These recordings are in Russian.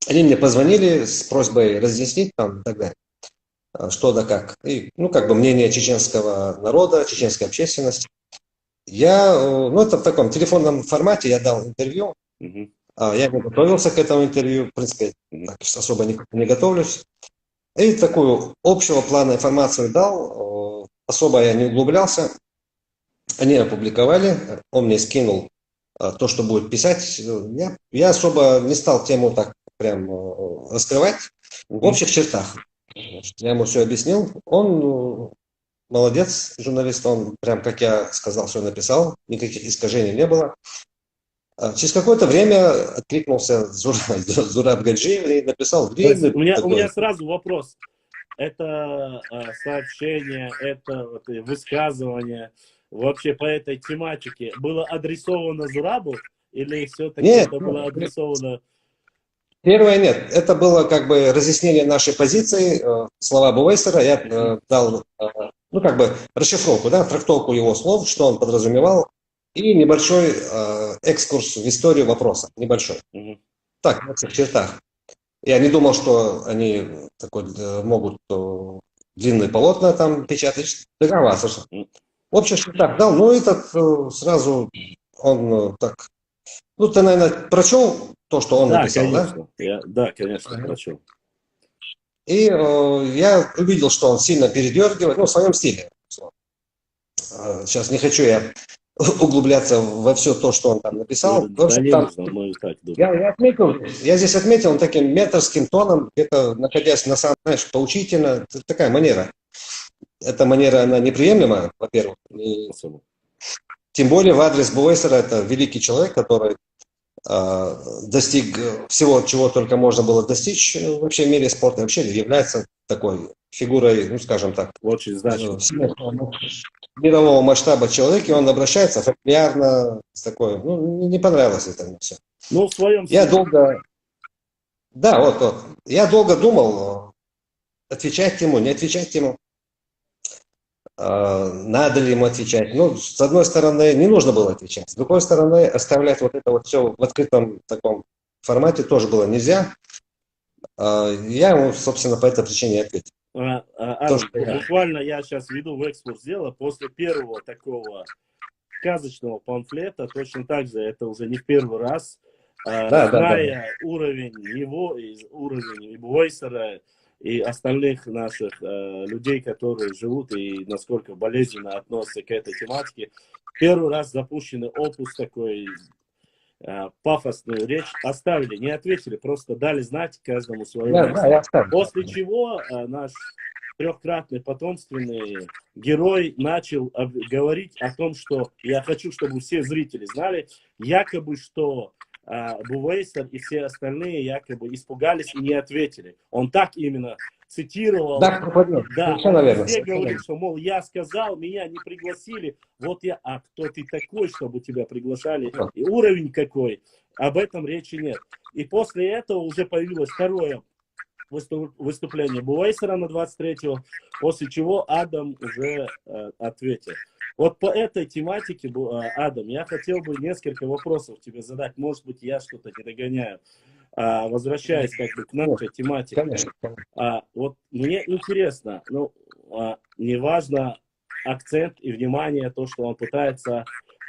Они мне позвонили с просьбой разъяснить там и так далее, что да как. И, ну, как бы мнение чеченского народа, чеченской общественности. Ну, это в таком телефонном формате я дал интервью. Мгм. Я не готовился к этому интервью, в принципе, Мгм. так особо не готовлюсь. И такую общего плана информацию дал, особо я не углублялся. Они опубликовали, он мне скинул то, что будет писать. Я особо не стал тему так прям раскрывать. В Мгм. общих чертах. Я ему все объяснил. Он молодец, журналист, он прям, как я сказал, все написал, никаких искажений не было. Через какое-то время откликнулся Зураб Гаджиев и написал То есть длинный у меня такой. сразу вопрос. Это сообщение, это вот, высказывание вообще по этой тематике было адресовано Зурабу или все-таки Нет, это было адресовано... первое нет. Это было как бы разъяснение нашей позиции, слова Бувейсера. Я Мгм. дал, ну как бы расшифровку, да, трактовку его слов, что он подразумевал, и небольшой экскурс в историю вопроса. Небольшой. Мгм. Так, в общих чертах. Я не думал, что они такой, могут длинные полотна там печатать. Договариваться. М. В общем, так дал, ну этот сразу, он так, ну ты, наверное, прочел то, что он Да, написал, да? конечно. Да, конечно, Ага. прочел. И я увидел, что он сильно передергивает, ну, в своем стиле. Сейчас не хочу я углубляться во все то, что он там написал. В Да общем, не там нужно, мы и так думаем. я отметил, я здесь отметил он таким менторским тоном, где-то находясь на самом, знаешь, поучительно, такая манера. Эта манера, она неприемлема, во-первых, и Особо. тем более в адрес Буэйсера, это великий человек, который достиг всего, чего только можно было достичь вообще в мире спорта, вообще является такой фигурой, ну, скажем так, Очень значимо. мирового масштаба человек, и он обращается фамильярно, с такой, ну, не понравилось это мне все. Ну, в своем Я стиле. долго, да, вот, я долго думал, отвечать ему, не отвечать ему, надо ли ему отвечать. Ну, с одной стороны, не нужно было отвечать, с другой стороны, оставлять вот это вот все в открытом таком формате тоже было нельзя. Я ему, собственно, по этой причине и ответил. То, Адам, что я... буквально я сейчас веду в экскурс дела после первого такого сказочного памфлета, точно так же, это уже не в первый раз, Да, да, да. зная уровень его, уровень и Бойсера, и остальных наших людей, которые живут и насколько болезненно относятся к этой тематике, первый раз запущенный опус такой, пафосную речь оставили, не ответили, просто дали знать каждому свое Да, место. я оставлю. После чего наш трехкратный потомственный герой начал говорить о том, что я хочу, чтобы все зрители знали, якобы, что Бувейсер и все остальные якобы испугались и не ответили. Он так именно цитировал. Да, пропадет. Да, Совершенно он верно. везде Совершенно говорил, верно. что, мол, я сказал, меня не пригласили, вот я, а кто ты такой, чтобы тебя приглашали, Вот. и уровень какой, об этом речи нет. И после этого уже появилось второе выступление Буэйсера на 23-го, после чего Адам уже ответил. Вот по этой тематике, Адам, я хотел бы несколько вопросов тебе задать. Может быть, я что-то не догоняю. Возвращаясь как бы к Нет, нашей тематике. конечно. Вот мне интересно, ну, неважно акцент и внимание, то, что он пытается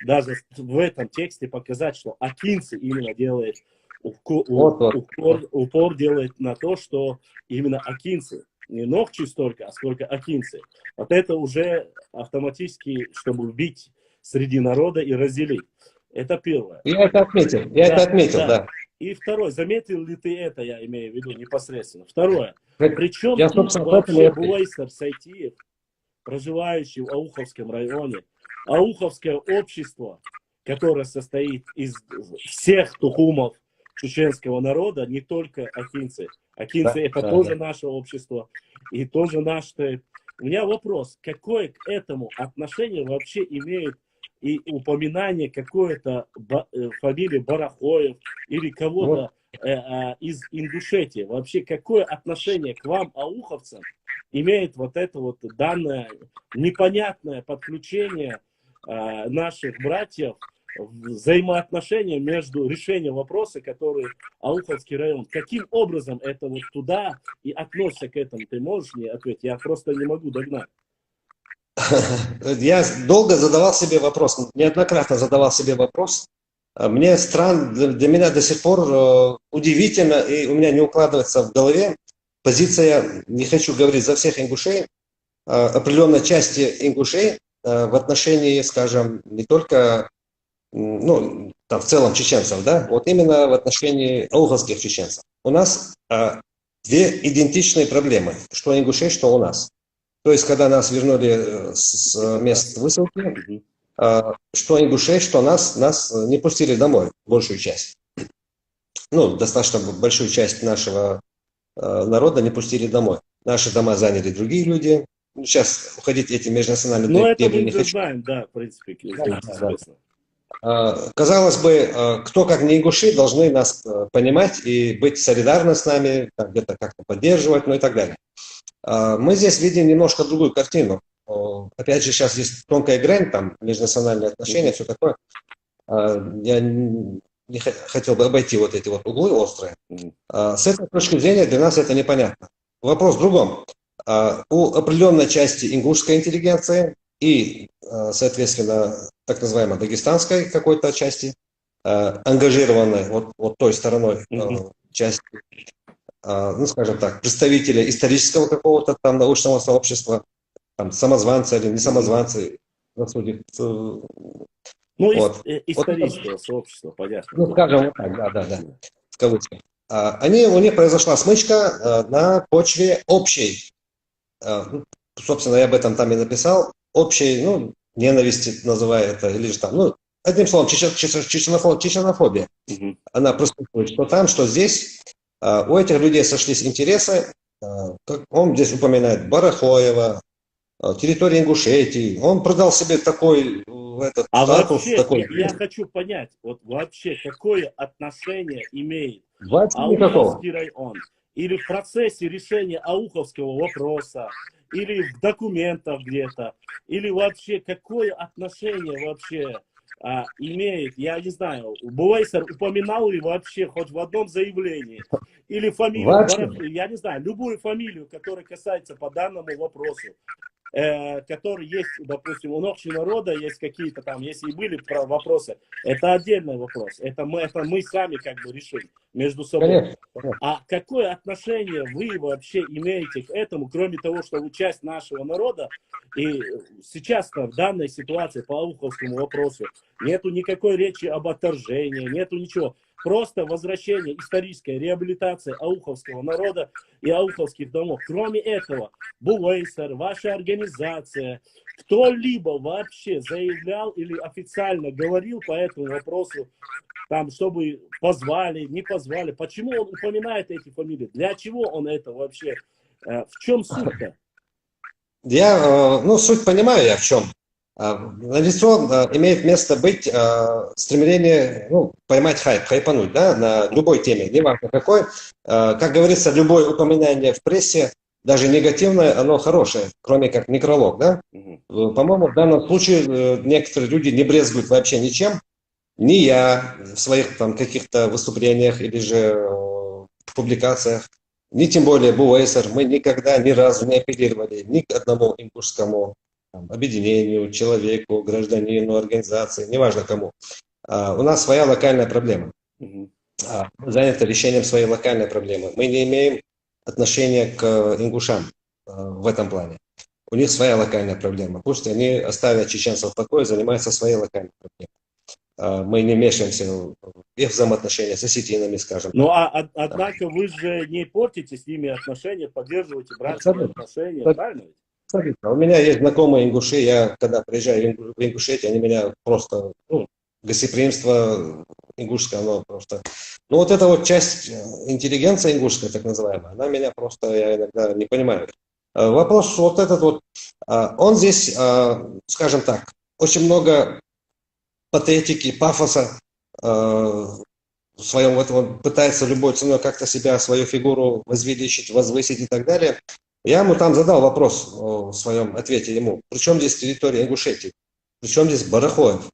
даже в этом тексте показать, что Акинцы именно делает Вот, вот. упор делает на то, что именно Акинцы, не Нохчи столько, а сколько Акинцы. Вот это уже автоматически, чтобы вбить среди народа и разделить. Это первое. Я это отметил. Я это Да, отметил, да. да. И второе, заметил ли ты это, я имею в виду непосредственно. Второе, Это- причем Я, тут собственно, поэтому вообще и ответил. Буайсер Сайтиев, проживающий в Ауховском районе, Ауховское общество, которое состоит из всех тухумов чеченского народа, не только акинцы. Да, Акинцы это да, да. тоже наше общество, и тоже наш... У меня вопрос, какое к этому отношение вообще имеет и упоминание какой-то фамилии Барахоев или Вот. кого-то из Ингушетии. Вообще, какое отношение к вам, ауховцам, имеет вот это вот данное непонятное подключение наших братьев взаимоотношения между решением вопроса, который Ауховский район. Каким образом это вот туда и относится к этому? Ты можешь мне ответить? Я просто не могу догнать. Я долго задавал себе вопрос, неоднократно задавал себе вопрос. Мне странно, для меня до сих пор удивительно, и у меня не укладывается в голове позиция, не хочу говорить за всех ингушей, определенной части ингушей в отношении, скажем, не только, ну, там, в целом чеченцев, да, вот именно в отношении ауховских чеченцев. У нас две идентичные проблемы, что ингушей, что у нас. То есть, когда нас вернули с мест высылки, что ингушей, что нас не пустили домой, большую часть. Ну, достаточно большую часть нашего народа не пустили домой. Наши дома заняли другие люди. Сейчас уходить эти межнациональные дебри не хочу. Знаем, да, в принципе, известно. Казалось бы, кто как не ингуши должны нас понимать и быть солидарны с нами, где-то как-то поддерживать, ну и так далее. Мы здесь видим немножко другую картину. Опять же, сейчас есть тонкая грань, там, межнациональные отношения, все такое. Я не хотел бы обойти вот эти вот углы острые. С этой точки зрения для нас это непонятно. Вопрос в другом. У определенной части ингушской интеллигенции и, соответственно, так называемой дагестанской какой-то части, ангажированной вот той стороной части, ну, скажем так, представителя исторического какого-то там научного сообщества, там, самозванцы или не самозванцы, ну, вот. исторического сообщества, понятно. Ну, скажем вот так, да, в кавычках. У них произошла смычка на почве общей, собственно, я об этом там и написал, общей, ну, ненависти, называя это, или же там, ну, одним словом, чеченофобия. Она присутствует что там, что здесь. У этих людей сошлись интересы. Он здесь упоминает Барахоева, территорию Ингушетии. Он продал себе такой статус. Вообще, такой... я хочу понять, вот вообще, какое отношение имеет Ауховский район или в процессе решения ауховского вопроса, или в документах где-то, или вообще какое отношение вообще имеет, я не знаю, Бувейсер упоминал ли вообще хоть в одном заявлении, или фамилию, я не знаю, любую фамилию, которая касается по данному вопросу, который есть, допустим, у общего народа есть какие-то там, если и были вопросы, это отдельный вопрос, это мы сами как бы решим между собой. Конечно. А какое отношение вы вообще имеете к этому, кроме того, что вы часть нашего народа, и сейчас в данной ситуации по ауховскому вопросу нету никакой речи об отторжении, нету ничего. Просто возвращение, историческая реабилитация ауховского народа и ауховских домов. Кроме этого, Бувейсер, ваша организация, кто-либо вообще заявлял или официально говорил по этому вопросу, там, чтобы позвали, не позвали. Почему он упоминает эти фамилии? Для чего он это вообще? В чем суть-то? Я, суть понимаю я в чем. Налицо имеет место быть стремление поймать хайп, хайпануть, да, на любой теме, неважно какой. Как говорится, любое упоминание в прессе, даже негативное, оно хорошее, кроме как некролог, да. По-моему, в данном случае некоторые люди не брезгуют вообще ничем. Ни я в своих там каких-то выступлениях или же публикациях, ни тем более Бувейсер, мы никогда ни разу не апеллировали ни к одному ингушскому объединению, человеку, гражданину, организации, неважно кому. У нас своя локальная проблема. Мы заняты решением своей локальной проблемы. Мы не имеем отношения к ингушам в этом плане. У них своя локальная проблема. Пусть они оставят чеченцев в покое, занимаются своей локальной проблемой. Мы не вмешиваемся в их взаимоотношения с осетинами, скажем. Ну, однако вы же не портите с ними отношения, поддерживаете братские отношения, правильно? У меня есть знакомые ингуши, я когда приезжаю в Ингушетию, они меня просто, гостеприимство ингушское, оно просто... Ну, вот эта вот часть интеллигенции ингушской, так называемая, она меня просто, я иногда не понимаю. Вопрос вот этот вот, он здесь, скажем так, очень много патетики, пафоса в своем, вот он пытается любой ценой как-то себя, свою фигуру возвеличить, возвысить и так далее. Я ему там задал вопрос в своем ответе ему, при чем здесь территория Ингушетии, при чем здесь Барахоев?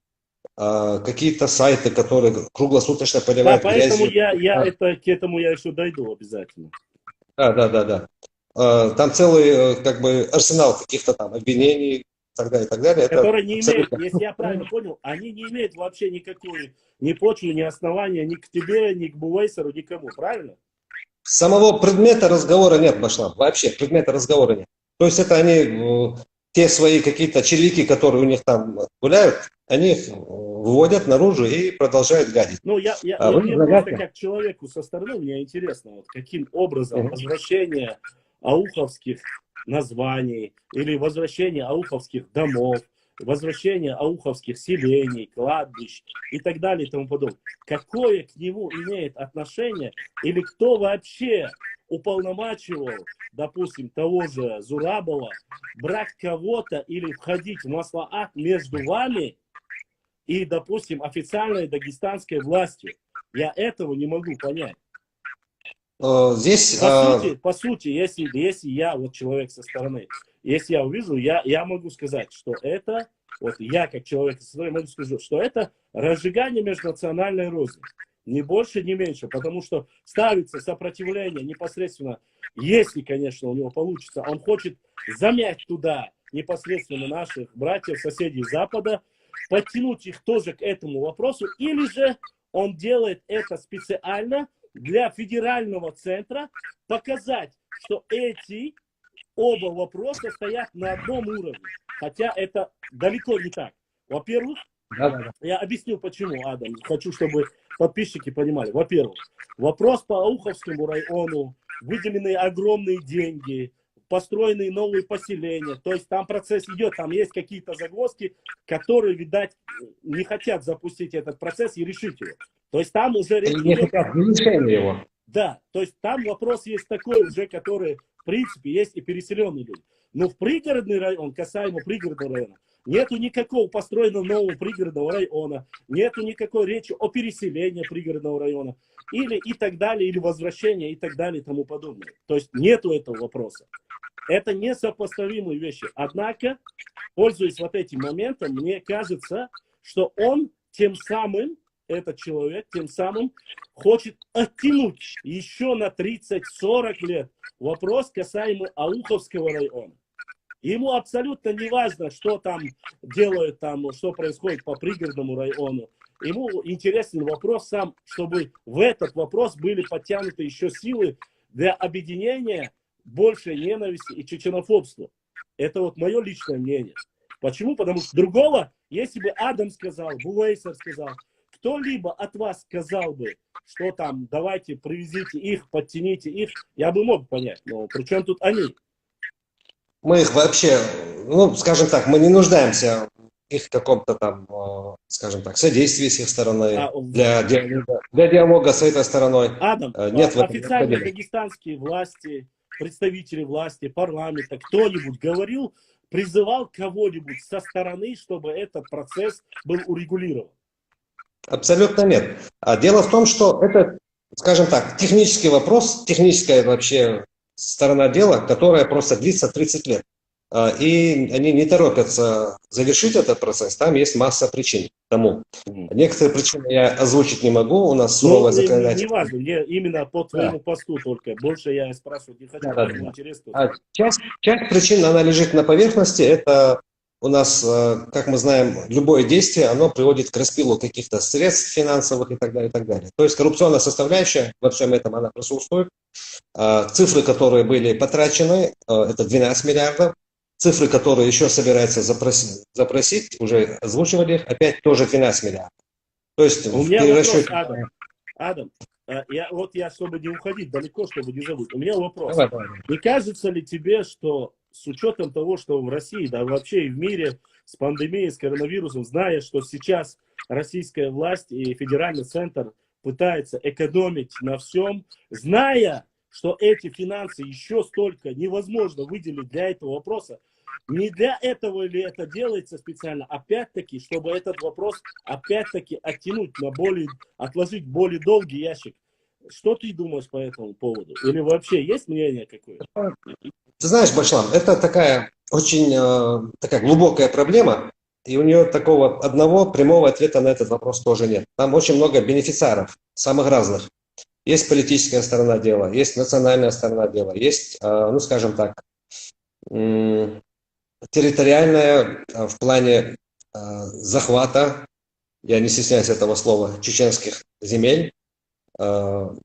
какие-то сайты, которые круглосуточно Да, поливают поэтому грязью. к этому я еще дойду обязательно. Да. Там целый как бы арсенал каких-то там обвинений и так далее. Это Которые не имеют, абсолютно. если я правильно понял, они не имеют вообще никакой ни почвы, ни основания, ни к тебе, ни к Бувейсеру, никому, правильно? Самого предмета разговора нет, Башлам. Вообще предмета разговора нет. То есть это они, те свои какие-то червяки, которые у них там гуляют, они их выводят наружу и продолжают гадить. Ну, А вы мне просто предлагаете? как человеку со стороны, мне интересно, вот каким образом Мгм. возвращение ауховских названий или возвращение ауховских домов, возвращение ауховских селений, кладбищ и так далее и тому подобное. Какое к нему имеет отношение или кто вообще уполномачивал, допустим, того же Зурабова брать кого-то или входить в маслаат между вами и, допустим, официальной дагестанской властью. Я этого не могу понять. Здесь, По сути, если я вот человек со стороны, если я увижу, я могу сказать, что это, вот я как человек со стороны могу сказать, что это разжигание межнациональной розни. Ни больше, ни меньше. Потому что ставится сопротивление непосредственно, если, конечно, у него получится, он хочет замять туда непосредственно наших братьев, соседей Запада, подтянуть их тоже к этому вопросу, или же он делает это специально для федерального центра, показать, что эти оба вопроса стоят на одном уровне. Хотя это далеко не так. Во-первых, да. я объясню почему, Адам. Хочу, чтобы подписчики понимали. Во-первых, вопрос по Ауховскому району, выделены огромные деньги, построенные новые поселения. То есть там процесс идет, там есть какие-то загвоздки, которые, видать, не хотят запустить этот процесс и решить его. То есть там уже речь Они не идет... хотят завершения его. Да, то есть там вопрос есть такой уже, который, в принципе, есть и переселенные люди. Но в пригородный район, касаемо пригородного района, нету никакого построенного нового пригородного района, нету никакой речи о переселении пригородного района, или и так далее, или возвращения и так далее и тому подобное. То есть нету этого вопроса. Это несопоставимые вещи. Однако, пользуясь вот этим моментом, мне кажется, что он тем самым, этот человек, тем самым хочет оттянуть еще на 30-40 лет вопрос касаемо Ауховского района. Ему абсолютно не важно, что там делают, там, что происходит по пригородному району. Ему интересен вопрос сам, чтобы в этот вопрос были подтянуты еще силы для объединения большей ненависти и чеченофобства. Это вот мое личное мнение. Почему? Потому что другого, если бы Адам сказал, Бувейсер сказал, кто-либо от вас сказал бы, что там, давайте привезите их, подтяните их, я бы мог понять. Но при чем тут они? Мы их вообще, ну, скажем так, мы не нуждаемся в их каком-то там, скажем так, содействии с их стороны, для диалога с этой стороной. Адам, Нет в этом официальные необходимости. дагестанские власти, представители власти, парламента, кто-нибудь говорил, призывал кого-нибудь со стороны, чтобы этот процесс был урегулирован? Абсолютно нет. А дело в том, что это, скажем так, технический вопрос, техническая вообще сторона дела, которая просто длится 30 лет. И они не торопятся завершить этот процесс, там есть масса причин к тому. Некоторые причины я озвучить не могу, у нас суровое законодательство. Не важно, мне именно по твоему посту только. Больше я спрашивать не хочу, интересно. Часть причин, она лежит на поверхности, это у нас, как мы знаем, любое действие, оно приводит к распилу каких-то средств финансовых и так далее, и так далее. То есть коррупционная составляющая во всем этом, она присутствует. Цифры, которые были потрачены, это 12 миллиардов. Цифры, которые еще собираются запросить, уже озвучивали их, опять тоже 12 миллиардов. То есть у меня вопрос, Адам, я, чтобы не уходить далеко, чтобы не забыть, у меня вопрос. Давай. Не кажется ли тебе, что с учетом того, что в России, да вообще и в мире с пандемией, с коронавирусом, зная, что сейчас российская власть и федеральный центр пытаются экономить на всем, зная, что эти финансы еще столько невозможно выделить для этого вопроса, не для этого ли это делается специально, опять-таки, чтобы этот вопрос опять-таки оттянуть на отложить более долгий ящик. Что ты думаешь по этому поводу? Или вообще есть мнение какое-то? Ты знаешь, Башлам, это такая очень такая глубокая проблема. И у нее такого одного прямого ответа на этот вопрос тоже нет. Там очень много бенефициаров, самых разных. Есть политическая сторона дела, есть национальная сторона дела, есть, ну скажем так, территориальная в плане захвата, я не стесняюсь этого слова, чеченских земель. То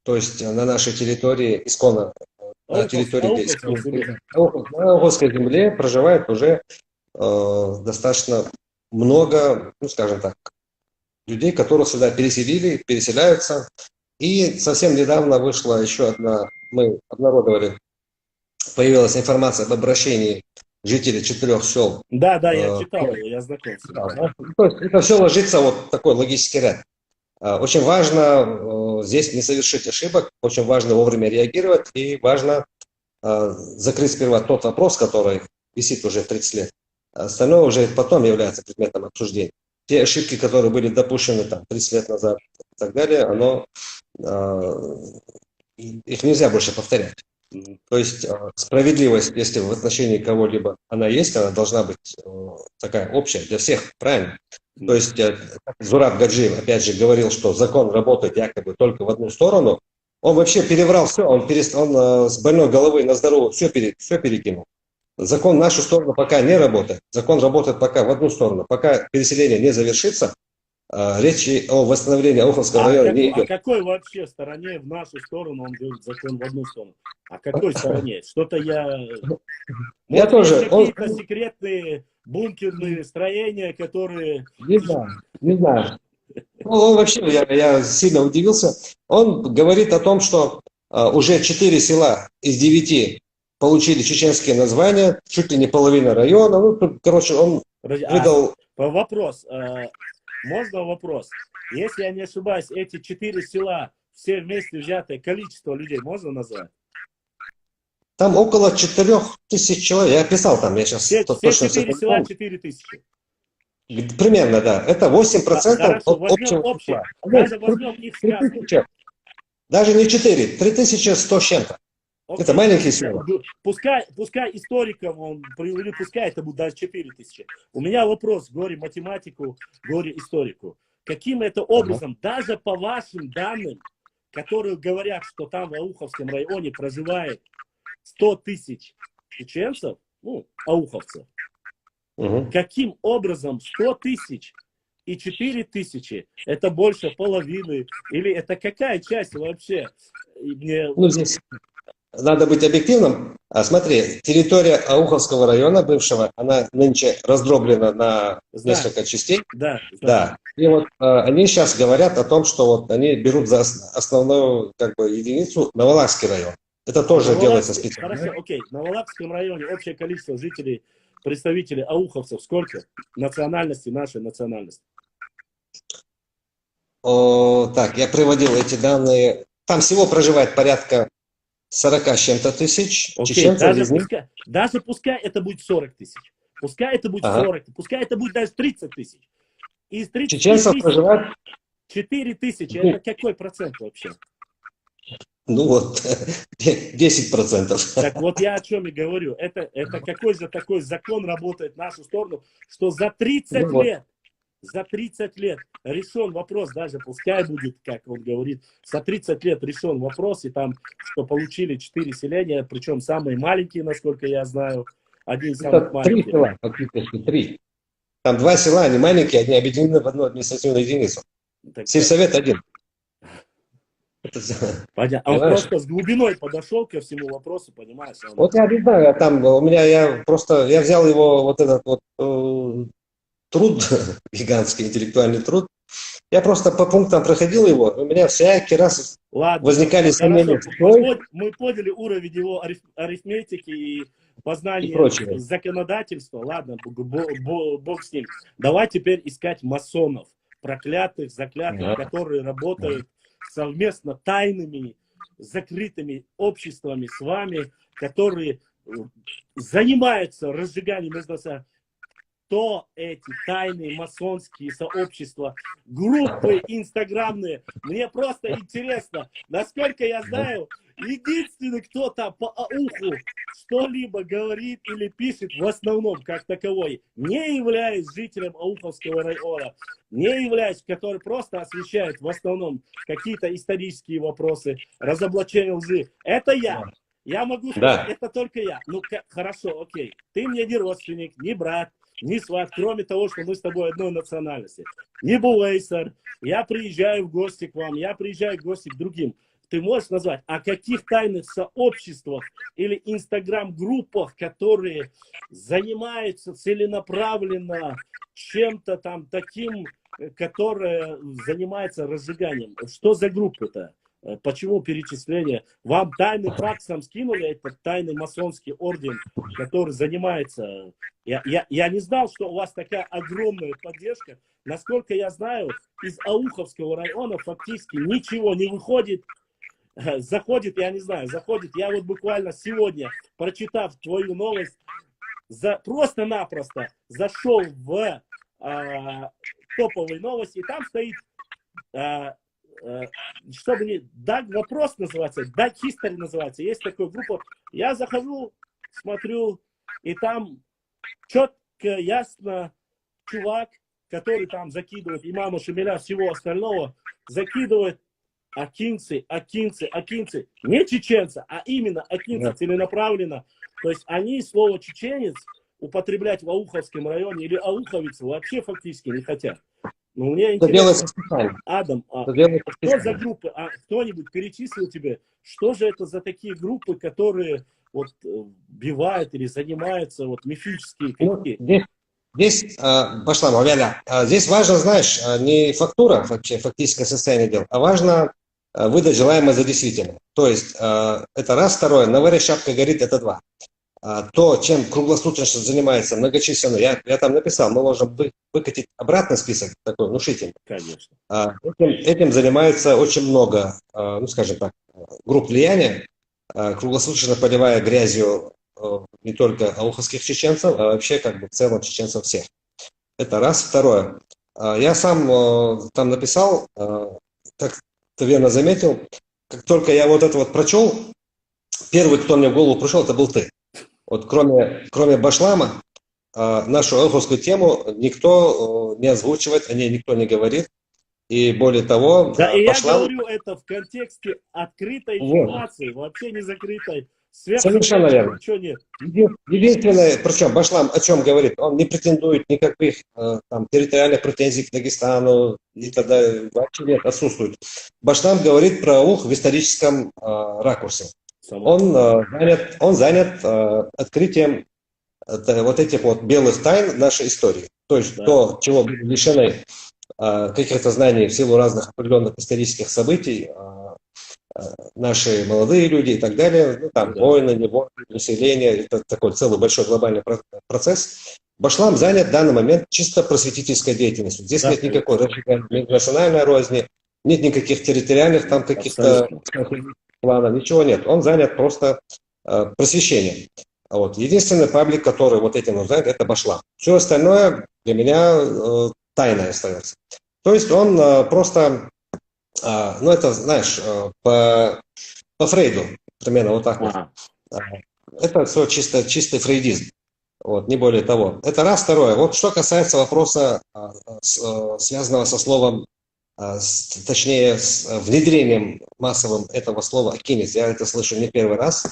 есть на нашей территории, исконно, на территории на Ауховской земле проживает уже достаточно много, ну скажем так, людей, которых сюда переселили, переселяются. И совсем недавно вышла еще одна, мы обнародовали, появилась информация об обращении жителей 4 сел. Да, я читал ее, я знакомился. Да. То есть это все ложится вот в такой логический ряд. Очень важно здесь не совершить ошибок, очень важно вовремя реагировать и важно закрыть сперва тот вопрос, который висит уже 30 лет. Остальное уже потом является предметом обсуждения. Те ошибки, которые были допущены там 30 лет назад и так далее, их нельзя больше повторять. То есть справедливость, если в отношении кого-либо она есть, она должна быть такая общая для всех, правильно? То есть Зураб Гаджиев, опять же, говорил, что закон работает якобы только в одну сторону. Он вообще переврал все, он с больной головы на здоровую все перекинул. Закон в нашу сторону пока не работает. Закон работает пока в одну сторону. Пока переселение не завершится, речи о восстановлении Ауховского района не идет. О какой вообще стороне в нашу сторону он говорит закон в одну сторону? О какой стороне? Что-то я тоже. Какие-то секретные бункерные строения, которые... Не знаю. Он вообще, я сильно удивился. Он говорит о том, что уже 4 села из 9 получили чеченские названия, чуть ли не половина района. Ну, короче, он выдал... Вопрос. Можно вопрос? Если я не ошибаюсь, эти 4 села, все вместе взятое количество людей можно назвать? Там около 4000 человек. Я писал там, я сейчас все точно... 4 села 4000. Примерно, да. Это 8% от общего числа. Даже возьмем их связку. Даже не 4, 3100 с чем-то. Это маленькие села. Пускай историкам он привели, пускай это будет даже 4000. У меня вопрос, горе-математику, горе-историку. Каким это образом, даже по вашим данным, которые говорят, что там в Ауховском районе проживает 100 тысяч чеченцев, ну, ауховцев, каким образом 100 тысяч и 4000 это больше половины? Или это какая часть вообще? Ну, здесь надо быть объективным. Смотри, территория Ауховского района бывшего, она нынче раздроблена на несколько частей. Да. И вот они сейчас говорят о том, что вот они берут за основную единицу Навалакский район. Это тоже делается специально. Хорошо, окей. В Навалакском районе общее количество жителей, представителей ауховцев сколько? Национальности, нашей национальности. Так, я приводил эти данные. Там всего проживает порядка 40 с чем-то тысяч. Даже пускай это будет 40 тысяч. Пускай это будет 40, пускай это будет даже 30 тысяч. Из 30 чеченцев проживает 4000. Это какой процент вообще? Ну вот, 10%. Так вот я о чем и говорю. Это какой же такой закон работает в нашу сторону, что за 30 лет решен вопрос, даже пускай будет, как он говорит, за 30 лет решен вопрос, и там, что получили 4 селения, причем самые маленькие, насколько я знаю, один из самых маленьких. 3 села, фактически 3. Там 2 села, они маленькие, они объединены в одну административную единицу. Сельсовет один. Понятно. Он просто с глубиной подошел ко всему вопросу, понимаешь? Вот я не знаю, там у меня, я взял его вот этот вот труд, гигантский интеллектуальный труд, я просто по пунктам проходил его, у меня всякий раз возникали сомнения. Мы поняли уровень его арифметики и познания законодательства. Ладно, бог с ним. Давай теперь искать масонов, проклятых, заклятых, которые работают совместно тайными, закрытыми обществами с вами, которые занимаются разжиганием бизнеса. То эти тайные масонские сообщества, группы инстаграмные. Мне просто интересно, насколько я знаю, единственный, кто там по Ауху что-либо говорит или пишет в основном, как таковой, не являясь жителем Ауховского района, не являясь, который просто освещает в основном какие-то исторические вопросы, разоблачение лжи, это я. Я могу сказать, Да. это только я. Ну, хорошо, окей. Ты мне не родственник, не брат, не сват, кроме того, что мы с тобой одной национальности. Не Булейсер. Я приезжаю в гости к вам, я приезжаю в гости к другим. Ты можешь назвать, о каких тайных сообществах или инстаграм-группах, которые занимаются целенаправленно чем-то там таким, которое занимается разжиганием? Что за группы-то? Почему перечисление? Вам тайный факт сам скинули, это тайный масонский орден, который занимается... Я не знал, что у вас такая огромная поддержка. Насколько я знаю, из Ауховского района фактически ничего не выходит. Заходит, я не знаю, заходит. Я вот буквально сегодня, прочитав твою новость, просто-напросто зашел в топовые новости, и там стоит... чтобы не Даг вопрос называется, Даг History называется, есть такая группа, я захожу, смотрю, и там четко, ясно, чувак, который там закидывает имама Шамиля, всего остального, закидывает акинцы, не чеченцы, а именно акинцы, целенаправленно, то есть они слово чеченец употреблять в Ауховском районе или ауховец вообще фактически не хотят. Ну, мне интересно, Адам, что за группы? Кто-нибудь перечислил тебе, что же это за такие группы, которые вот бивают или занимаются вот мифические какие? Здесь Башлам, здесь важно, знаешь, не фактура, вообще фактическое состояние дел, а важно выдать желаемое за действительное. То есть это раз, второе, на варе шапка горит, это два. То, чем круглосуточно занимается многочисленные, я там написал, мы можем выкатить обратный список, такой внушительный. Конечно. Этим занимается очень много, ну скажем так, групп влияния, круглосуточно поливая грязью не только ауховских чеченцев, а вообще как бы в целом чеченцев всех. Это раз. Второе. Я сам там написал, как ты верно заметил, как только я вот это вот прочел, первый, кто мне в голову пришел, это был ты. Вот кроме Башлама, нашу ауховскую тему никто не озвучивает, о ней никто не говорит. И более того, да, и Башлам... я говорю это в контексте открытой информации, вообще не закрытой. Совершенно верно. Ничего нет. Единственное, причем Башлам о чем говорит, он не претендует никаких там, территориальных претензий к Дагестану, и тогда вообще нет, отсутствует. Башлам говорит про Аух в историческом ракурсе. Он занят открытием вот этих вот белых тайн нашей истории. То есть то, чего были лишены каких-то знаний в силу разных определенных исторических событий, наши молодые люди и так далее, ну, там войны, не войны, население, это такой целый большой глобальный процесс. Башлам занят в данный момент чисто просветительской деятельностью. Здесь нет никакой национальной розни, нет никаких территориальных там каких-то планов, ничего нет. Он занят просто просвещением. Вот. Единственный паблик, который вот этим занят, это Башлам. Все остальное для меня тайной остается. То есть он просто, ну это, знаешь, по Фрейду, примерно вот так вот. Это все чистый фрейдизм, вот, не более того. Это раз. Второе. Вот что касается вопроса, связанного со словом, точнее, с внедрением массовым этого слова «акинец». Я это слышу не первый раз.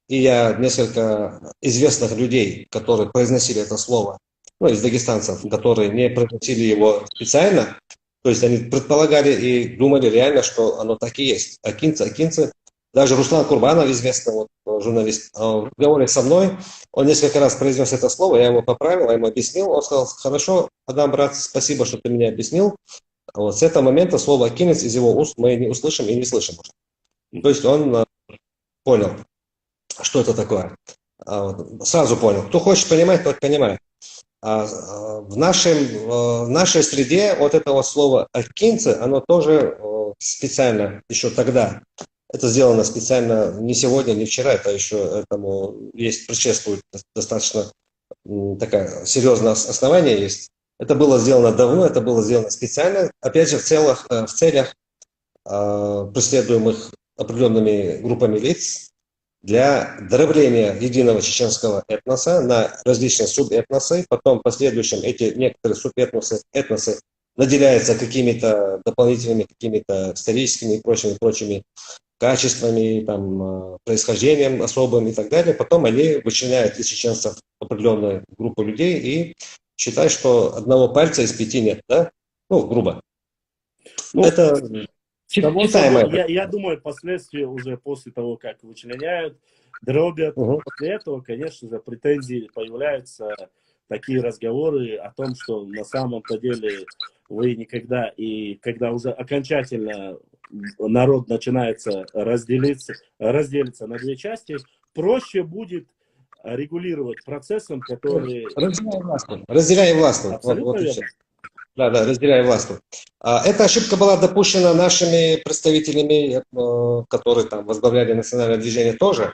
И я несколько известных людей, которые произносили это слово, ну, из дагестанцев, которые не произносили его специально, то есть они предполагали и думали реально, что оно так и есть. Акинцы. Даже Руслан Курбанов, известный вот, журналист, в разговоре со мной, он несколько раз произнес это слово, я его поправил, я ему объяснил, он сказал: хорошо, Адам, брат, спасибо, что ты меня объяснил. Вот с этого момента слово «акинец» из его уст мы не услышим и не слышим уже. То есть он понял, что это такое. Сразу понял. Кто хочет понимать, тот понимает. В нашей среде вот этого слова «акинцы», оно тоже специально, еще тогда, это сделано специально не сегодня, не вчера, это еще этому есть, предшествует достаточно такое серьезное основание есть. Это было сделано давно, это было сделано специально, опять же, в целях преследуемых определенными группами лиц, для дробления единого чеченского этноса на различные субэтносы. Потом в последующем эти некоторые этносы наделяются какими-то дополнительными, какими-то историческими и прочими качествами, там, происхождением особым и так далее. Потом они вычленяют из чеченцев определенную группу людей и считают, что одного пальца из 5 нет, да? Ну, грубо. Ну, это само читаемое. собой, я думаю, последствия уже после того, как вычленяют, дробят, после этого, конечно же, претензии появляются, такие разговоры о том, что на самом-то деле вы никогда, и когда уже окончательно народ начинается разделиться на две части, проще будет регулировать процессом, который... Разделяя власть. Абсолютно верно. Да, разделяя власть. Эта ошибка была допущена нашими представителями, которые там возглавляли национальное движение тоже,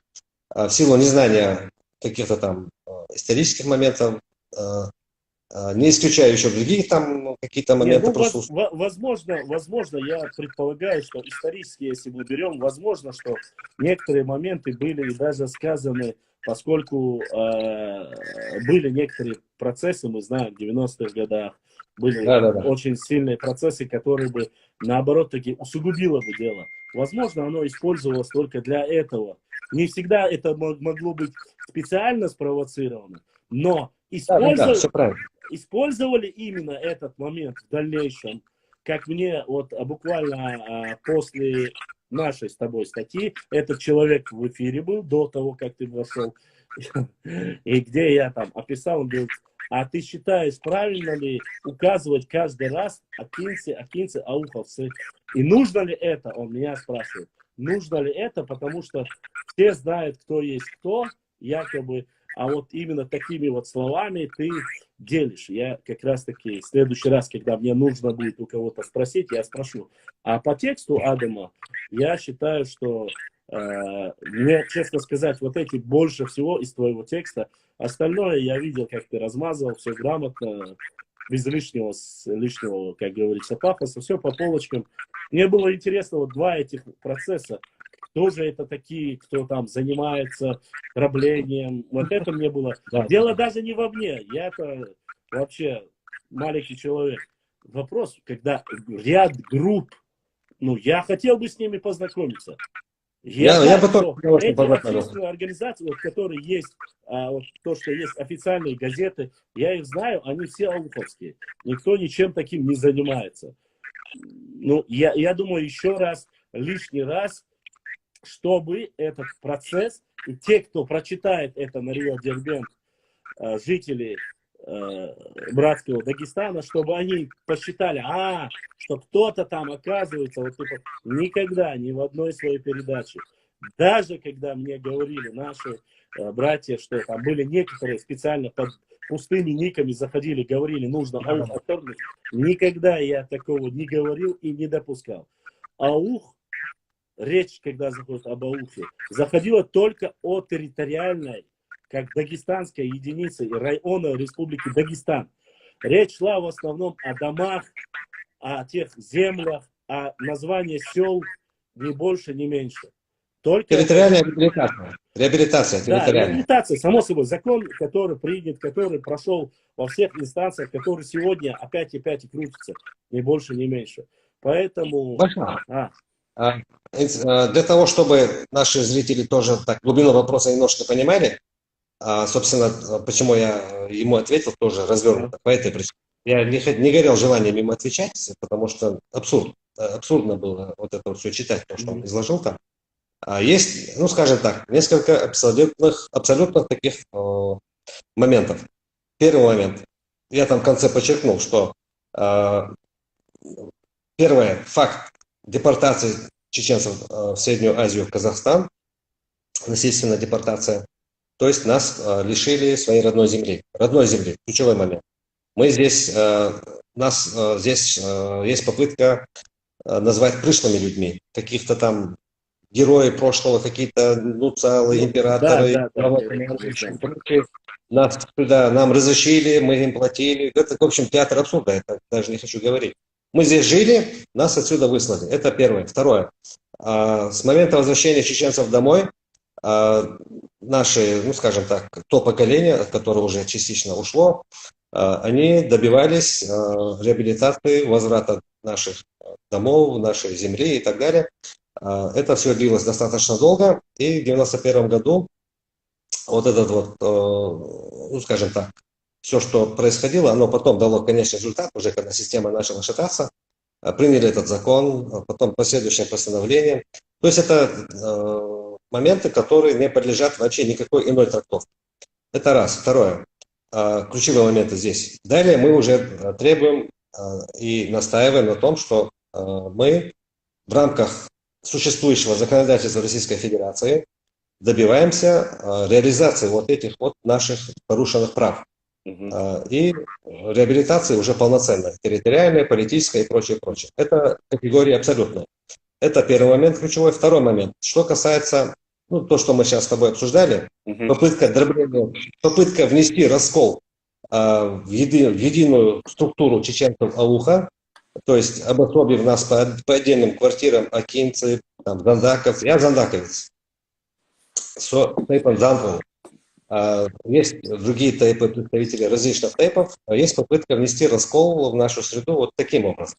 в силу незнания каких-то там исторических моментов, не исключая еще другие там какие-то моменты. Возможно, я предполагаю, что исторически, если мы берем, возможно, что некоторые моменты были даже сказаны, поскольку были некоторые процессы, мы знаем, в 90-х годах, были очень сильные процессы, которые бы, наоборот, таки усугубило бы дело. Возможно, оно использовалось только для этого. Не всегда это могло быть специально спровоцировано, но использовали именно этот момент в дальнейшем, как мне вот буквально после нашей с тобой статьи, этот человек в эфире был до того, как ты вошел, и где я там описал, он говорит: а ты считаешь, правильно ли указывать каждый раз акинцы, ауховцы? И нужно ли это? Он меня спрашивает. Нужно ли это? Потому что все знают, кто есть кто, якобы. А вот именно такими вот словами ты делишь. Я как раз таки в следующий раз, когда мне нужно будет у кого-то спросить, я спрошу. А по тексту Адама я считаю, что мне, честно сказать, вот эти больше всего из твоего текста. Остальное я видел, как ты размазал, все грамотно, без лишнего, как говорится, пафоса, все по полочкам. Мне было интересно, вот два этих процесса. Кто же это такие, кто там занимается дроблением? Вот это мне было... Дело даже не во мне. Я-то вообще маленький человек. Вопрос, когда ряд групп, ну, я хотел бы с ними познакомиться. Я бы тоже эти общественные организации, вот, которые есть, вот, то, что есть официальные газеты, я их знаю, они все ауховские. Никто ничем таким не занимается. Ну, я думаю, еще раз, лишний раз, чтобы этот процесс, и те, кто прочитает это на Рио-Дербент, жители братского Дагестана, чтобы они посчитали, что кто-то там оказывается, вот, типа, никогда, ни в одной своей передаче, даже когда мне говорили наши братья, что там были некоторые специально под пустыми никами заходили, говорили, нужно аух отторгнуть, никогда я такого не говорил и не допускал. Аух, речь, когда заходит об аухе, заходила только о территориальной, как дагестанская единица и района Республики Дагестан. Речь шла в основном о домах, о тех землях, о названии сел, ни больше, ни меньше. Только территориальная реабилитация. Реабилитация территориальная. Да, реабилитация, само собой, закон, который принят, который прошел во всех инстанциях, который сегодня опять и крутится, ни больше, ни меньше. Поэтому... Для того, чтобы наши зрители тоже так глубину вопроса немножко понимали, собственно, почему я ему ответил тоже развернуто по этой причине. Я не горел желанием ему отвечать, потому что абсурдно было вот это вот все читать, то, что он изложил там. Есть, ну, скажем так, несколько абсолютных таких моментов. Первый момент. Я там в конце подчеркнул, что первое, факт депортации чеченцев в Среднюю Азию, в Казахстан, насильственная депортация. То есть нас лишили своей родной земли. Родной земли, ключевой момент. Мы здесь, здесь есть попытка назвать пришлыми людьми, каких-то там герои прошлого, какие-то нуцалы, императоры. Нас туда, нам разрешили, мы им платили. Это, в общем, театр абсурда, это даже не хочу говорить. Мы здесь жили, нас отсюда выслали. Это первое. Второе. С момента возвращения чеченцев домой наши, ну скажем так, то поколение, которое уже частично ушло, они добивались реабилитации, возврата наших домов, нашей земли и так далее. Это все длилось достаточно долго, и в 91 году вот этот вот, ну скажем так, все, что происходило, оно потом дало конечный результат, уже когда система начала шататься, приняли этот закон, потом последующее постановление. То есть это моменты, которые не подлежат вообще никакой иной трактовке. Это раз. Второе. Ключевые моменты здесь. Далее мы уже требуем и настаиваем на том, что мы в рамках существующего законодательства Российской Федерации добиваемся реализации вот этих вот наших порушенных прав. И реабилитации уже полноценной, территориальной, политической и прочее, прочее. Это категория абсолютная. Это первый момент ключевой. Второй момент. Что касается, ну, то, что мы сейчас с тобой обсуждали, попытка дробления, попытка внести раскол в единую структуру чеченцев Ауха, то есть обособив нас по отдельным квартирам, акинцы, там, зандаков. Я зандаковец. Тейпом Зандвол. Есть другие тейпы, представители различных тейпов. Есть попытка внести раскол в нашу среду вот таким образом.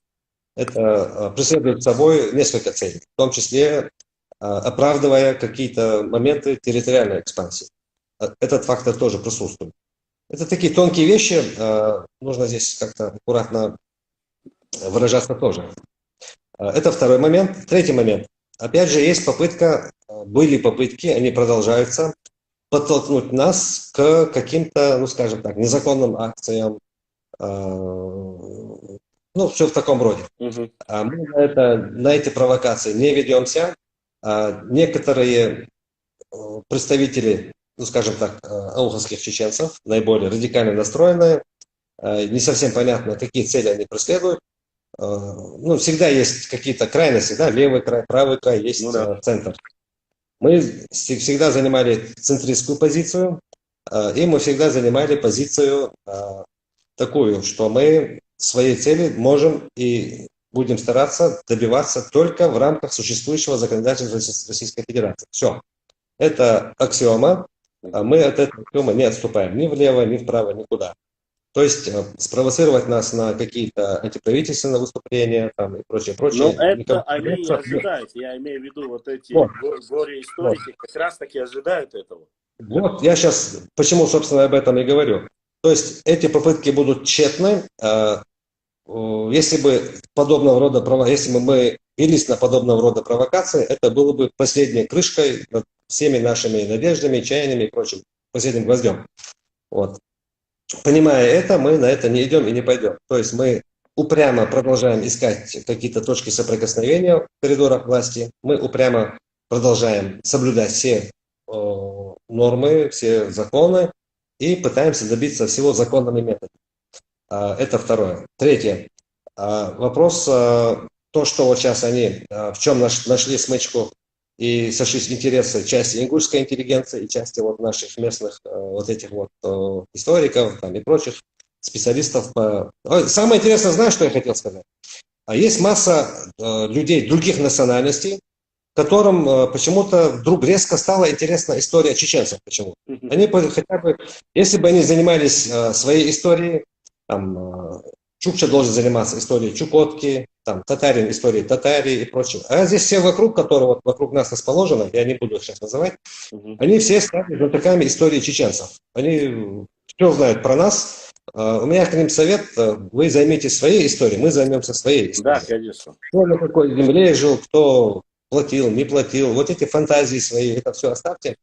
Это преследует собой несколько целей, в том числе оправдывая какие-то моменты территориальной экспансии. Этот фактор тоже присутствует. Это такие тонкие вещи, нужно здесь как-то аккуратно выражаться тоже. Это второй момент. Третий момент. Опять же, есть попытка, были попытки, они продолжаются, подтолкнуть нас к каким-то, ну скажем так, незаконным акциям, ну все в таком роде. Мы на эти провокации не ведемся. Некоторые представители, ну скажем так, ауховских чеченцев, наиболее радикально настроенные, не совсем понятно, какие цели они преследуют. Ну, всегда есть какие-то крайности, да, левый край, правый край, есть центр. Мы всегда занимали центристскую позицию, и мы всегда занимали позицию такую, что мы своей цели можем и будем стараться добиваться только в рамках существующего законодательства Российской Федерации. Все. Это аксиома, мы от этой аксиомы не отступаем ни влево, ни вправо, никуда. То есть спровоцировать нас на какие-то антиправительственные выступления там, и прочее, прочее. Но это они и ожидают. Я имею в виду вот эти горе-историки как раз таки ожидают этого. Вот, я сейчас почему, собственно, об этом и говорю. То есть эти попытки будут тщетны. Если бы подобного рода если бы мы велись на подобного рода провокации, это было бы последней крышкой над всеми нашими надеждами, чаяниями и прочим, последним гвоздем. Вот. Понимая это, мы на это не идем и не пойдем. То есть мы упрямо продолжаем искать какие-то точки соприкосновения в коридорах власти. Мы упрямо продолжаем соблюдать все нормы, все законы и пытаемся добиться всего законными методами. Это второе. Третье. Вопрос, то, что вот сейчас они, в чем нашли смычку и сошлись интересы части ингушской интеллигенции и части вот наших местных вот этих вот историков там, и прочих специалистов. Самое интересное, знаешь, что я хотел сказать? Есть масса людей других национальностей, которым почему-то вдруг резко стала интересна история чеченцев. Почему? Они хотя бы, если бы они занимались своей историей, там, Чукча должен заниматься историей Чукотки, там, татарин историей Татарии и прочего. А здесь все вокруг, которые вот вокруг нас расположены, я не буду их сейчас называть, они все стали знатоками истории чеченцев. Они все знают про нас. У меня к ним совет, вы займитесь своей историей, мы займемся своей историей. Да, конечно. Кто на какой земле жил, кто платил, не платил, вот эти фантазии свои, это все оставьте.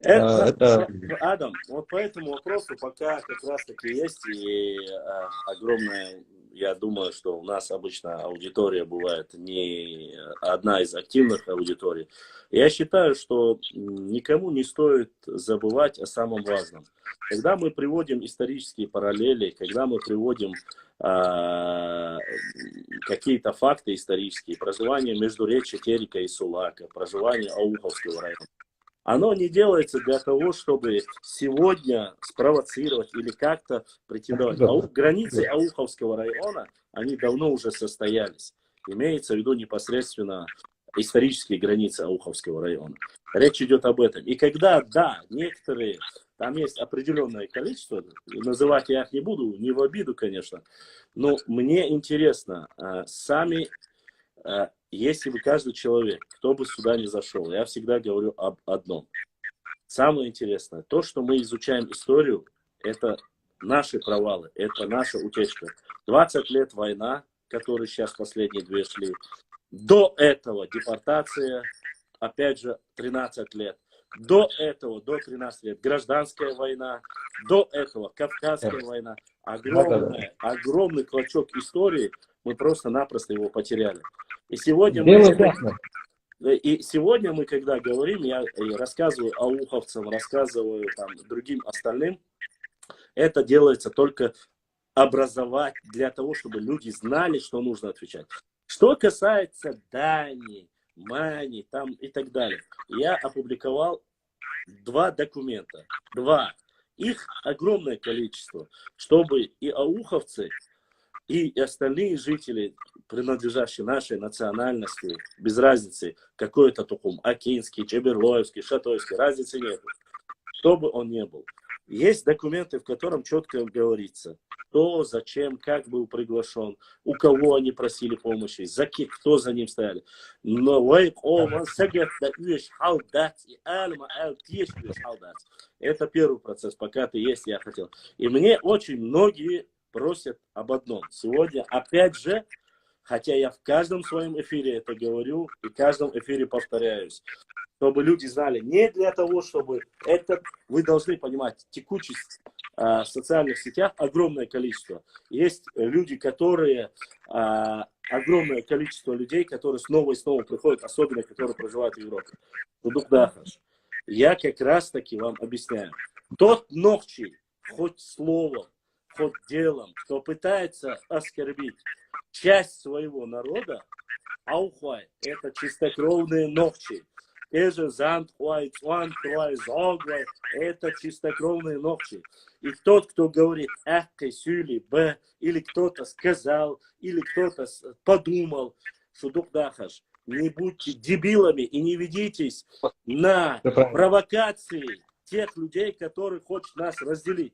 Адам, вот по этому вопросу пока как раз таки есть и огромная, я думаю, что у нас обычно аудитория бывает не одна из активных аудиторий. Я считаю, что никому не стоит забывать о самом важном. Когда мы приводим исторические параллели, когда мы приводим какие-то факты исторические, проживание Междуречья Терека и Сулака, проживание Ауховского района, оно не делается для того, чтобы сегодня спровоцировать или как-то претендовать. Границы Ауховского района, они давно уже состоялись. Имеется в виду непосредственно исторические границы Ауховского района. Речь идет об этом. И когда, да, некоторые, там есть определенное количество, называть я их не буду, не в обиду, конечно, но мне интересно, сами, если бы каждый человек, кто бы сюда не зашел, я всегда говорю об одном. Самое интересное, то, что мы изучаем историю, это наши провалы, это наша утечка. 20 лет война, которые сейчас последние 2 шли. До этого депортация, опять же, 13 лет. До этого, до 13 лет, гражданская война. До этого Кавказская война. Огромный клочок истории, мы просто-напросто его потеряли. И сегодня мы, когда говорим, я рассказываю ауховцам, рассказываю там, другим остальным, это делается только образовать для того, чтобы люди знали, что нужно отвечать. Что касается Дании, Мани там и так далее, я опубликовал 2 документа. 2. Их огромное количество, чтобы и ауховцы, и остальные жители, принадлежащие нашей национальности, без разницы, какой это тукум, Акинский, Чеберлоевский, Шатойский, разницы нет. Кто бы он ни был. Есть документы, в котором четко говорится, кто, зачем, как был приглашен, у кого они просили помощи, кто за ним стояли. Но это первый процесс, пока ты есть, я хотел. И мне очень многие просят об одном. Сегодня, опять же, хотя я в каждом своем эфире это говорю, и в каждом эфире повторяюсь, чтобы люди знали, не для того, чтобы вы должны понимать, текучесть в социальных сетях огромное количество. Есть люди, которые, огромное количество людей, которые снова и снова приходят, особенно, которые проживают в Европе. Я как раз таки вам объясняю. Тот ногчий, хоть словом, хоть делом, кто пытается оскорбить часть своего народа, аухай, это чистокровные ногчи. Это чистокровные ногчи. И тот, кто говорит б, или кто-то сказал, или кто-то подумал, что не будьте дебилами и не ведитесь на провокации тех людей, которые хотят нас разделить.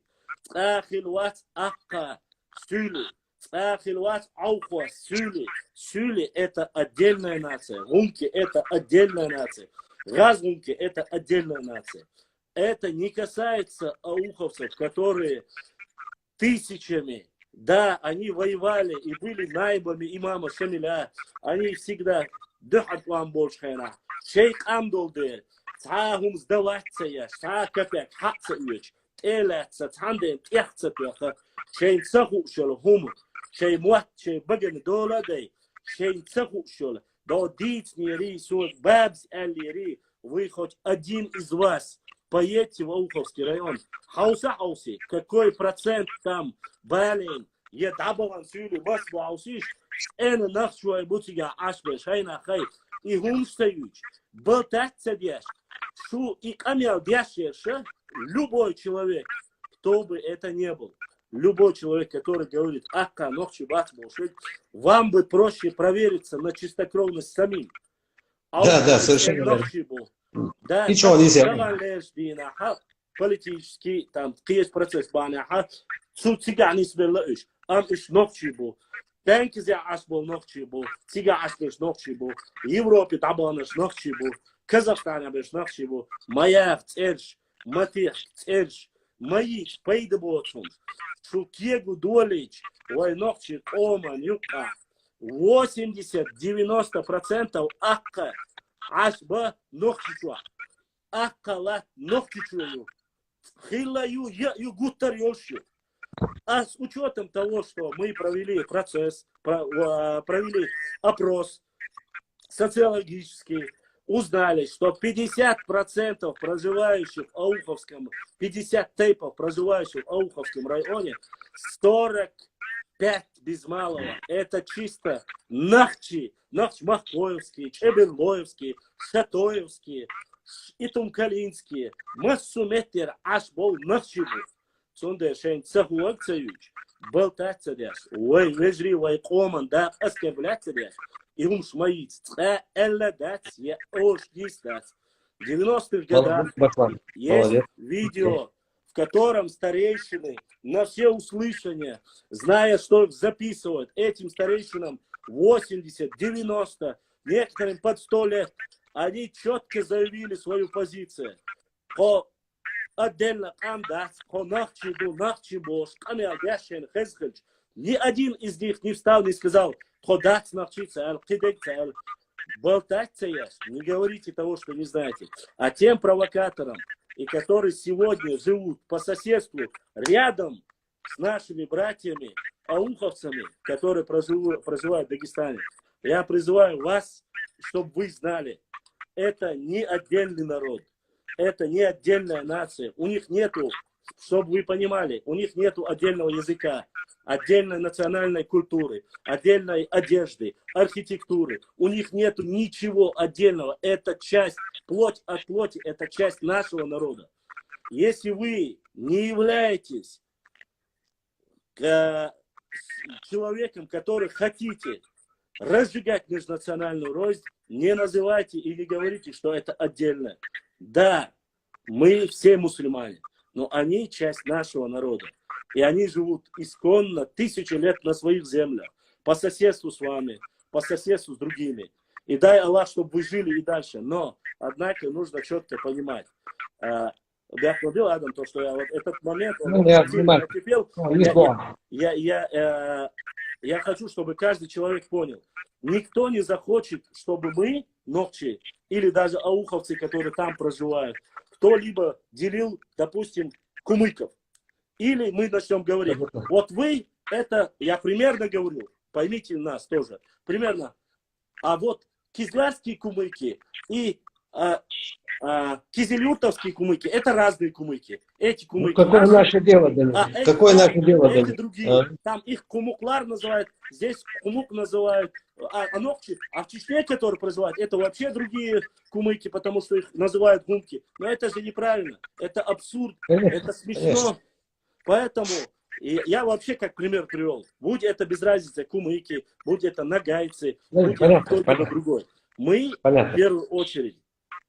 Сюли это отдельная нация. Румки это отдельная нация. Разрумки это отдельная нация. Это не касается ауховцев, которые тысячами, да, они воевали и были наибами имама Шамиля. Они всегда шейх Амдолдер, цахум сдаваться я, шакапяк, хатсаюч, телятся, цанден, тяхцапяха, шейн цахушел, хумр. Шей муат, шей баган доладей, шей цахушел, до дитнери, суд бабс алири, вы хоть один из вас поедете в Ауховский район, хауси, какой процент там балин, едабалан сюли, вас хаусиш, эн нахшуай бутига ашбе, шайна хай, и гумстаюч, болтаться дяш, шу и камел дяшерша, любой человек, кто бы это ни был. Любой человек, который говорит, вам бы проще провериться на чистокровность самим. Да, совершенно верно. Ничего нельзя. Политический, там, есть процесс, суцига не сберлаешь, иш ногчибу, танки ашбол ногчибу, тига ашбеш ногчибу, Европе табанаш ногчибу, Казахстан абеш ногчибу, маяк церж, матех церж, мои пейдеботсум. Шукегу долич, войнокчик, ома, нюка, 80-90% акка, ашба, ногчичуа, аккала, ногчичую, хилаю, югуттар ёлщу. А с учетом того, что мы провели процесс, провели опрос социологический, узнали, что 50% проживающих в Ауховском, 50 тейпов проживающих в Ауховском районе, 45 без малого. Это чисто нахчи, махкоевские, чеберлоевские, шатоевские, итумкалинские, массуметер ашбол нахчибу. Сонде шейн цахуакцаюч, болтаться дяш, ой, вежри, ой, коман, да, оскорбляться дяш. и умшмаит. Я уж в 90-х годах есть видео, в котором старейшины на все услышания, зная, что записывают, этим старейшинам 80, 90, некоторым под 100 лет, они четко заявили свою позицию. По отдельно ни один из них не встал, не сказал, болтать не говорите того, что не знаете. А тем провокаторам, и которые сегодня живут по соседству рядом с нашими братьями, ауховцами, которые проживают в Дагестане, я призываю вас, чтобы вы знали, это не отдельный народ, это не отдельная нация. У них нету, чтобы вы понимали, у них нету отдельного языка, отдельной национальной культуры, отдельной одежды, архитектуры. У них нету ничего отдельного. Это часть, плоть от плоти, это часть нашего народа. Если вы не являетесь человеком, который хотите разжигать межнациональную рознь, не называйте и не говорите, что это отдельно. Да, мы все мусульмане, но они часть нашего народа. И они живут исконно 1000 лет на своих землях, по соседству с вами, по соседству с другими. И дай Аллах, чтобы вы жили и дальше. Но, однако, нужно четко понимать. Я говорил, Адам, то, что я вот этот момент, я хочу, чтобы каждый человек понял. Никто не захочет, чтобы мы, ногчи, или даже ауховцы, которые там проживают, кто-либо делил, допустим, кумыков. Или мы начнем говорить, вот вы, это, я примерно говорю, поймите нас тоже, примерно, а вот кизлярские кумыки и кизилюртовские кумыки, это разные кумыки. Эти кумыки. Ну, какое наше дело, Данил? Какое наше дело, Данил? Эти другие. Там их кумуклар называют, здесь кумук называют, ногчи, а в Чечне, которые проживают, это вообще другие кумыки, потому что их называют гумки. Но это же неправильно, это абсурд, конечно, это смешно. Конечно. Поэтому я вообще как пример привел. Будь это без разницы кумыки, будь это нагайцы, будь это кто-то другой. Мы в первую очередь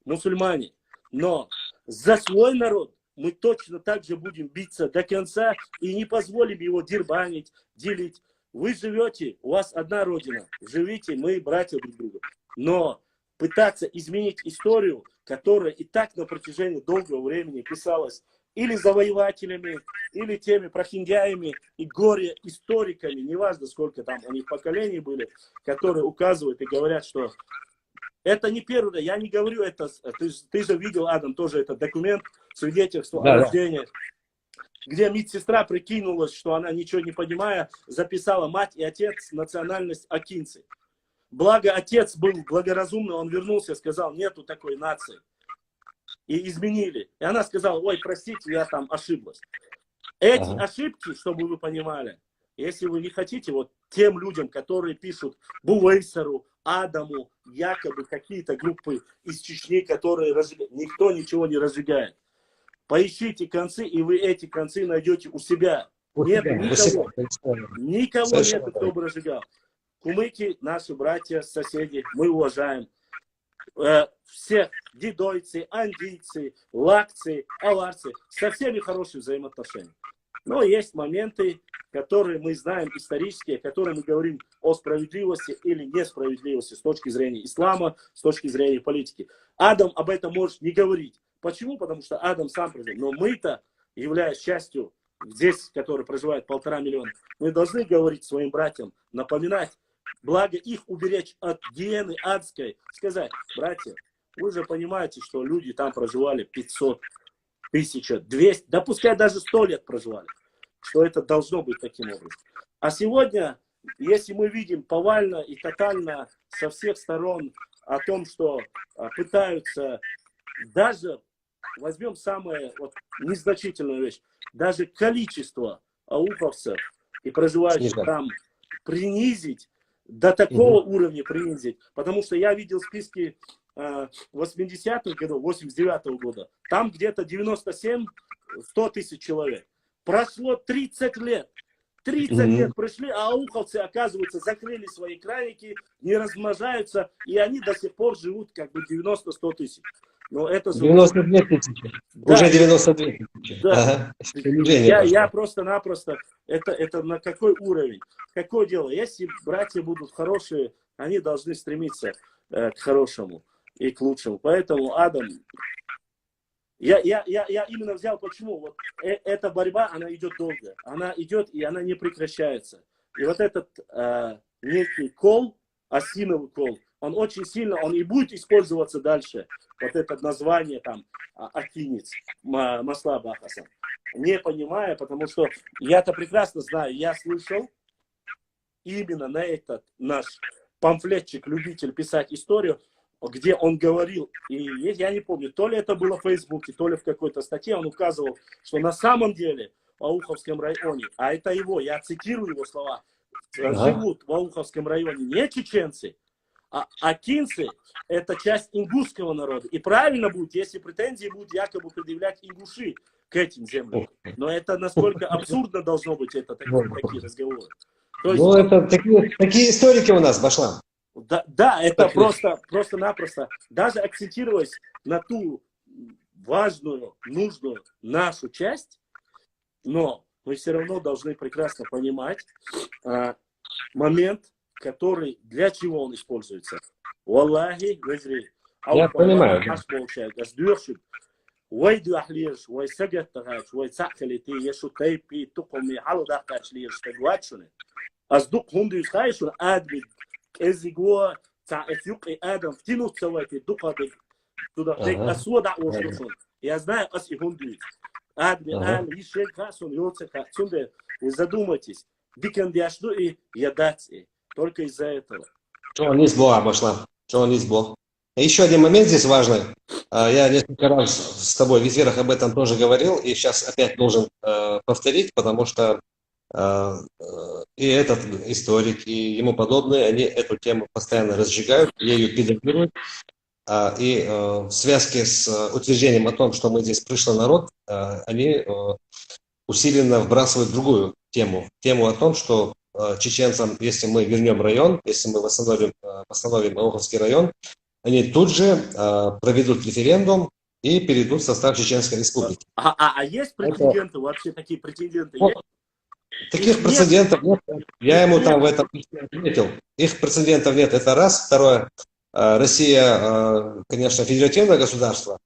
мусульмане, но за свой народ мы точно так же будем биться до конца и не позволим его дербанить, делить. Вы живете, у вас одна родина, живите, мы братья друг друга. Но пытаться изменить историю, которая и так на протяжении долгого времени писалась или завоевателями, или теми прохиндяями и горе-историками, неважно сколько там у них поколений были, которые указывают и говорят, что это не первое, я не говорю это, ты же видел, Адам, тоже этот документ, свидетельство о рождении, где медсестра прикинулась, что она ничего не понимая, записала мать и отец национальность акинцы. Благо отец был благоразумный, он вернулся, сказал, нету такой нации. И изменили. И она сказала, ой, простите, я там ошиблась. Эти ошибки, чтобы вы понимали, если вы не хотите, вот тем людям, которые пишут Бувейсару, Адаму, якобы какие-то группы из Чечни, которые разжигают, никто ничего не разжигает. Поищите концы, и вы эти концы найдете у себя. Нет никого. Никого нет, кто бы разжигал. Кумыки, наши братья, соседи, мы уважаем. Всех дидойцы, андийцы, лакцы, аварцы, со всеми хорошие взаимоотношения. Но есть моменты, которые мы знаем исторические, которые мы говорим о справедливости или несправедливости с точки зрения ислама, с точки зрения политики. Адам об этом может не говорить. Почему? Потому что Адам сам прожил. Но мы-то, являясь частью здесь, которые проживают 1,5 миллиона, мы должны говорить своим братьям, напоминать, благо их уберечь от гиены адской, сказать, братья, вы же понимаете, что люди там проживали 500, 1000, 200, да пускай даже 100 лет проживали, что это должно быть таким образом. А сегодня, если мы видим повально и тотально со всех сторон о том, что пытаются даже, возьмем самое незначительную вещь, даже количество ауховцев и проживающих там принизить, до такого уровня принизить, потому что я видел списки 80-х годов, 89-го года, там где-то 97-100 тысяч человек. Прошло 30 лет, 30 лет прошли, а ауховцы, оказывается, закрыли свои краники, не размножаются, и они до сих пор живут как бы 90-100 тысяч. Но это 92 тысячи. Да, уже 92 тысячи. Да. Ага. Я просто-напросто, это на какой уровень? Какое дело? Если братья будут хорошие, они должны стремиться к хорошему и к лучшему. Поэтому Адам, я именно взял, почему? Вот эта борьба, она идет долго. Она идет, и она не прекращается. И вот этот некий кол, осиновый кол, он очень сильно, он и будет использоваться дальше. Вот это название там, акинец, масла бахаса. Не понимая, потому что я-то прекрасно знаю, я слышал именно на этот наш памфлетчик, любитель писать историю, где он говорил, и я не помню, то ли это было в Фейсбуке, то ли в какой-то статье, он указывал, что на самом деле в Ауховском районе, а это его, я цитирую его слова, живут в Ауховском районе не чеченцы, а акинцы – это часть ингушского народа. И правильно будет, если претензии будут якобы предъявлять ингуши к этим землям. Но это насколько абсурдно должно быть, это такие разговоры. То есть, ну, это такие историки у нас, Башлам. Да, это просто-напросто. Даже акцентируясь на ту важную, нужную нашу часть, но мы все равно должны прекрасно понимать момент, который, для чего он используется. Валлахи, везри. Я понимаю. ويدو أحليرش ويسجد تغاش ويسأخلتي يشو تيبي تقومي حلو داقا أشليرش تقواتشوني أصدق هندو يسخايشون آدمي إزي قوة تاع إثيوقي آدم فتينو تسويتي دقا دي تدقيق أسود عوشنشون я знаю أسي هندو آدمي آل يشيل كاسون يوتسي كاسون دي وزадумайтесь дикан диашду и ядать только из-за этого. Что он есть Бог, Башлам? Что он есть Бог? Еще один момент здесь важный. Я несколько раз с тобой в эфирах об этом тоже говорил, и сейчас опять должен повторить, потому что и этот историк, и ему подобные, они эту тему постоянно разжигают, ею педалируют. И в связке с утверждением о том, что мы здесь пришлый народ, они усиленно вбрасывают другую тему. Тему о том, что чеченцам, если мы вернем район, если мы восстановим Ауховский район, они тут же проведут референдум и перейдут в состав Чеченской Республики. А есть претенденты, вообще такие претенденты есть? Таких прецедентов нет. Я ему там в этом отметил. Их прецедентов нет, это раз. Второе, Россия, конечно, федеративное государство,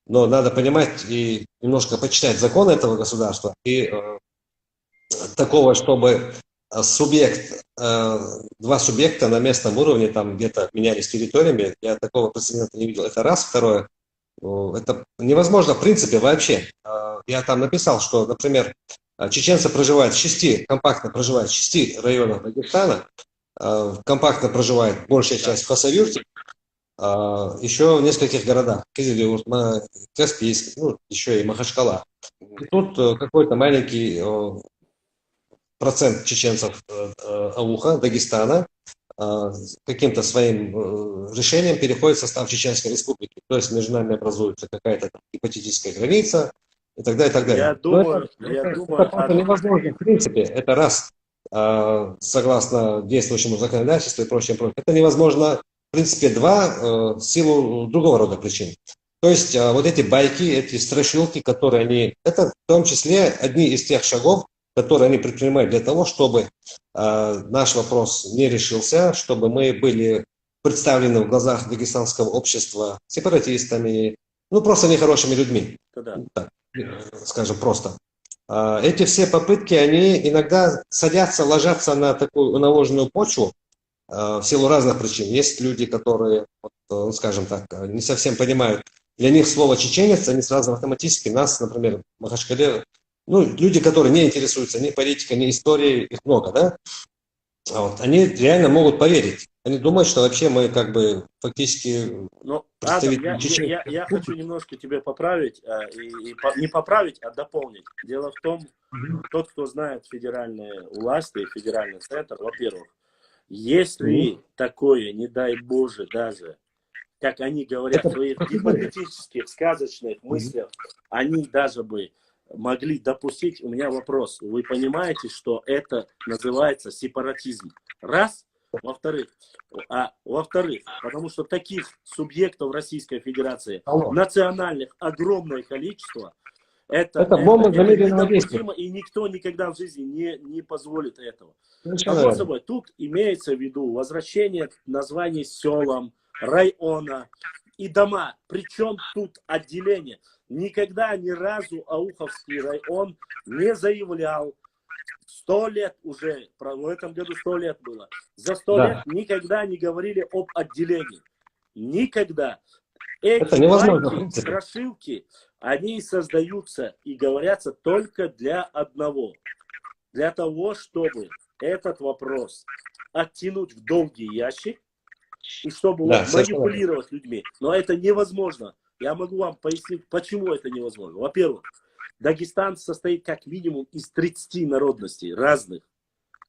но надо понимать и немножко почитать законы этого государства. И такого, чтобы два субъекта на местном уровне там где-то менялись территориями, я такого прецедента не видел. Это раз. Второе, это невозможно в принципе вообще. Я там написал, что, например, чеченцы проживают компактно проживают в 6 районах Дагестана, компактно проживает большая часть в Хасавюрте, еще в нескольких городах, Кызылюрт, Каспийск, ну, еще и Махачкала. И тут какой-то маленький процент чеченцев Ауха, Дагестана, каким-то своим решением переходит в состав Чеченской Республики. То есть между нами образуется какая-то гипотетическая граница и так далее, и так далее. Я думаю, это невозможно в принципе. Это раз, согласно действующему законодательству и прочее. Это невозможно, в принципе, два, в силу другого рода причин. То есть вот эти байки, эти страшилки, которые они... Это в том числе одни из тех шагов, которые они предпринимают для того, чтобы наш вопрос не решился, чтобы мы были представлены в глазах дагестанского общества сепаратистами, ну просто нехорошими людьми, так, скажем просто. Эти все попытки, они иногда садятся, ложатся на такую наложенную почву в силу разных причин. Есть люди, которые, скажем так, не совсем понимают, для них слово чеченец, они сразу автоматически нас, например, в Махачкале, ну, люди, которые не интересуются ни политикой, ни историей, их много, да? Они реально могут поверить. Они думают, что вообще мы как бы фактически представители Адам, я хочу немножко тебя поправить, не поправить, а дополнить. Дело в том, тот, кто знает федеральные власти, федеральный центр, во-первых, если такое, не дай Боже, даже, как они говорят в своих гипотетических, сказочных мыслях, они даже бы могли допустить, у меня вопрос. Вы понимаете, что это называется сепаратизм? Раз. Во-вторых, потому что таких субъектов Российской Федерации, Алло. национальных, огромное количество. Это бомба замедленного действия. недопустимо, и никто никогда в жизни не позволит этого. Совершенно Само верно. собой, тут имеется в виду возвращение названий селам, района и дома. Причем тут отделение. Никогда ни разу Ауховский район не заявлял, 100 лет уже, в этом году 100 лет было, за 100 Да. лет никогда не говорили об отделении. Никогда. Эти Это невозможно, в байки, принципе. страшилки, они создаются и говорятся только для одного. Для того, чтобы этот вопрос оттянуть в долгий ящик, и чтобы Да, вот совершенно манипулировать людьми. Но это невозможно. Я могу вам пояснить, почему это невозможно. Во-первых, Дагестан состоит как минимум из 30 народностей разных.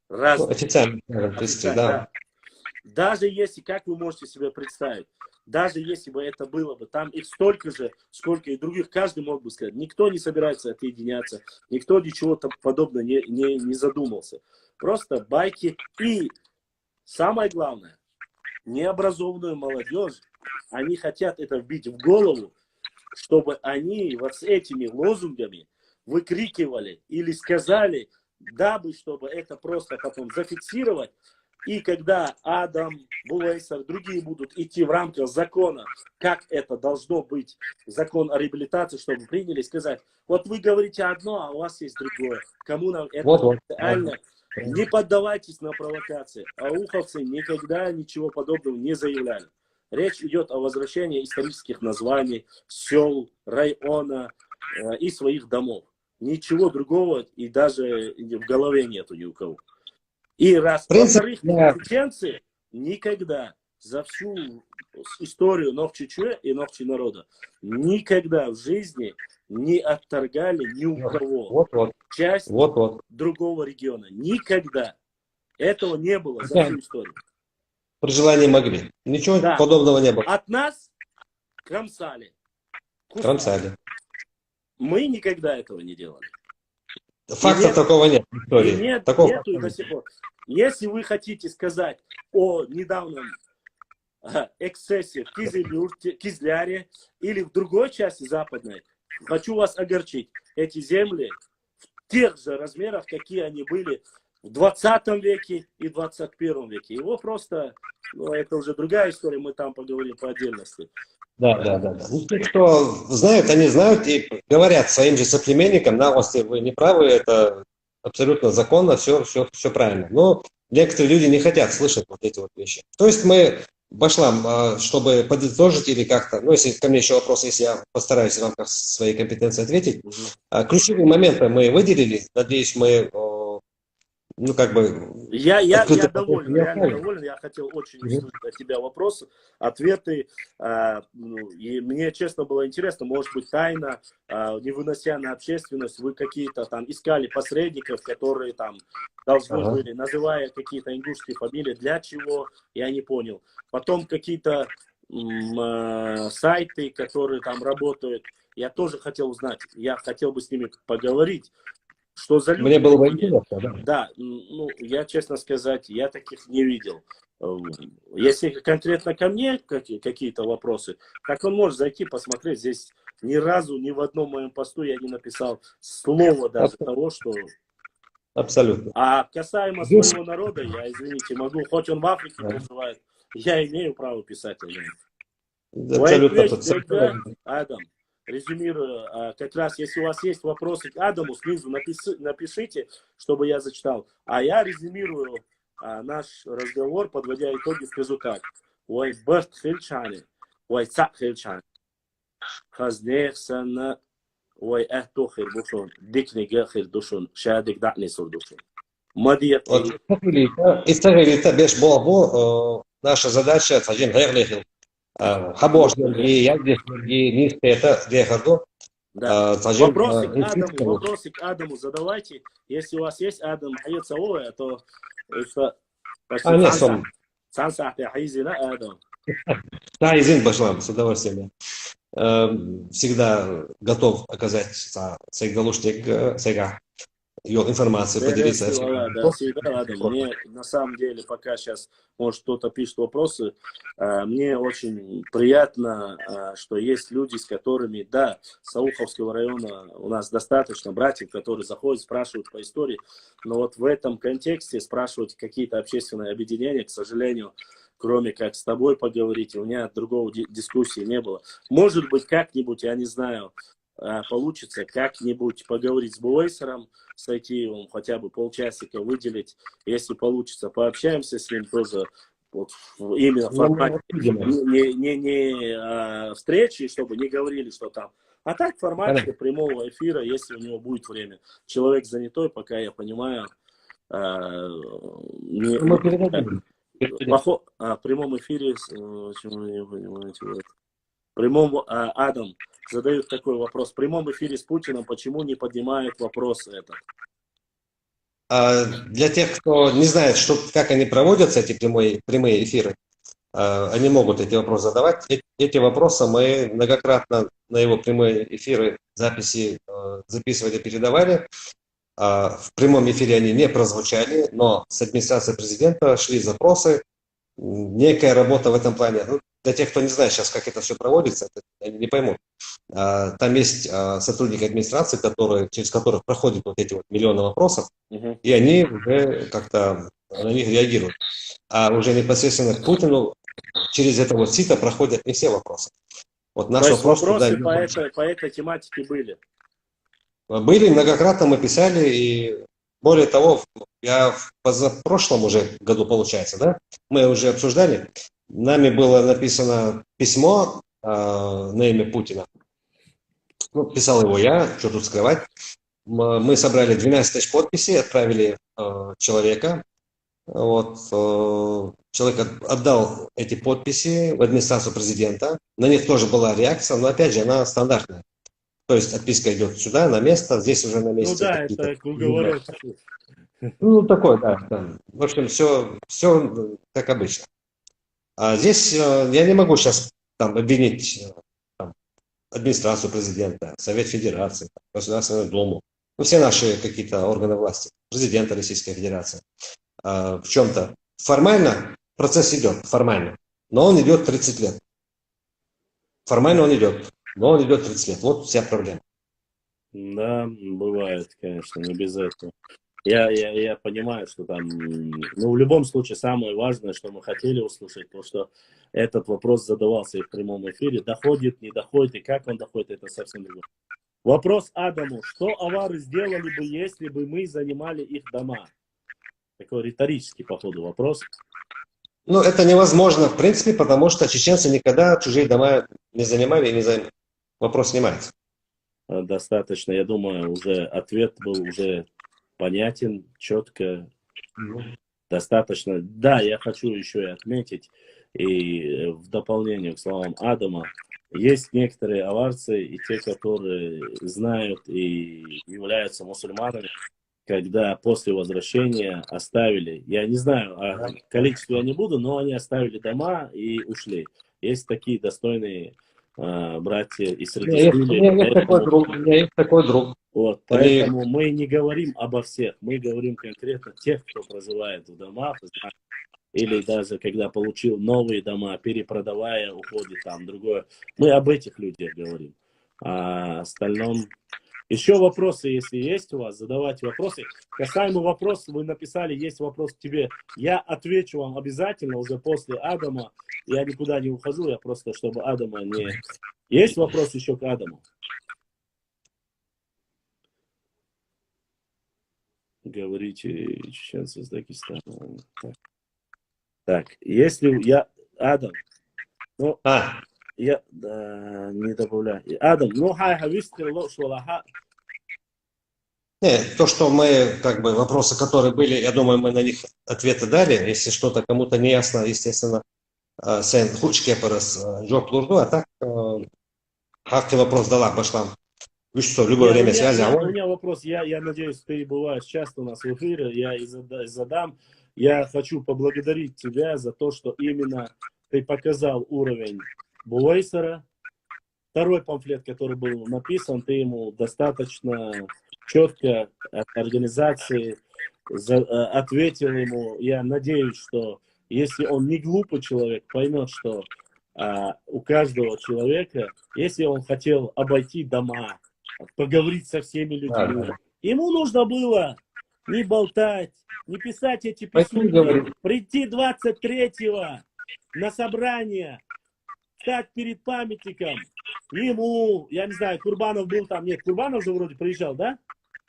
Ну, официально, да. Даже если, как вы можете себе представить, даже если бы это было бы, там их столько же, сколько и других, каждый мог бы сказать. Никто не собирается отъединяться, никто ничего подобного не задумался. Просто байки. И самое главное, необразованную молодежь, они хотят это вбить в голову, чтобы они вот с этими лозунгами выкрикивали или сказали, дабы, чтобы это просто потом зафиксировать. И когда Адам, Булайсар, другие будут идти в рамках закона, как это должно быть, закон о реабилитации, чтобы приняли, сказать, вот вы говорите одно, а у вас есть другое. Кому нам это реально? Не поддавайтесь на провокации. Ауховцы никогда ничего подобного не заявляли. Речь идет о возвращении исторических названий, сел, района и своих домов. Ничего другого и даже в голове нету ни у кого. И раз, во-вторых, чеченцы никогда за всю историю Нохчи-Чуэ и Нохчи народа никогда в жизни не отторгали ни у кого часть другого региона. Никогда. Этого не было за всю историю. При желании могли. Ничего подобного не было. От нас кромсали. Кромсали. Мы никогда этого не делали. Факта такого нет в истории. Нету и до сих пор. Если вы хотите сказать о недавнем эксцессе в Кизляре или в другой части западной, хочу вас огорчить. Эти земли в тех же размерах, какие они были в 20 веке и 21 веке. Его просто, это уже другая история, мы там поговорим по отдельности. Да. Ну, те, кто знают, они знают и говорят своим же соплеменникам, да, если вы не правы, это абсолютно законно, все правильно. Но некоторые люди не хотят слышать вот эти вот вещи. То есть мы, Башлам, чтобы подытожить или как-то, если ко мне еще вопрос, если я постараюсь в рамках своей компетенции ответить. Ключевые моменты мы выделили, надеюсь, мы... Я доволен, реально доволен. Я хотел очень услышать от тебя вопросы, ответы. И мне, честно, было интересно, может быть, тайно, не вынося на общественность, вы какие-то там искали посредников, которые там должны были, называя какие-то ингушские фамилии, для чего, я не понял. Потом какие-то сайты, которые там работают, я тоже хотел узнать, я хотел бы с ними поговорить. Что за люди? Мне было бы интересно, да. Я, честно сказать, я таких не видел. Если конкретно ко мне какие-то вопросы, так он может зайти, посмотреть. Здесь ни разу, ни в одном моем посту я не написал слова даже того, что... Абсолютно. А касаемо своего народа, я, извините, могу, хоть он в Африке проживает, я имею право писать о нем. Абсолютно. Адам. Резюмирую, как раз, если у вас есть вопросы к Адаму, снизу напишите, чтобы я зачитал. А я резюмирую наш разговор, подводя итоги, скажу так. Ой, Берт Хильчани, ой, Цак Хильчани. Хазнех сана, ой, Эхтохир Душон, Дикнига Хир Душон, Шадик Дакнисур Душон. Мадият. История беш Богу, наша задача, Саджин Герлихил. Хабошники, ягдишники, низкие, это где году. Вопросы к Адаму задавайте. Если у вас есть Адам Хайет Саоя, то Сайзин Башлам, с удовольствием. всегда готов оказать сега ее информацией, поделиться всеми. Да, всегда рада. Мне на самом деле, пока сейчас, может, кто-то пишет вопросы, мне очень приятно, что есть люди, с которыми, да, Сауховского района у нас достаточно братьев, которые заходят, спрашивают по истории, но вот в этом контексте спрашивать какие-то общественные объединения, к сожалению, кроме как с тобой поговорить, у меня другого дискуссии не было. Может быть, как-нибудь, я не знаю, получится как-нибудь поговорить с Буэйсером, с Айтиевым, хотя бы полчасика выделить, если получится, пообщаемся с ним тоже, вот, именно в формате не встречи, чтобы не говорили, что там, а так в формате прямого эфира, если у него будет время. Человек занятой, пока я понимаю, Мы передадим. в прямом эфире, почему вы не понимаете, вот. Прямом, Адам задает такой вопрос. В прямом эфире с Путиным почему не поднимают вопрос этот? Для тех, кто не знает, как они проводятся, эти прямые эфиры, они могут эти вопросы задавать. Эти вопросы мы многократно на его прямые эфиры записи записывали, передавали. В прямом эфире они не прозвучали, но с администрации президента шли запросы. Некая работа в этом плане. Ну, для тех, кто не знает сейчас, как это все проводится, они не поймут. Там есть сотрудники администрации, через которых проходят вот эти вот миллионы вопросов, и они уже как-то на них реагируют. А уже непосредственно к Путину через это вот сито проходят не все вопросы. Вот наш вопрос вопросы по этой тематике были? Были, многократно мы писали, и более того, я в позапрошлом уже году, получается, да, мы уже обсуждали, нами было написано письмо на имя Путина. Ну, писал его я, что тут скрывать. Мы собрали 12 тысяч подписей, отправили человека. Вот, человек отдал эти подписи в администрацию президента. На них тоже была реакция, но опять же она стандартная. То есть отписка идет сюда, на место, здесь уже на месте. Ну да, это круговорот. Ну, такой, да. В общем, все как обычно. А здесь я не могу сейчас там обвинить администрацию президента, Совет Федерации, Государственную Думу, ну, все наши какие-то органы власти, президента Российской Федерации в чем-то. Формально процесс идет, формально, но он идет 30 лет. Формально он идет, но он идет 30 лет. Вот вся проблема. Да, бывает, конечно, не без этого. Я понимаю, что там, ну, в любом случае, самое важное, что мы хотели услышать, то, что этот вопрос задавался и в прямом эфире, доходит, не доходит, и как он доходит, это совсем другое. Вопрос Адаму. Что авары сделали бы, если бы мы занимали их дома? Такой риторический, походу, вопрос. Ну, это невозможно, в принципе, потому что чеченцы никогда чужие дома не занимали и не займут. Вопрос снимается. Достаточно, я думаю, уже ответ был уже понятен, четко, достаточно. Да, я хочу еще и отметить, и в дополнение к словам Адама, есть некоторые аварцы и те, которые знают и являются мусульманами, когда после возвращения оставили, я не знаю, о количестве я не буду, но они оставили дома и ушли. Есть такие достойные братья и среди У меня есть такой друг. Вот, поэтому мы не говорим обо всех, мы говорим конкретно тех, кто проживает в домах, или даже когда получил новые дома, перепродавая, уходит там другое. Мы об этих людях говорим. А остальном... Еще вопросы, если есть у вас, задавайте вопросы. Касаемо вопросов, вы написали, есть вопрос к тебе. Я отвечу вам обязательно уже после Адама. Я никуда не ухожу, я просто, чтобы Адама не... Есть вопрос еще к Адаму? Говорите, чеченцы из Дагестана. Так, если я... Адам, ну, я не добавляю. Адам, ну, Нет, то, что мы, как бы, вопросы, которые были, я думаю, мы на них ответы дали. Если что-то кому-то не ясно, естественно, sen huç yaparız, job а так, ты вопрос дала, пошла. Что, любое время связи. У меня вопрос, я надеюсь, ты бываешь часто у нас в эфире, я и задам. Я хочу поблагодарить тебя за то, что именно ты показал уровень Буэйсера, второй памфлет, который был написан, ты ему достаточно четко от организации ответил ему. Я надеюсь, что если он не глупый человек, поймет, что у каждого человека, если он хотел обойти дома, поговорить со всеми людьми, ему нужно было не болтать, не писать эти письма, прийти 23-го на собрание, стать перед памятником. Ему, я не знаю, Курбанов был там, нет, Курбанов же вроде приезжал, да?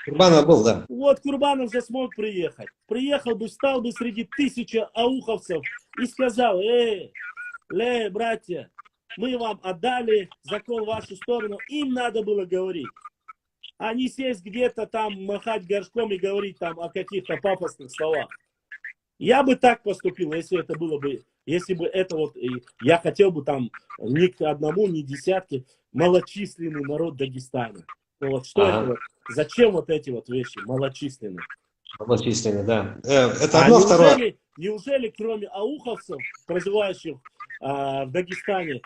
Курбанов был, да. Вот Курбанов же смог приехать. Приехал бы, встал бы среди 1000 ауховцев и сказал: братья, мы вам отдали закон в вашу сторону. Им надо было говорить. А не сесть где-то там, махать горшком и говорить там о каких-то пафосных словах. Я бы так поступил, если это было бы, если бы это вот, я хотел бы там ни к одному, ни десятке, малочисленный народ Дагестана. Ну вот что это вот, зачем вот эти вот вещи, малочисленные? Малочисленные, да. Это одно, второе. Неужели кроме ауховцев, проживающих в Дагестане,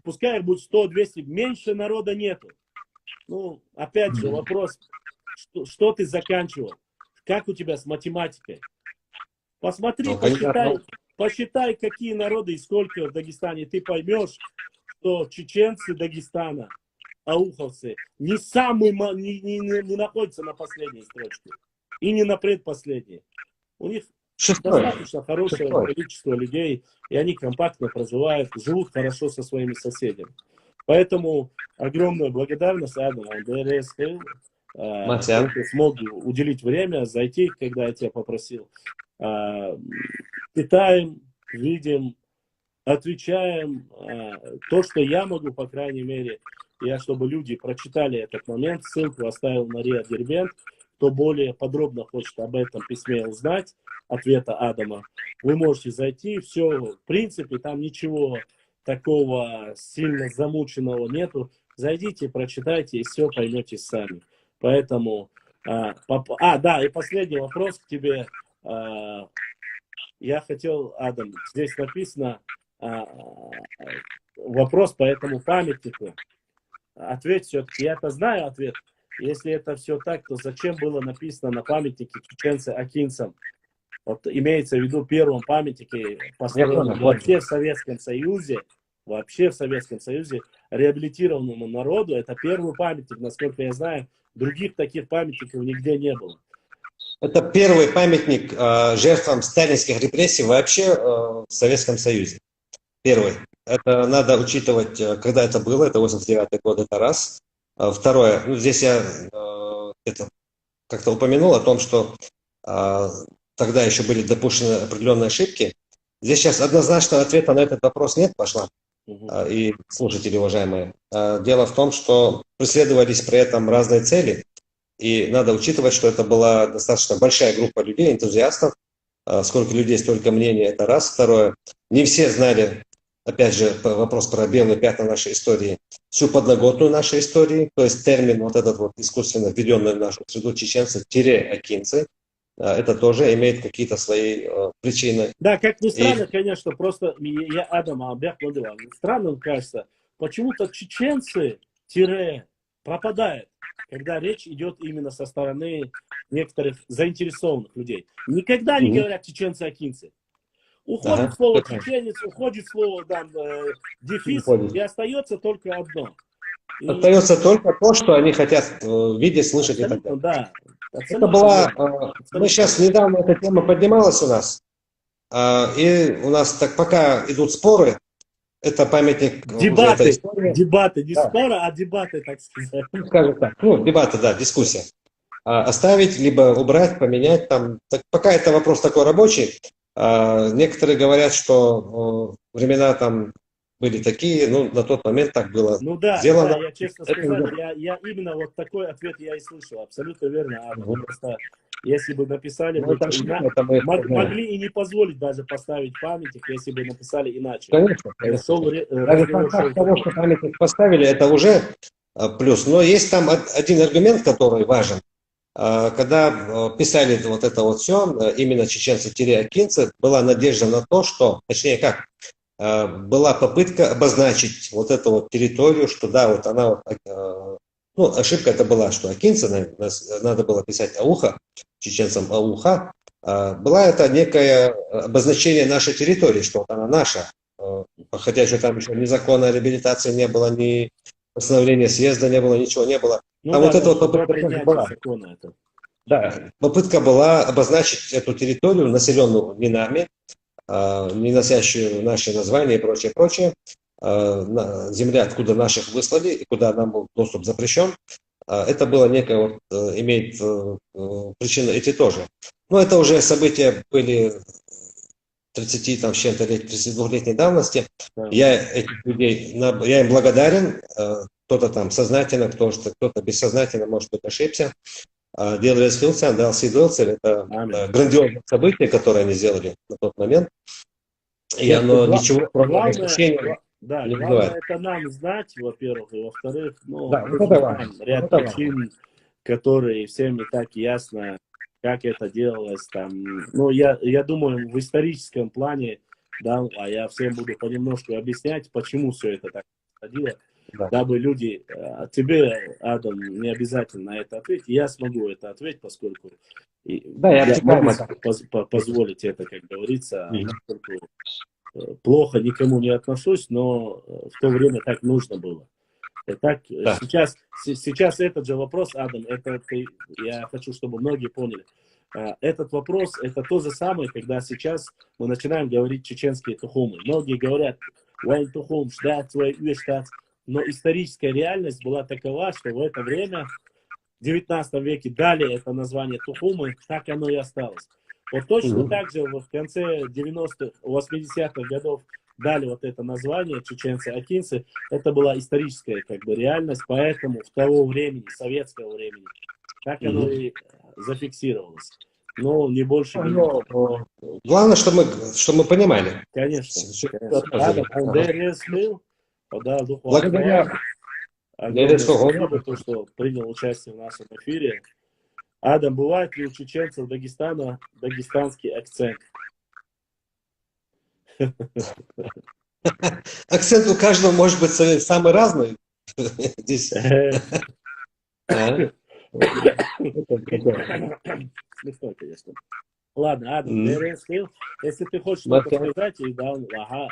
пускай их будет 100-200, меньше народа нету? Ну, опять же, вопрос, что ты заканчивал? Как у тебя с математикой? Посмотри, посчитай, какие народы и сколько в Дагестане. Ты поймешь, что чеченцы Дагестана, ауховцы, не находятся на последней строчке. И не на предпоследней. У них достаточно хорошее количество людей, и они компактно проживают, живут хорошо со своими соседями. Поэтому огромная благодарность Адаму, что ты смог уделить время, зайти, когда я тебя попросил. Питаем, видим, отвечаем. То, что я могу, по крайней мере, чтобы люди прочитали этот момент, ссылку оставил на Риа Дербент. Кто более подробно хочет об этом письме узнать, ответа Адама, вы можете зайти, все, в принципе, там ничего такого сильно замученного нету. Зайдите, прочитайте и все поймете сами. Поэтому, да, и последний вопрос к тебе. Я хотел, Адам, здесь написано вопрос по этому памятнику. Ответ все-таки, я-то знаю ответ. Если это все так, то зачем было написано на памятнике чеченцы-акинцам? Вот имеется в виду первом памятнике, построенном вообще в Советском Союзе, реабилитированному народу. Это первый памятник, насколько я знаю, других таких памятников нигде не было. Это первый памятник жертвам сталинских репрессий вообще в Советском Союзе. Первый. Это надо учитывать, когда это было, это 89-й год, это раз. Второе, здесь я как-то упомянул о том, что тогда еще были допущены определенные ошибки. Здесь сейчас однозначного ответа на этот вопрос нет, пошла. И слушатели уважаемые. Дело в том, что преследовались при этом разные цели. И надо учитывать, что это была достаточно большая группа людей, энтузиастов. Сколько людей, столько мнений, это раз. Второе, не все знали, опять же, вопрос про белые пятна нашей истории, всю подноготную нашей истории, то есть термин вот этот вот искусственно введенный в нашу среду чеченцы-акинцы, это тоже имеет какие-то свои причины. Да, как ни странно, конечно, просто я Адама объяснил, странно кажется, почему-то чеченцы пропадают, когда речь идет именно со стороны некоторых заинтересованных людей. Никогда не говорят чеченцы-акинцы. Уходит слово чеченец, уходит слово дефис, и остается только одно. Остается только то, что они хотят видеть, слышать и так далее. Да. Это была, мы сейчас недавно эта тема поднималась у нас, и у нас так пока идут споры, это памятник... Дебаты, не споры, а дебаты, так сказать. Скажем так, дебаты, да, дискуссия. Оставить, либо убрать, поменять там. Так, пока это вопрос такой рабочий. Некоторые говорят, что времена там были такие, на тот момент так было сделано. Да, я честно сказать, я именно вот такой ответ я и слышал, абсолютно верно. Просто если бы написали, могли и не позволить даже поставить памятник, если бы написали иначе. Конечно. Даже факт того, что памятник поставили, это уже плюс. Но есть там один аргумент, который важен. Когда писали вот это вот все, именно чеченцы-акинцы, была надежда на то, что, точнее как, была попытка обозначить вот эту вот территорию, что да, вот она, ну, ошибка это была, что акинцы, надо было писать ауха, чеченцам ауха, была это некое обозначение нашей территории, что вот она наша, хотя еще там еще ни закона о реабилитации не было, ни постановления съезда не было, ничего не было. Ну А да, вот эта вот до попытка принятия была. закона это. Да, попытка была обозначить эту территорию, населенную не нами, не носящую наши названия и прочее, прочее. Земля, откуда наших выслали и куда нам был доступ запрещен. Это было некое, вот, имеет причины эти тоже. Но это уже события были 30 там, с чем-то лет, 32-летней давности. Да. Я этих людей, я им благодарен. Кто-то там сознательно, кто-то бессознательно, может быть, ошибся. Дело решился, дал Сидолцев. Это грандиозное событие, которое они сделали на тот момент. И Нет, оно ничего, кроме да, не главное бывает. это нам знать, во-первых, и во-вторых, ну, Да, мы вот это важно. знаем ряд Вот это причин, которые всем не так ясно, как это делалось там. Ну, я думаю, в историческом плане, да, а я всем буду понемножку объяснять, почему все это так происходило, да. дабы люди, тебе, Адам, не обязательно на это ответить, я смогу это ответить, поскольку Да, я могу позволить это, как говорится, поскольку плохо никому не отношусь, но в то время так нужно было. Итак, Да. сейчас этот же вопрос, Адам, я хочу, чтобы многие поняли. Этот вопрос, это то же самое, когда сейчас мы начинаем говорить чеченские тухумы. Многие говорят, «Вайн тухум, штат, штат». Но историческая реальность была такова, что в это время, в 19 веке, дали это название тухумы, так оно и осталось. Вот точно так же в конце 90-х, 80-х годов дали вот это название чеченцы-акинцы. Это была историческая как бы реальность, поэтому в того времени, советского времени, так оно и зафиксировалось. Но не больше. Главное, чтобы мы понимали. Конечно. Благодаря что принял участие в нашем эфире. Адам, бывает ли у чеченцев Дагестана дагестанский акцент? Акцент у каждого может быть самый разный. Здесь. Смешно, конечно. Ладно, Адам, если ты хочешь что-то сказать, и да, ага.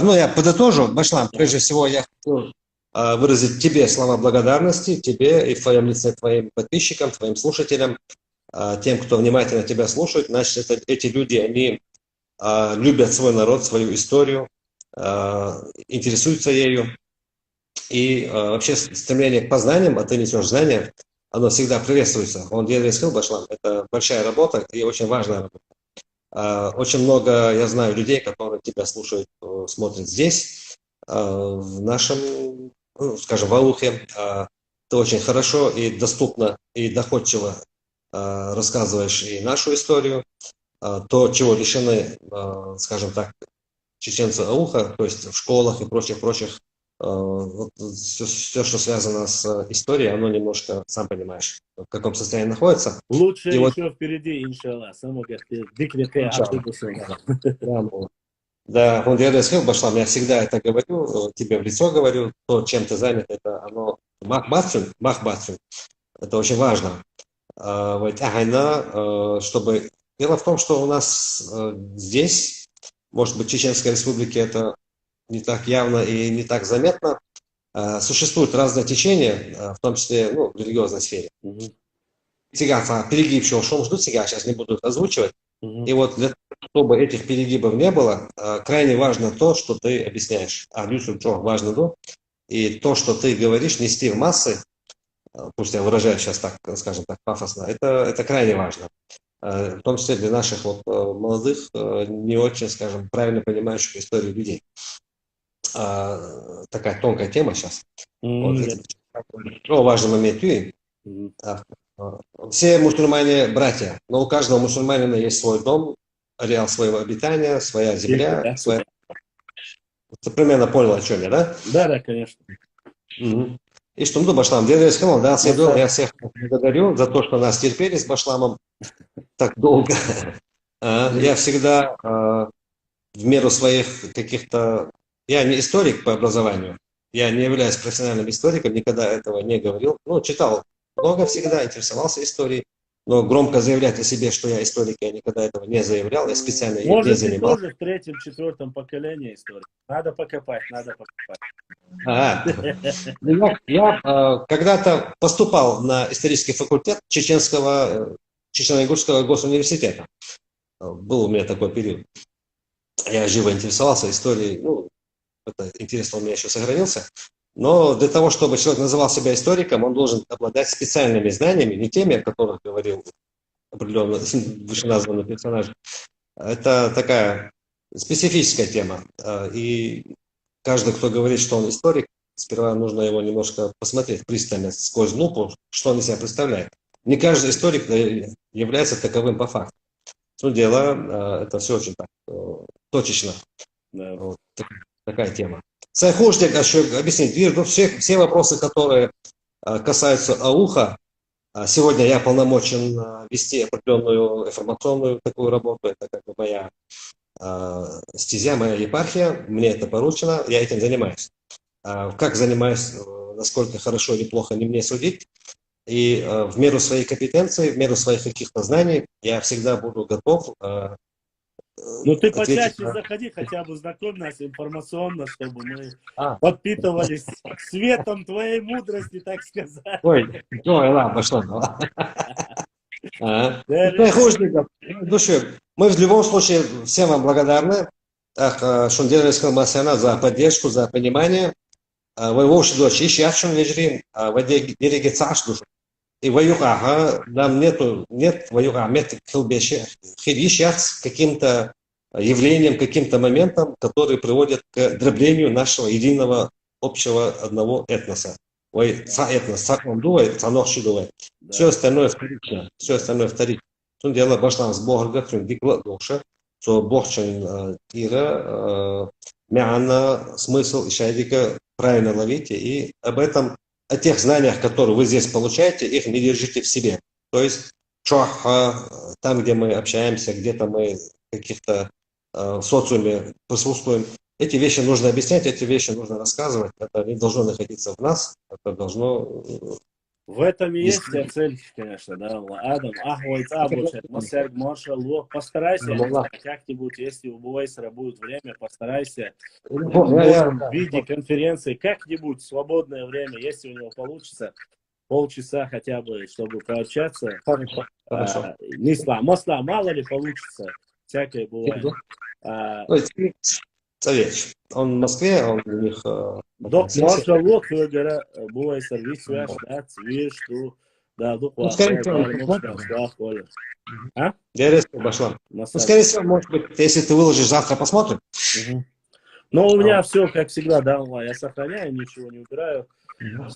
Ну, я подытожу, Башлам, прежде всего я хочу выразить тебе слова благодарности, тебе и в твоем лице, твоим подписчикам, твоим слушателям, тем, кто внимательно тебя слушает. Значит, эти люди, они любят свой народ, свою историю, интересуются ею. И вообще стремление к познаниям, а ты несешь знания, оно всегда приветствуется. Он делает Башлам. Это большая работа и очень важная работа. Очень много, я знаю, людей, которые тебя слушают, смотрят здесь, в нашем, скажем, в Алухе. Ты очень хорошо и доступно, и доходчиво рассказываешь и нашу историю, то, чего лишены, скажем так, чеченцы Ауха, то есть в школах и прочих вот все, что связано с историей, оно немножко, сам понимаешь, в каком состоянии находится. Лучше и еще впереди, иншаллах. Да, он Башлам, я всегда это говорю, тебе в лицо говорю, то, чем ты занят, это оно махбатфин, это очень важно. Чтобы... Дело в том, что у нас здесь, может быть, в Чеченской Республике это не так явно и не так заметно. Существуют разные течения, в том числе в религиозной сфере. Сега, перегибшего шум ждут сега, сейчас не буду озвучивать. И вот для того, чтобы этих перегибов не было, крайне важно то, что ты объясняешь. Важно то. И то, что ты говоришь, нести в массы, пусть я выражаю сейчас так, скажем так, пафосно, это крайне важно. В том числе для наших молодых, не очень, скажем, правильно понимающих историю людей. Такая тонкая тема сейчас. Важный момент. Все мусульмане братья, но у каждого мусульманина есть свой дом, ареал своего обитания, своя земля. Ты примерно понял, о чем я, да? Да, конечно. И что мы Башлам, я всех благодарю за то, что нас терпели с Башламом так долго. Я всегда в меру своих каких-то... Я не историк по образованию, я не являюсь профессиональным историком, никогда этого не говорил. Ну, читал много всегда, интересовался историей, но громко заявлять о себе, что я историк, я никогда этого не заявлял, я специально им не Может, ты занимался. тоже в третьем, четвертом поколении историк. Надо покопать, надо покопать. Когда-то поступал на исторический факультет Чечено-Ингушского госуниверситета. Был у меня такой период. Я живо интересовался историей, ну, это интерес у меня еще сохранился. Но для того, чтобы человек называл себя историком, он должен обладать специальными знаниями, не теми, о которых говорил определенно вышеназванный персонаж. Это такая специфическая тема. И каждый, кто говорит, что он историк, сперва нужно его немножко посмотреть пристально сквозь лупу, что он из себя представляет. Не каждый историк является таковым по факту. Но дело, это все очень так, точечно. Да. Вот такая тема. Сайхушник, еще объяснить, вижу все вопросы, которые касаются ауха. Сегодня я полномочен вести определенную информационную такую работу. Это как бы моя стезя, моя епархия. Мне это поручено, я этим занимаюсь. Как занимаюсь, насколько хорошо или плохо, не мне судить. И в меру своей компетенции, в меру своих каких-то знаний я всегда буду готов Ну ты ответить почаще заходи, хотя бы знакомь нас информационно, чтобы мы А, подпитывались светом твоей мудрости, так сказать. ой, ладно, что Сайхушников, души, мы в любом случае всем вам благодарны. Шундерес Халмасяна за поддержку, за понимание. Вы вовсе дочь, ищи акшн вечерим, в дереге душу. И воюха, нам нет воюха, нет хилбеши, хилищац каким-то явлением, каким-то моментом, которые приводят к дроблению нашего единого общего одного этноса. Ой, этнос, все остальное вторично, все остальное вторично. Тут дело башлам с Бога, дикла душа, что Бог тира, мяна, смысл и шайдика правильно ловите, и об этом о тех знаниях, которые вы здесь получаете, их не держите в себе. То есть, там, где мы общаемся, где-то мы в каких-то социуме присутствуем, эти вещи нужно объяснять, эти вещи нужно рассказывать. Это не должно находиться в нас, это должно... В этом и есть вся цель, конечно, да, Адам, Масерг, Маршал, постарайся, я не знаю, как-нибудь, если у Бувайсера будет время, постарайся, в виде конференции, как-нибудь, свободное время, если у него получится, полчаса хотя бы, чтобы пообщаться. Хорошо. Масла, мало ли получится, всякое бывает. Совет. Он в Москве, он у них... Док, Маршал, Бувайсер, Висвяш, да, Цвишту, да, Ну, скорее всего, скорее всего, может быть, если ты выложишь, завтра посмотрим. Но у меня все, как всегда, да, я сохраняю, ничего не убираю.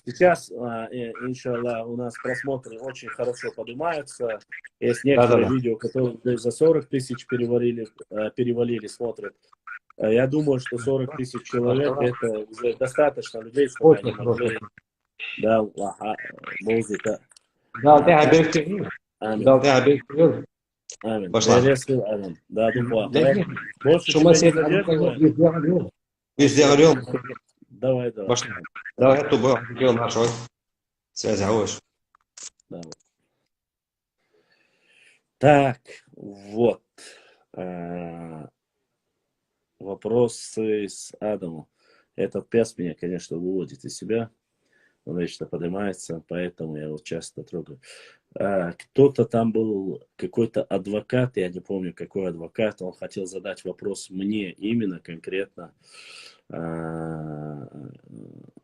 Сейчас, иншаллах, у нас просмотры очень хорошо поднимаются. Есть некоторые видео, которые за 40 тысяч перевалили, смотрят. Я думаю, что 40 тысяч человек это уже достаточно людей, чтобы они могли, да, музыка. Амин. Пошла. Да, больше тебя не задерживаем. Везде орел. Давай. Пошла. Давай, это был нашего. Связи, ауш. Так, вот. Вопросы с Адамом. Этот пес меня, конечно, выводит из себя. Он вечно поднимается, поэтому я его часто трогаю. Кто-то там был, какой-то адвокат, я не помню, какой адвокат, он хотел задать вопрос мне именно, конкретно.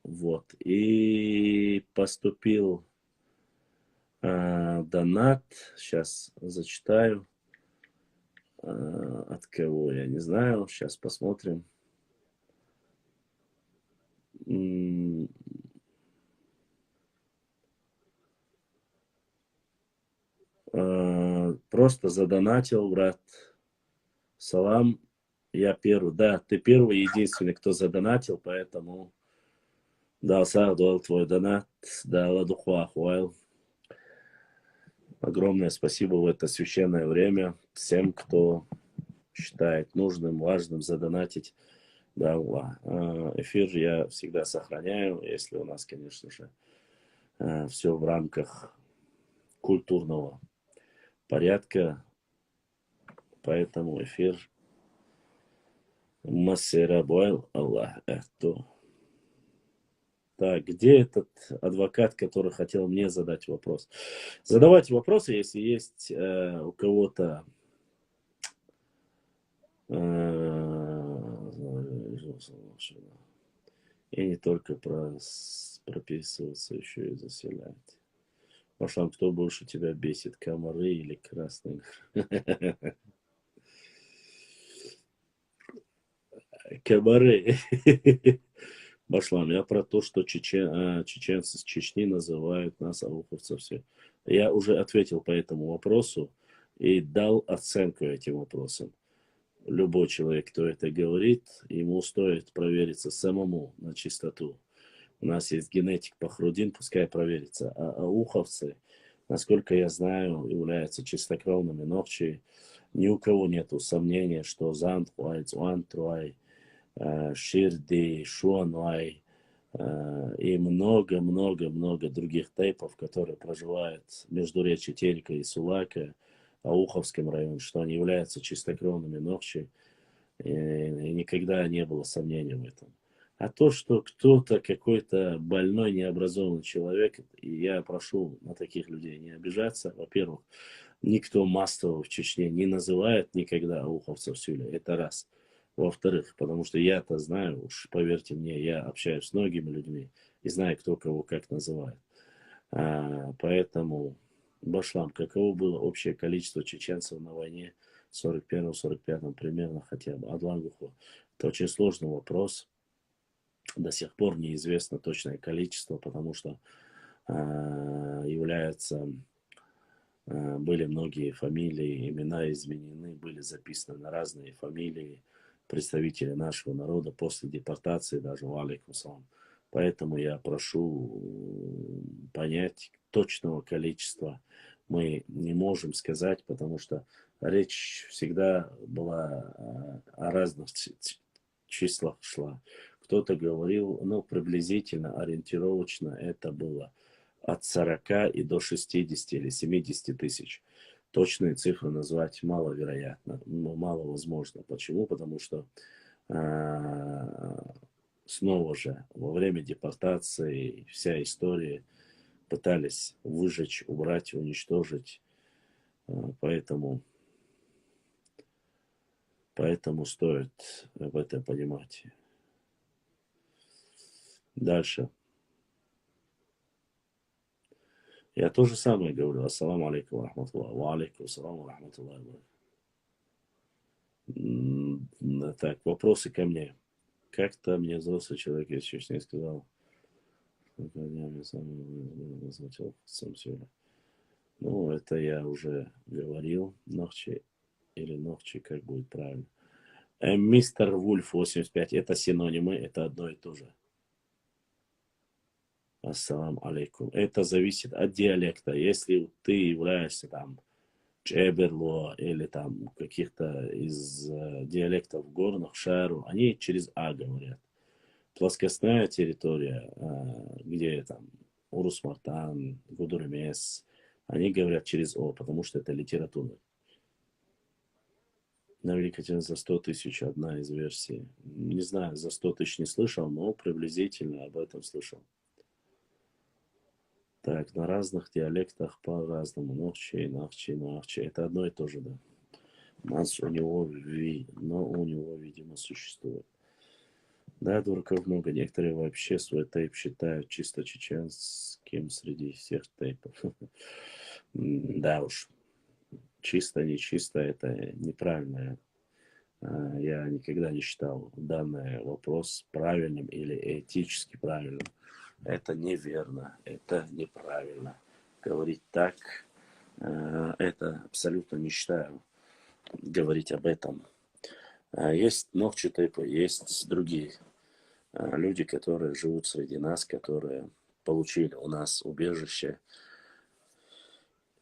Вот. И поступил донат, сейчас зачитаю. От кого, я не знаю. Сейчас посмотрим. Просто задонатил, брат. Салам. Я первый. Да, ты первый, единственный, кто задонатил, поэтому... Да, сагдол твой донат. Да, ладухуа хуайл. Огромное спасибо в это священное время всем, кто считает нужным, важным задонатить. Да, эфир я всегда сохраняю, если у нас, конечно же, все в рамках культурного порядка. Поэтому эфир Массера Бойл, Аллах Эхту. Так, где этот адвокат, который хотел мне задать вопрос? Задавайте вопросы, если есть у кого-то и не только прописываться, еще и заселять. Пашлам, кто больше тебя бесит, комары или красный? Комары. Башлам, я про то, что чеченцы с Чечни называют нас ауховцев все. Я уже ответил по этому вопросу и дал оценку этим вопросам. Любой человек, кто это говорит, ему стоит провериться самому на чистоту. У нас есть генетик Пахрудин, пускай проверится. А ауховцы, насколько я знаю, являются чистокровными ногчи. Ни у кого нет сомнения, что Зантруай, Цуантруай, Ширди, Шуануай и много-много-много других тайпов, которые проживают в междуречии Терека и Сулака, Ауховском районе, что они являются чистокровными ногчи, и никогда не было сомнений в этом. А то, что кто-то, какой-то больной, необразованный человек, и я прошу на таких людей не обижаться, во-первых, никто массово в Чечне не называет никогда ауховцев Сюля, это раз. Во-вторых, потому что я-то знаю, уж поверьте мне, я общаюсь с многими людьми и знаю, кто кого как называет. Поэтому, Башлам, каково было общее количество чеченцев на войне в 41-45 примерно хотя бы? Адлангуху. Это очень сложный вопрос. До сих пор неизвестно точное количество, потому что были многие фамилии, имена изменены, были записаны на разные фамилии представителей нашего народа после депортации, даже в Алейкум. Поэтому я прошу понять точного количества. Мы не можем сказать, потому что речь всегда была о разных числах шла. Кто-то говорил, ну, приблизительно, ориентировочно это было от 40 и до 60 или 70 тысяч. Точные цифры назвать маловероятно, маловозможно. Почему? Потому что снова же во время депортации вся история пытались выжечь, убрать, уничтожить. Поэтому стоит об этом понимать. Дальше. Я то же самое говорю. Ассаламу алейкум ва рахматуллах. Ва алейкум ассалам ва рахматуллах. Так, вопросы ко мне. Как-то мне взрослый человек из Чечни сказал, что днями сам назвал сам себя. Ну, это я уже говорил. Ногчи или ногчи, как будет правильно. Мистер Вульф 85, это синонимы, это одно и то же. Ассалам алейкум. Это зависит от диалекта. Если ты являешься там Чеберло или там каких-то из диалектов горных, Шару, они через А говорят. Плоскостная территория, где там Урус-Мартан, Гудуремес, они говорят через О, потому что это литература. На Великой за 100 тысяч одна из версий. Не знаю, за 100 тысяч не слышал, но приблизительно об этом слышал. Так, на разных диалектах по-разному. Нохчи, нахчи, нахчи. Это одно и то же, да. Нас у него, видимо, существует. Да, дураков много. Некоторые вообще свой тейп считают чисто чеченским среди всех тейпов. Да уж. Чисто, не чисто, это неправильно. Я никогда не считал данный вопрос правильным или этически правильным. Это неверно, это неправильно. Говорить так, это абсолютно не считаю говорить об этом. Есть ногчи тейпы, есть другие люди, которые живут среди нас, которые получили у нас убежище.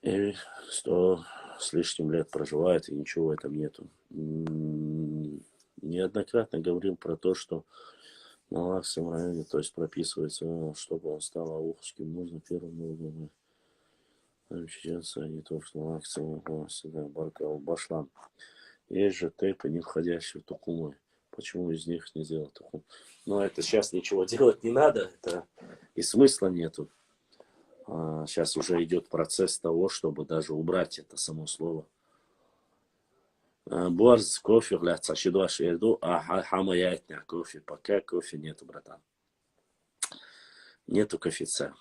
И с лишним лет проживает, и ничего в этом нету. Неоднократно говорил про то, что на Лакском районе, то есть прописывается, чтобы он стал аухским, нужно первым уровнем обучаться, а не то, что на Лакском районе, Баркал, Башлам. Есть же тейпы, не входящие в Тукумы. Почему из них не сделать Тукум? Но это сейчас ничего делать не надо, это и смысла нету. Сейчас уже идет процесс того, чтобы даже убрать это само слово. Борз, кофе, гляца, щедваш, еду, хама яйтня кофе. Пока кофе нету, братан. Нету кофеца.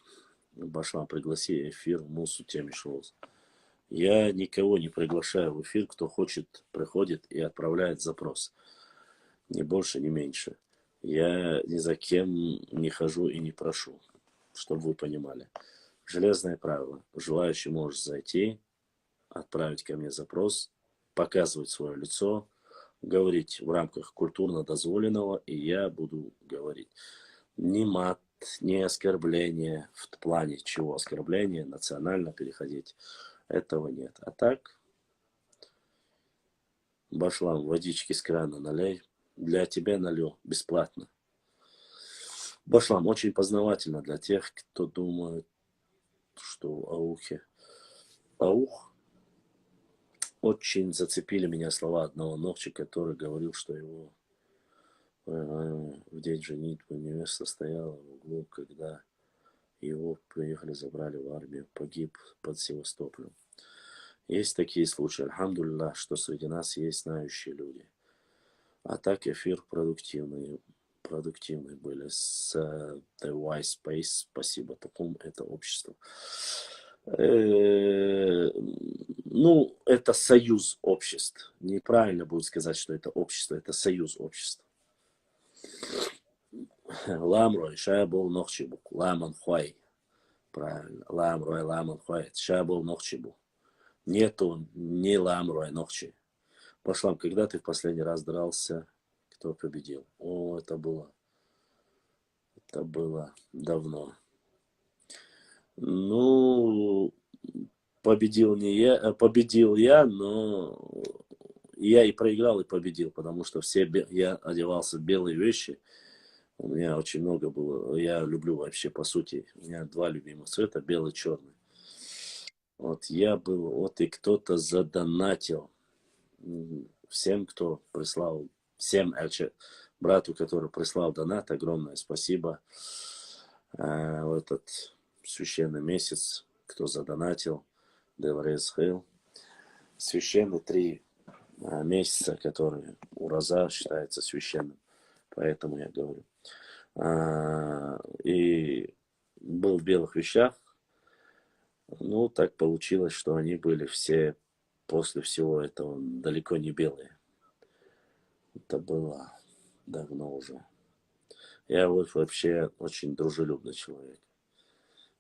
Башлам, пригласи эфир, мусу теме шоуз. Я никого не приглашаю в эфир, кто хочет, приходит и отправляет запрос. Ни больше, ни меньше. Я ни за кем не хожу и не прошу, чтобы вы понимали. Железное правило. Желающий может зайти, отправить ко мне запрос, показывать свое лицо, говорить в рамках культурно дозволенного, и я буду говорить. Ни мат, ни оскорбление, в плане чего оскорбление, национально переходить, этого нет. А так, Башлам, водички с крана налей, для тебя налью, бесплатно. Башлам, очень познавательно для тех, кто думает, что аухи. Аух. Очень зацепили меня слова одного Нохчи, который говорил, что его в день женитьбы невеста стояла в углу, когда его приехали, забрали в армию, погиб под Севастополем. Есть такие случаи, альхамдулиллах, что среди нас есть знающие люди. А так эфир продуктивный были с The Wise Space, спасибо, такому это общество. Ну, это союз обществ. Неправильно будет сказать, что это общество, это союз обществ. Ламрой, шабул нохчибу, ламан хуай. Правильно, ламрой, ламан хуай, шабул нохчибу. Нету ни ламрой, нохчи. Пошлам, когда ты в последний раз дрался, кто победил? О, это было давно. Ну, победил я, но я и проиграл, и победил, потому что я одевался в белые вещи. У меня очень много было. Я люблю вообще, по сути, у меня два любимых цвета, белый и черный. Вот я был, вот и кто-то задонатил всем, кто прислал, всем брату, который прислал донат, огромное спасибо. В этот священный месяц, кто задонатил, Деварез Хейл. Священные 3 месяца, которые у Роза считается священным. Поэтому я говорю. И был в белых вещах. Ну, так получилось, что они были все после всего этого далеко не белые. Это было давно уже. Я вот вообще очень дружелюбный человек.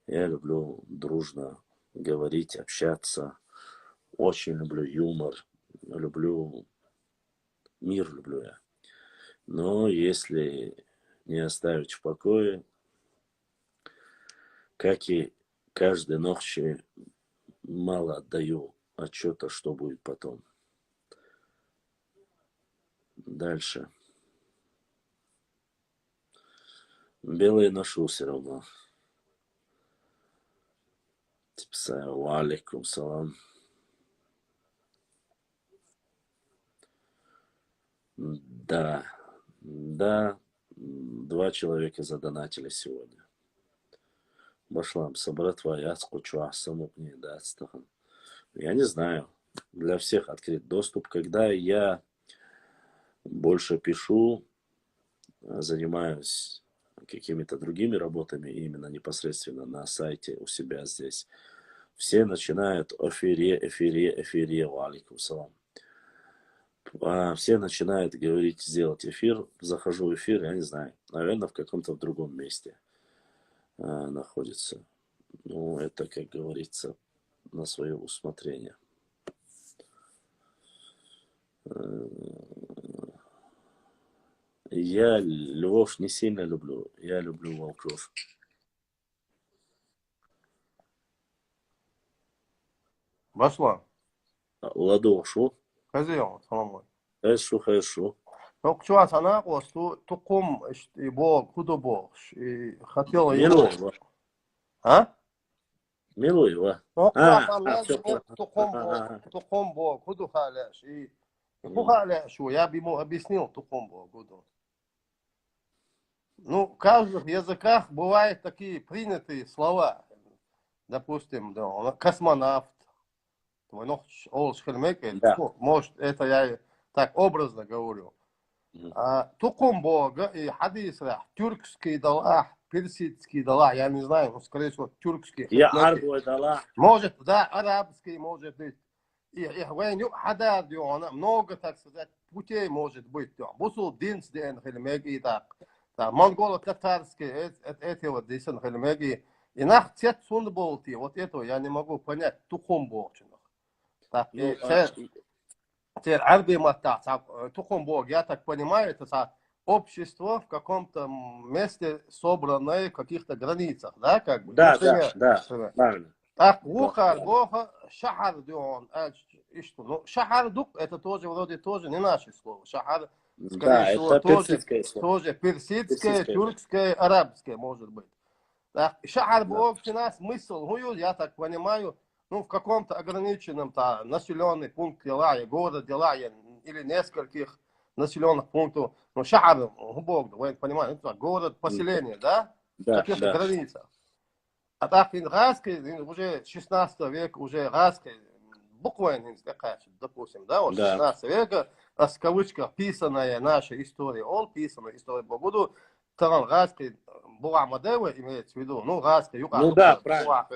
Я люблю дружно говорить, общаться. Очень люблю юмор. Люблю мир, люблю я. Но если не оставить в покое, как и каждой ночи, мало отдаю отчета, что будет потом. Дальше. Белые ношу все равно. Типа, алейкум салам. Да, 2 человека задонатили сегодня. Башлам, собратва, я скучу, самок не даст. Я не знаю. Для всех открыт доступ. Когда я больше пишу, занимаюсь какими-то другими работами, именно непосредственно на сайте у себя здесь, все начинают эфире, валикум салам. Все начинают говорить, сделать эфир, захожу в эфир, я не знаю, наверное, в каком-то другом месте находится. Ну, это, как говорится, на свое усмотрение. Я львов не сильно люблю, я люблю волков. Башлам, ладу шу. Хозяин, самой. Хорошо, хорошо. Ну, к чему она косту туком и бог худобог и хотела его. Милуева. А? Милуева. Ну, к чему Все нет туком бог худу халяш и хухаляшу. Я бы ему объяснил туком бог худу. Ну, в каждых языках бывают такие принятые слова. Допустим, да, космонавт. Ну, Да. может, это я так образно говорю. Тукум бога и хадис, тюркский далах, персидский далах, я не знаю, скорее всего, тюркский. Я арбой дала. Может, да, арабский, может быть. И хадад, много, так сказать, путей может быть. Бусул динс ден хельмеги, так. Монголо-татарский, эти вот десен хельмеги. И нах цет сунболти, вот этого я не могу понять, тукум бог. Так, и теперь арби мата, тукум бог, я так понимаю, это общество в каком-то месте собранное в каких-то границах, да, как бы? Да, правильно. Так, ухар, бога, шахар, дион, и что? Ну, шахар дук, это тоже вроде тоже не наше слово. Шахар, скорее всего, это персидское слово. Тоже персидское, тюркское, арабское, может быть. Так, шахар бог, нас смысл, я так понимаю, ну, в каком-то ограниченном населенный пункт дела, город дела, или нескольких населенных пунктов. Ну, шахар, бог, вы понимаете, город, поселение, да? В каких-то границах. А так, ингарский, уже 16 века, уже гарский, буквально, допустим, да, вот 16 века, в кавычках, писанная наша история, писанная история Богуду, там гарский, была модела, имеется в виду, ну, гарский, да, правильно.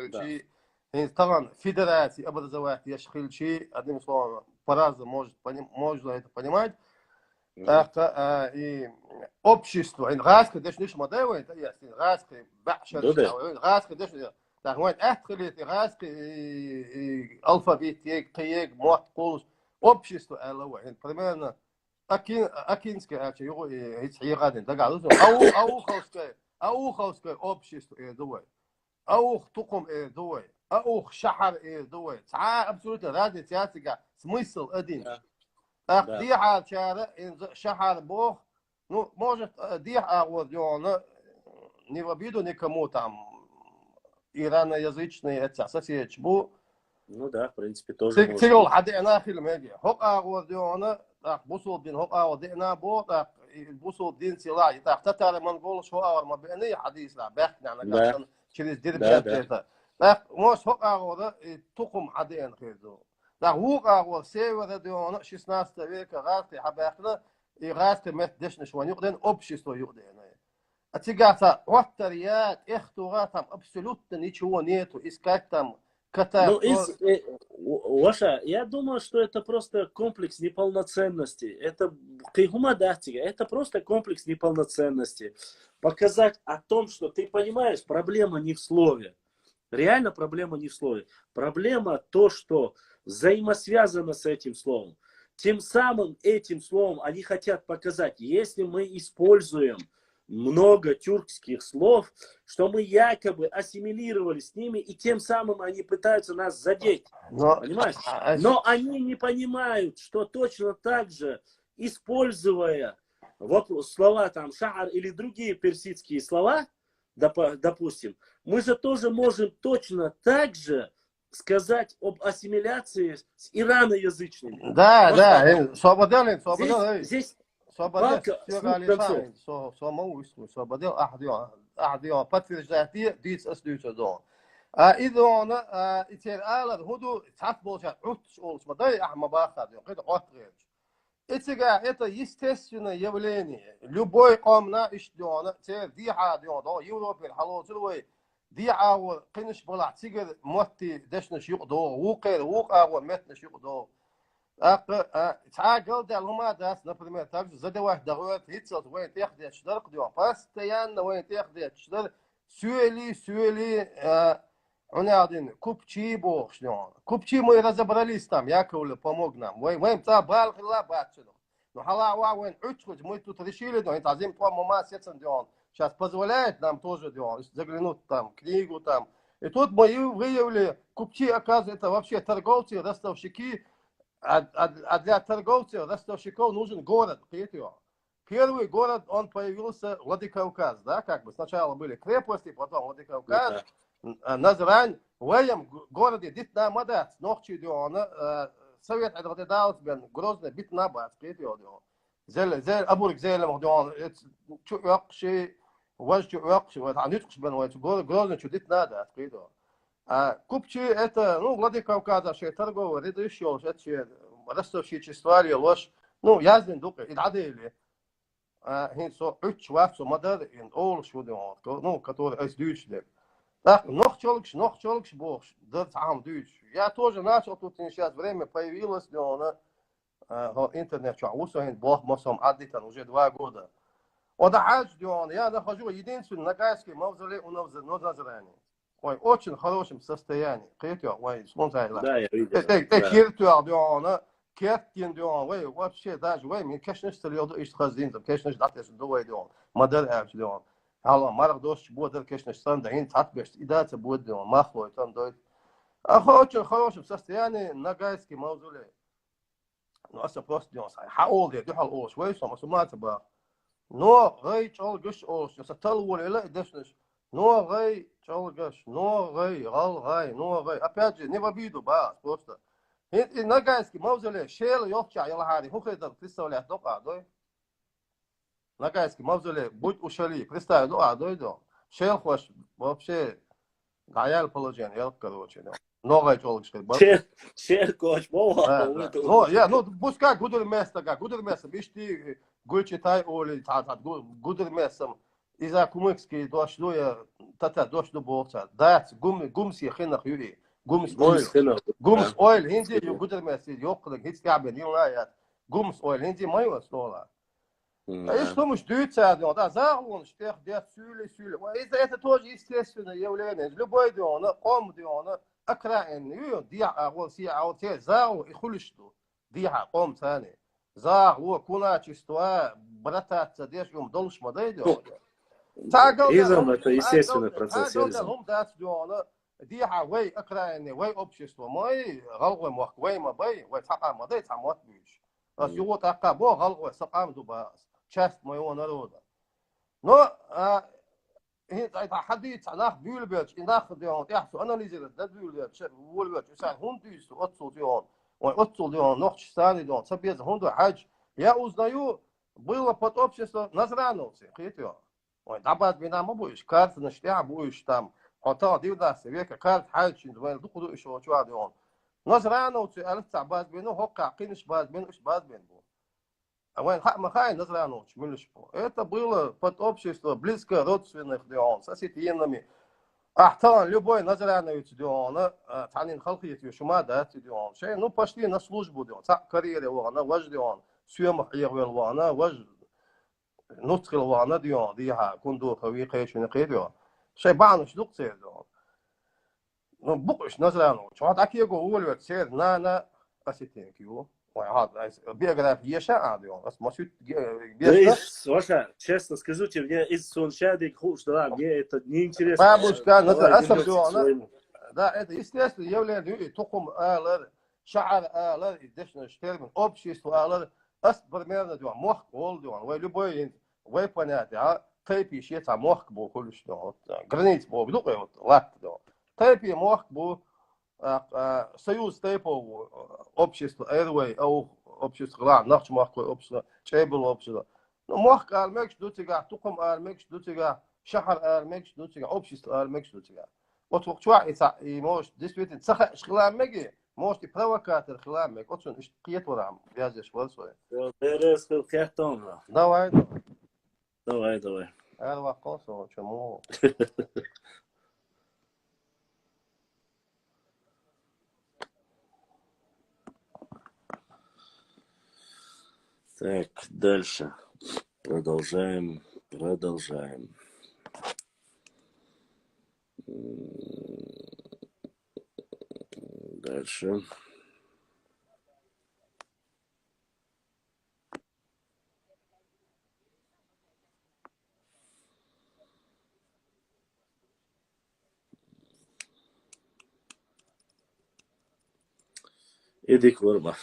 Там федерации образовательные, яшхильчи, одним словом, по-разному можно это понимать. Так, и общество, ингарское, даже не модель, это есть, ингарское, ингарское, даже, так, вот, эхтхилит, ингарский, алфавит, тег, мот, колус, общество, примерно, акинское, его и ицхирадин, догадываюсь, ауховское общество, аух тукум, аух шахар, абсолютно разные театры, смысл один. Так, диха чара, шахар бог, ну, может, диха вот, не в обиду никому там, ираноязычные, это соседчбу. Ну да, в принципе, тоже можно. Тигл, хади'на хилмеги. Хока вот, так, бусул дин, хока вот, дина бо, так, бусул дин сила, так, татары, монгол, шуавар, маби'ни, хадис, да, бехна, через дербят это. Так, может, хока вот, тукум хади'н хилду. Так, хука вот, север, 16 века, гарты, хабахна, и гарты, метдешны, шван, юхден, общество юхден. А тигата, ваттарият, эхтура, там абсолютно ничего нету, искать там, Ваша, я думаю, что это просто комплекс неполноценности. Это это просто комплекс неполноценности. Показать о том, что ты понимаешь, проблема не в слове. Реально проблема не в слове. Проблема то, что взаимосвязано с этим словом. Тем самым этим словом они хотят показать, если мы используем много тюркских слов, что мы якобы ассимилировали с ними, и тем самым они пытаются нас задеть. Понимаешь? Но они не понимают, что точно так же, используя слова там шахар или другие персидские слова, допустим, мы же тоже можем точно так же сказать об ассимиляции с ираноязычными. Да, свободен. Здесь свободен, ахдион, подтверждает, диц асдюцадон. إذا أنا إتير آلة هدو تعرف بولشة عطش أولش ما ضايع أحمد باخد يقيد عطريج это естественное явление. Любой комна ишдиона, те диха дион, до Европе халозлой, диха вот кинеш была тигр мотти дешнеш юдо, укер вот метнеш юдо. تعال لهما داس например, также задавать дорогу хитцел, وين تاخذ شدرق дион, постоянно وين تاخذ شدر сюэли один купчи бог шлён. Купчи мы разобрались там, Яковлев помог нам. Вейм та балхила бачину. Но халава вейн учхуч, мы тут решили, но это азим по мама сецен дион. Сейчас позволяет нам тоже дион, заглянуть там, книгу там. И тут мы выявили, купчи, оказывается, вообще торговцы, ростовщики, А для торговцев, ростовщиков нужен город, Первый город, он появился Владикавказ, да, как бы сначала были крепости, потом Владикавказ, Назрань, в этом городе Дитна Мадац, Нохчи Диона, Совет Адватидалс Бен, Грозный Битна Бац, زي أبورك زي لما دون شو يقشي وجه يقشي وتعنيتش بين وجه جرозно чудит надо открыто. Купчи это, ну, Владикавказа, что торговый ряд еще, это ростовщичество, ложь, ну, язден дука, и дадели. Хинсо, учваться, модель, и all что делают, ну, которые из дючли. Так, нох челкш, бог, да, сам дюч. Я тоже начал тут сейчас время появилось, но интернет, что усохин, бог, мосом, аддитан, уже 2 года. Ода хадж, я нахожу единственный нагайский мавзолей у Назрани. Ой, очень хорошем состоянии. Ой, смотри, Да, я видел. Киртуар, Кертин, ой, вообще даже, ой, мне, конечно, стрелял, и хазин, конечно, датес, дуай, модель, Алла, марах дождь, будет, конечно, санда, ин, татбеш, и даться будет, махлой, там, дой. Очень хорошем состоянии нагайский мавзолей. Ну, аса просто делал, хаол, я дюхал ош, ой, сама, сумата, ба. Но, гай, чал, гаш, ош, я сатал, воля, ила, и дешнеш. Но, гай, чал, гаш, но, гай, гал, гай, но, гай. Опять же, не в обиду, ба, просто. И нагайский мавзолей, шел, ёвча, яла хари, хухайдар, представляет, дока, дой. Нагайский мавзолей, будь ушали, представь, дой. Шел, хош, вообще, гаял положение, короче, Новая челочка. Шер, коч, мова. Ну, пускай гудер место, биш ти гульчитай оли, гудер местом, иза кумыкский дошло, дошло болца. Дац, гумси хинах юри, гумс ойл, хинди, гудер место, ёккалык, хитскабен, юлаят, гумс ойл, хинди майва стола. И что мы ждётся, да, заглон, штех, дед, сюли. Это тоже естественное явление. Любой дион, ком дион, أكرائن ديع أول سي أو تي زاو يخلشتو ديع قوم ثاني زاو كنا تشتوا برتا تديش يوم دولش مديدو Изм это естественный процесс. هم دات ديونا ديع وي أكرائن وي общество ماي غلغ مخ وي ما بي وي تقع مدي تعمت بيش بس يو تقع بو غلغ سقام دوباس часть моего народа но هي حديث عناخ بيولبيتش إناخ ديون يحسو أناليزير ده بيولبيتش بيولبيتش يسان هم ديسو أتصل ديون وأتصل ديون نوخش ثاني ديون سبيز هندو حاج я узнаю было под общество назрановцы хитё ой дабат бина ма будешь карт на штя будешь там хата дивдас века карт حاج دوين دخلوا إيش شو ديون назрановцы ألف تعباز بينو هوكا قينش باز بينو إيش باز بينو Вайн Махай Назранович Милишпо. Это было под общество близко родственных дион, с осетинами. Ахтан любой Назранович диона, Танин Халхиет Шума дат дион. Шей, ну пошли на службу дион. Так карьере вана, важ дион. Сюмах ягвел вана, важ нуцкил вана дион. Диха кунду хави кайшин кайдион. Шей бануш дукцер дион. Ну букуш Назранович. Вот так его уволят сер на осетин кио. Биография Шаадион. Слушай, честно скажу тебе, мне из Соншадик да, мне это неинтересно. Бабушка, да, это естественно явление тукум алар, шаар алар, дешно штермен, общество алар, примерно дион, мох гол дион, вы любой, вы понятие, а тайпи шеца мох бу хулиш дион, границ бу, бдукай вот лак дион, тайпи мох бу, союз тайпов общество Airway أو общество لا نخش ماخ общество شيبل общество ну мах армекш дутига тукум армекш дутига шахар армекш дутига общество армекш дутига вот вчера и может действительно саха шхламеги может и провокатор хламег вот он قيت ورام вязешь вот свой давай это вопрос чему Так, дальше. Продолжаем. Дальше. Иди к ворма.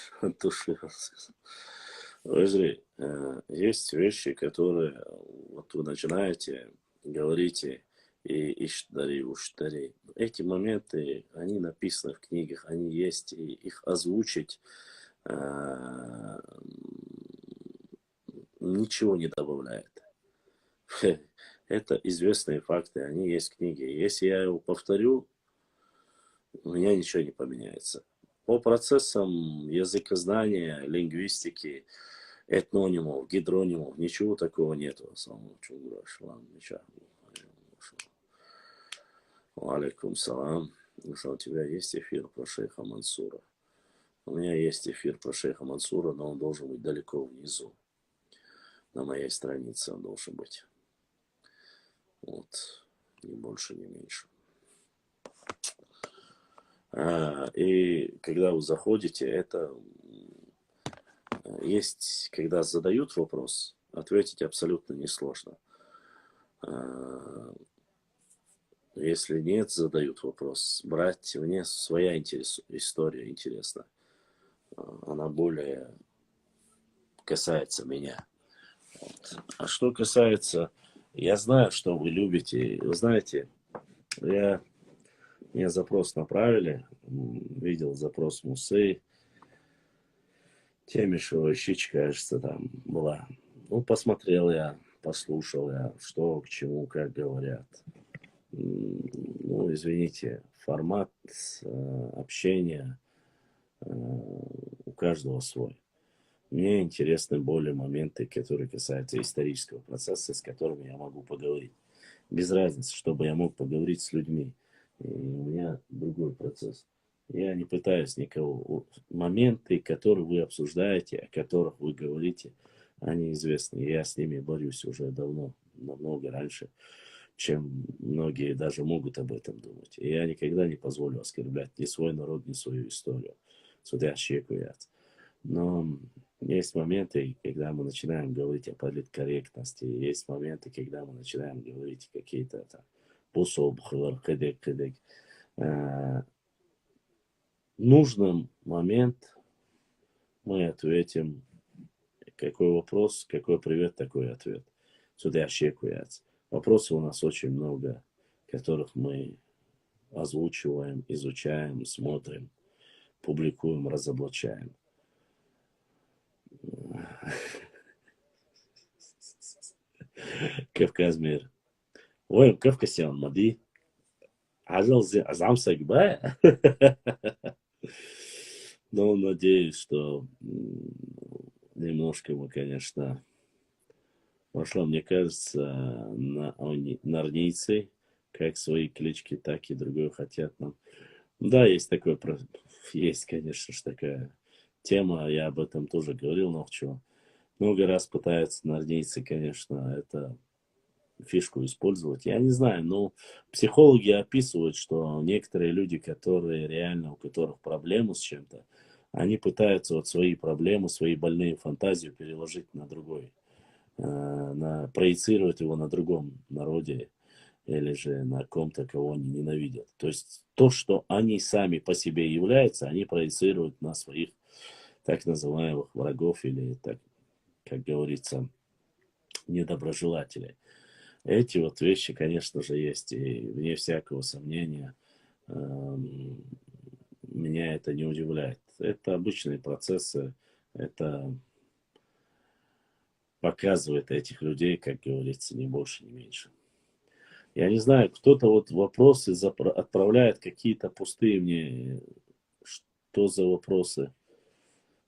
Подожди, есть вещи, которые вот вы начинаете, говорите, и иштари, уштари. Эти моменты, они написаны в книгах, они есть, и их озвучить э, ничего не добавляет. Это известные факты, они есть в книге. Если я его повторю, у меня ничего не поменяется. По процессам языкознания, лингвистики, этнонимов, гидронимов, ничего такого нету. Алейкум салам. У тебя есть эфир про шейха Мансура? У меня есть эфир про шейха Мансура, но он должен быть далеко внизу. На моей странице он должен быть. Вот. Ни больше, ни меньше. И когда вы заходите, это есть, когда задают вопрос, ответить абсолютно несложно. Если нет, задают вопрос. Брать, мне своя история интересна. Она более касается меня. Вот. А что касается, я знаю, что вы любите. Вы знаете, мне запрос направили, видел запрос Мусы, Темишева, Щич, кажется, там была. Ну, посмотрел я, послушал я, что, к чему, как говорят. Ну, извините, формат общения у каждого свой. Мне интересны более моменты, которые касаются исторического процесса, с которыми я могу поговорить. Без разницы, чтобы я мог поговорить с людьми. И у меня другой процесс. Я не пытаюсь никого. Моменты, которые вы обсуждаете, о которых вы говорите, они известны. Я с ними борюсь уже давно, намного раньше, чем многие даже могут об этом думать. И я никогда не позволю оскорблять ни свой народ, ни свою историю. Судящие куят. Но есть моменты, когда мы начинаем говорить о политкорректности, есть моменты, когда мы начинаем говорить какие-то там пособ, кедек, кедек. Нужный момент мы ответим, какой вопрос, какой привет, такой ответ. Сюда щекуется. Вопросов у нас очень много, которых мы озвучиваем, изучаем, смотрим, публикуем, разоблачаем. Кавказ мир. Ой, Кавказ он мади. Азамсак, да? Но надеюсь, что немножко мы, конечно, пошло, мне кажется, нарнийцы, как свои клички, так и другое хотят нам. Да, есть такое, есть, конечно же, такая тема, я об этом тоже говорил, но в чем. Много раз пытаются нарнийцы, конечно, это фишку использовать. Я не знаю, но психологи описывают, что некоторые люди, которые реально, у которых проблемы с чем-то, они пытаются вот свои проблемы, свои больные фантазии переложить на другой, проецировать его на другом народе или же на ком-то, кого они ненавидят. То есть то, что они сами по себе являются, они проецируют на своих так называемых врагов или, так, как говорится, недоброжелателей. Эти вот вещи, конечно же, есть. И вне всякого сомнения меня это не удивляет. Это обычные процессы. Это показывает этих людей, как говорится, ни больше, ни меньше. Я не знаю, кто-то вот вопросы отправляет какие-то пустые мне. Что за вопросы?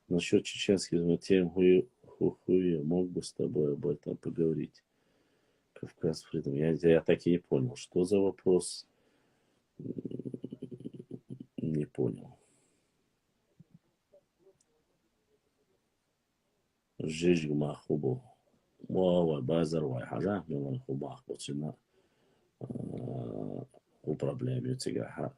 Насчет чеченских тем хуя мог бы с тобой об этом поговорить. Кавказ Фридом. Я так и не понял, что за вопрос. Не понял. Жижг махубу. Муава базар вай хажа милан хубах почина у проблеме тигаха.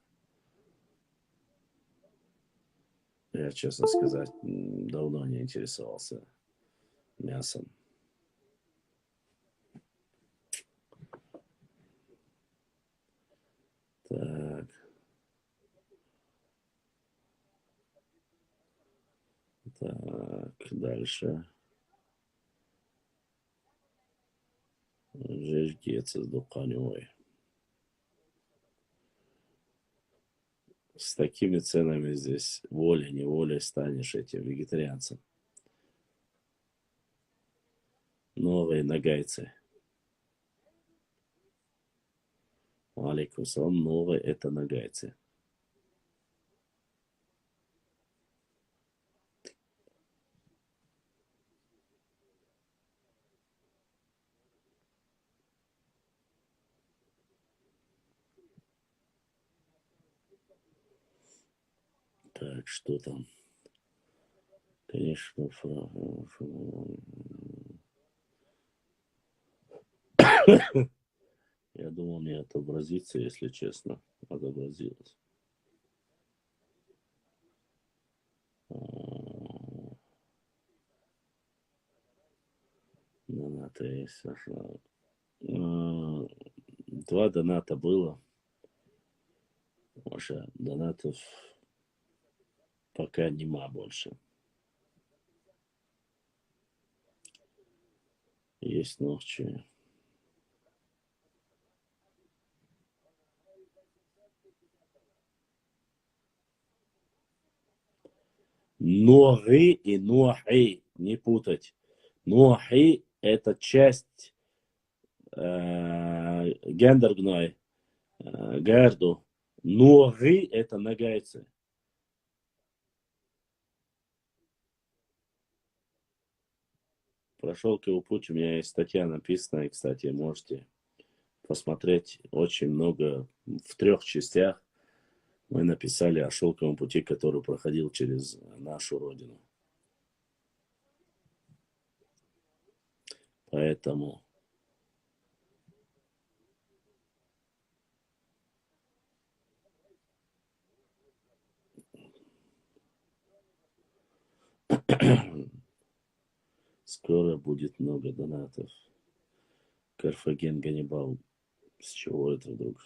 Я, честно сказать, давно не интересовался мясом. Так. Так, дальше. Жертвец Духаневой. С такими ценами здесь волей-неволей станешь этим вегетарианцем. Новые нагайцы. Алейкум салам, новые это нагайцы. Так, что там? Конечно, я думал, не отобразится, если честно. Отобразилось. Доната есть, Саша. 2 доната было. Маша, донатов пока нема больше. Есть ночи. Ноги и нохи. Не путать. Нохи это часть гендерной гарду. Ноги это нагайцы. Про шелковый путь у меня есть статья написана, и, кстати, можете посмотреть очень много, в 3 частях мы написали о шелковом пути, который проходил через нашу родину. Поэтому скоро будет много донатов. Карфаген, Ганнибал. С чего это вдруг?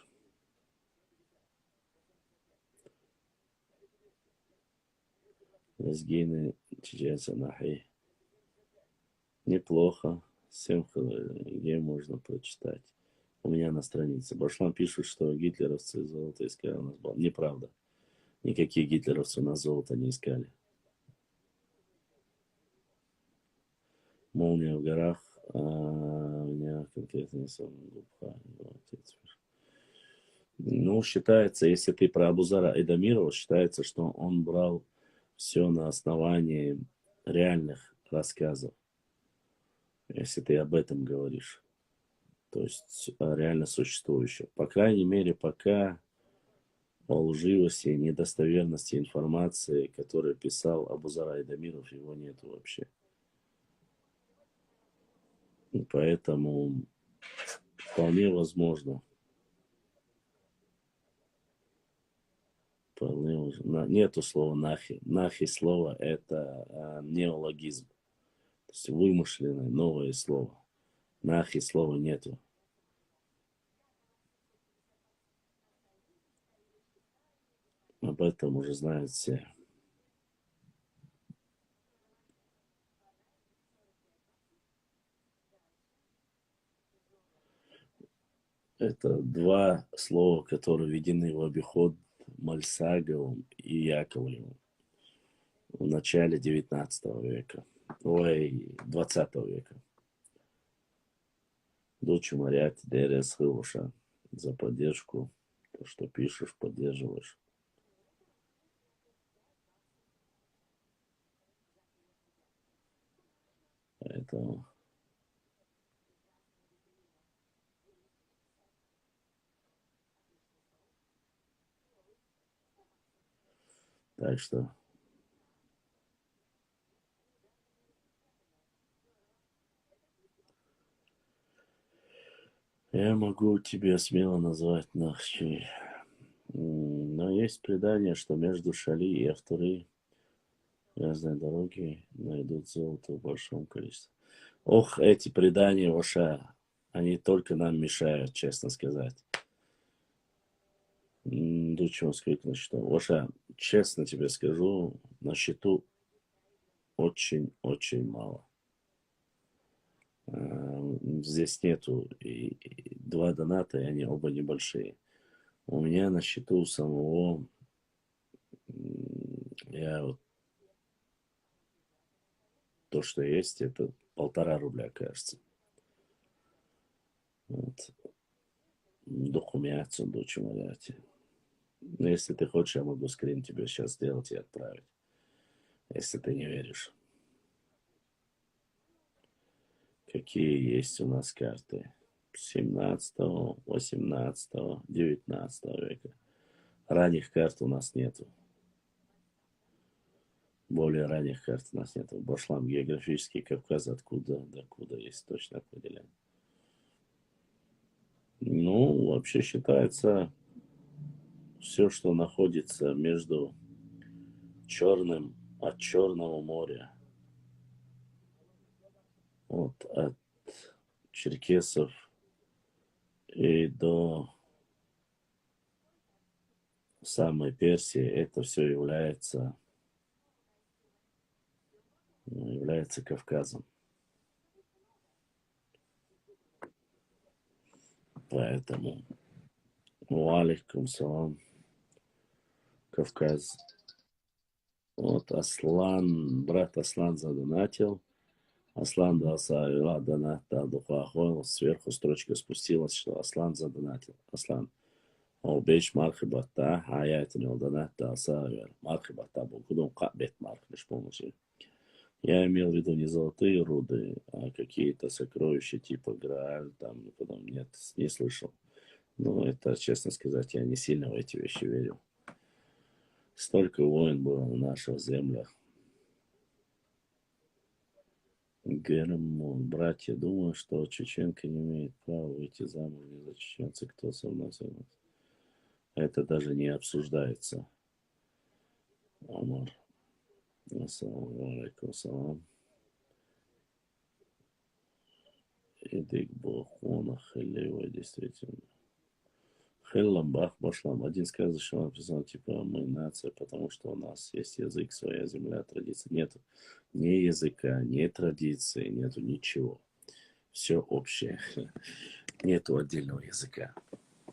Разгины, чеченцы, нахи. Неплохо. Симха, где можно прочитать. У меня на странице. Башлам пишут, что гитлеровцы золото искали у нас. Неправда. Никакие гитлеровцы у нас золото не искали. Молния в горах. У меня конкретно не сам. Ну, считается, если ты про Абузара Эдамирова, считается, что он брал все на основании реальных рассказов. Если ты об этом говоришь. То есть реально существующих. По крайней мере, пока о лживости и недостоверности информации, которую писал Абузар Айдамиров, его нету вообще. И поэтому вполне возможно. Нету слова нахи. Нахи слово это неологизм. То есть вымышленное новое слово. Нахи слова нету. Об этом уже знают все. Это 2 слова, которые введены в обиход Мальсаговым и Яковлевым в начале 19 века. Ой, 20 века. Дочь Марят, ДРС Хылуша за поддержку. То, что пишешь, поддерживаешь. Поэтому... Так что... Я могу тебя смело назвать Нахчи. Но есть предание, что между Шали и Автуры разные дороги найдут золото в большом количестве. Ох, эти предания, Ваша, они только нам мешают, честно сказать. Дучево сколько на счету. Ваша, честно тебе скажу, на счету очень мало. Здесь нету и два доната, и они оба небольшие. У меня на счету самого, я вот, то, что есть, это 1,5 рубля, кажется. Вот. Документ, дочь. Но если ты хочешь, я могу скрин тебе сейчас сделать и отправить, если ты не веришь. Какие есть у нас карты 17, 18, 19 века. Ранних карт у нас нету. Более ранних карт у нас нету. Башлам географический Кавказ, откуда до куда есть точно определение. Ну, вообще считается, все, что находится между Черным, от Черного моря, вот, от Черкесов и до самой Персии, это все является Кавказом. Поэтому, алейкум салам, Кавказ. Вот Аслан, брат Аслан задонатил. Аслан донат духахой, сверху строчка спустилась, что Аслан задонатил. Аслан. Обещ мархибата, а я это не донат мархибата, букудом кабет марх, лишь полностью. Я имел в виду не золотые руды, а какие-то сокровища типа Грааль, там, потом нет, не слышал. Ну, это, честно сказать, я не сильно в эти вещи верил. Столько войн было на наших землях. Герман, братья, думаю, что чеченка не имеет права выйти замуж не за чеченца, кто со мной согласен. Это даже не обсуждается. Омар. Ассаламу алейкум салам. Идик Бохона Хелева, действительно. Хелламбах Башлам. Один сказочный написал, типа, мы нация, потому что у нас есть язык, своя земля, традиция. Нету ни языка, ни традиции, нету ничего. Все общее. Нету отдельного языка.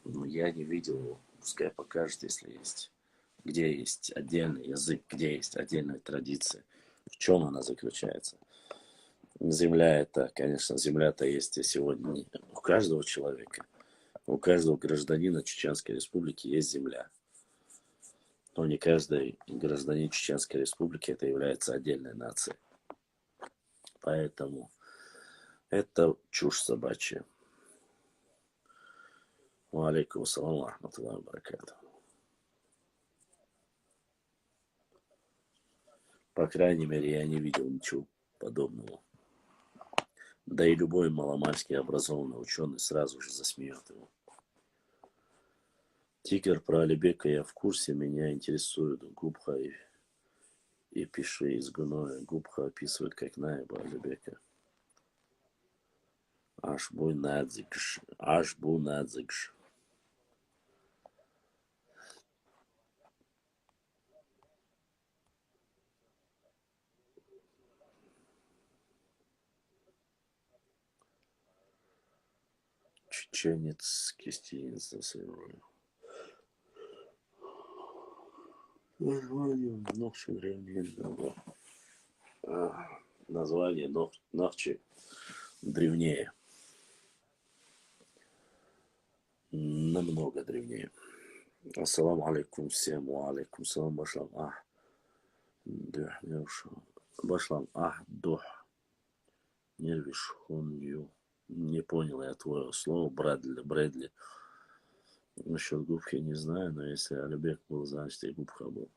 Но я не видел его. Пускай покажет, если есть. Где есть отдельный язык, где есть отдельная традиция. В чем она заключается? Земля это, конечно, земля-то есть сегодня у каждого человека. У каждого гражданина Чеченской Республики есть земля. Но не каждый гражданин Чеченской Республики это является отдельной нацией. Поэтому это чушь собачья. Алейкум ассалам рахматуллахи баракату. По крайней мере, я не видел ничего подобного. Да и любой маломальски образованный ученый сразу же засмеет его. Тигр про Алибека я в курсе, меня интересует Губха и пиши из Гуноя. Губха описывает как наиба Алибека. Ашбу надзикш. Чеченец, кистинец на своем. Название Нохчи древнее. Название Нохчи древнее. Намного древнее. Ассаламу алейкум всем. Ва алейкум салам башлам. Башлам. Дух. Нервиш хунью. Не понял я твое слово, Брэдли. Насчет Губхи не знаю, но если Алибек был, значит и Губха был.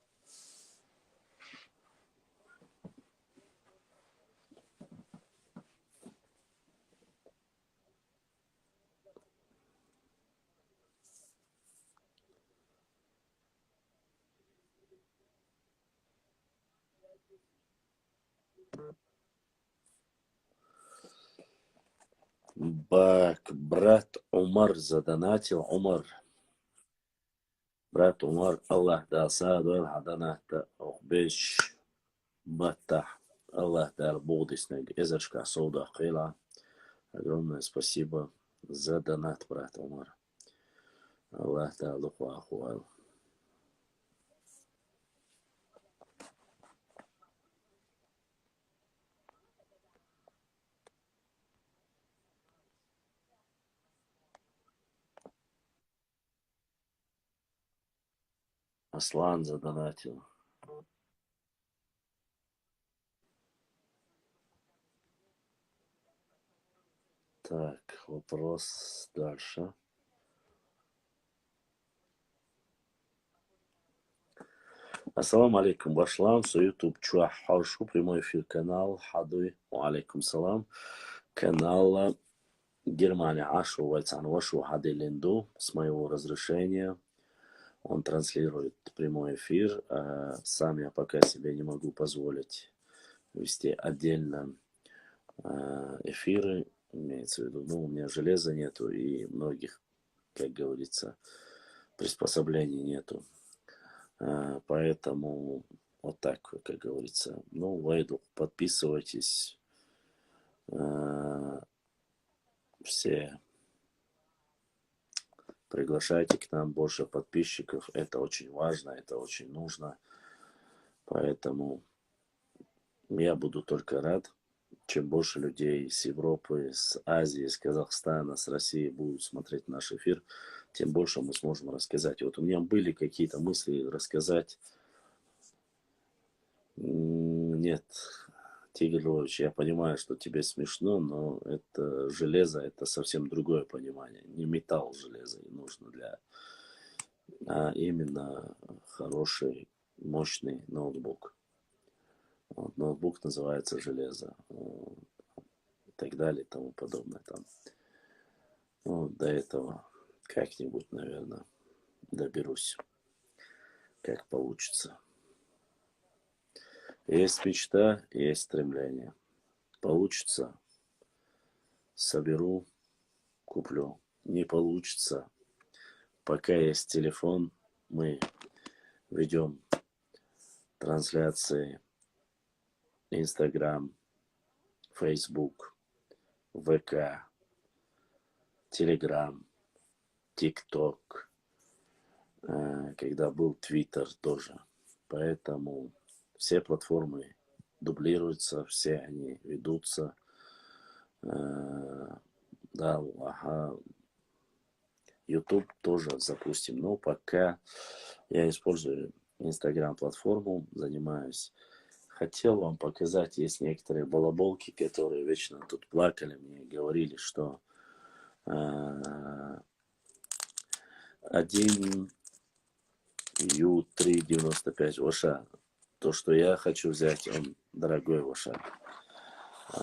Брат Умар задонатил. Брат Умар, Аллах да саду хаданата ухбеш батах Аллах дар Богдисный Эзершка Соуда Хейла. Огромное спасибо за донат, брат Умар. Аллах дар Лухва Ахуал. Аслан задонатил. Так, вопрос дальше. Ассаламу алейкум. Башлам, со YouTube чуа харшу, прямой эфир канал Хадуй. Алейкум салам. Канал Германия Ашу Вайцан Вашу Хади Линду с моего разрешения. Он транслирует прямой эфир. Сам я пока себе не могу позволить вести отдельно эфиры. Имеется в виду, ну, у меня железа нету и многих, как говорится, приспособлений нету. Поэтому вот так, как говорится. Ну, Вайду, подписывайтесь. Все приглашайте к нам больше подписчиков. Это очень важно, это очень нужно. Поэтому я буду только рад. Чем больше людей с Европы, с Азии, с Казахстана, с России будут смотреть наш эфир, тем больше мы сможем рассказать. Вот у меня были какие-то мысли рассказать. Нет, Тигр Львович, я понимаю, что тебе смешно, но это железо, это совсем другое понимание. Не металл железа нужно для, а именно хороший, мощный ноутбук. Вот, ноутбук называется железо. И так далее, и тому подобное. Там. Ну, до этого как-нибудь, наверное, доберусь. Как получится. Есть мечта, есть стремление. Получится, соберу, куплю. Не получится, пока есть телефон, мы ведем трансляции Инстаграм, Фейсбук, ВК, Телеграм, ТикТок, когда был Твиттер тоже. Поэтому все платформы дублируются, все они ведутся. Да, ага. YouTube тоже запустим. Но пока я использую Instagram платформу, занимаюсь. Хотел вам показать, есть некоторые балаболки, которые вечно тут плакали мне, говорили, что 1 U395 Ваша. То, что я хочу взять, он дорогой Ваша.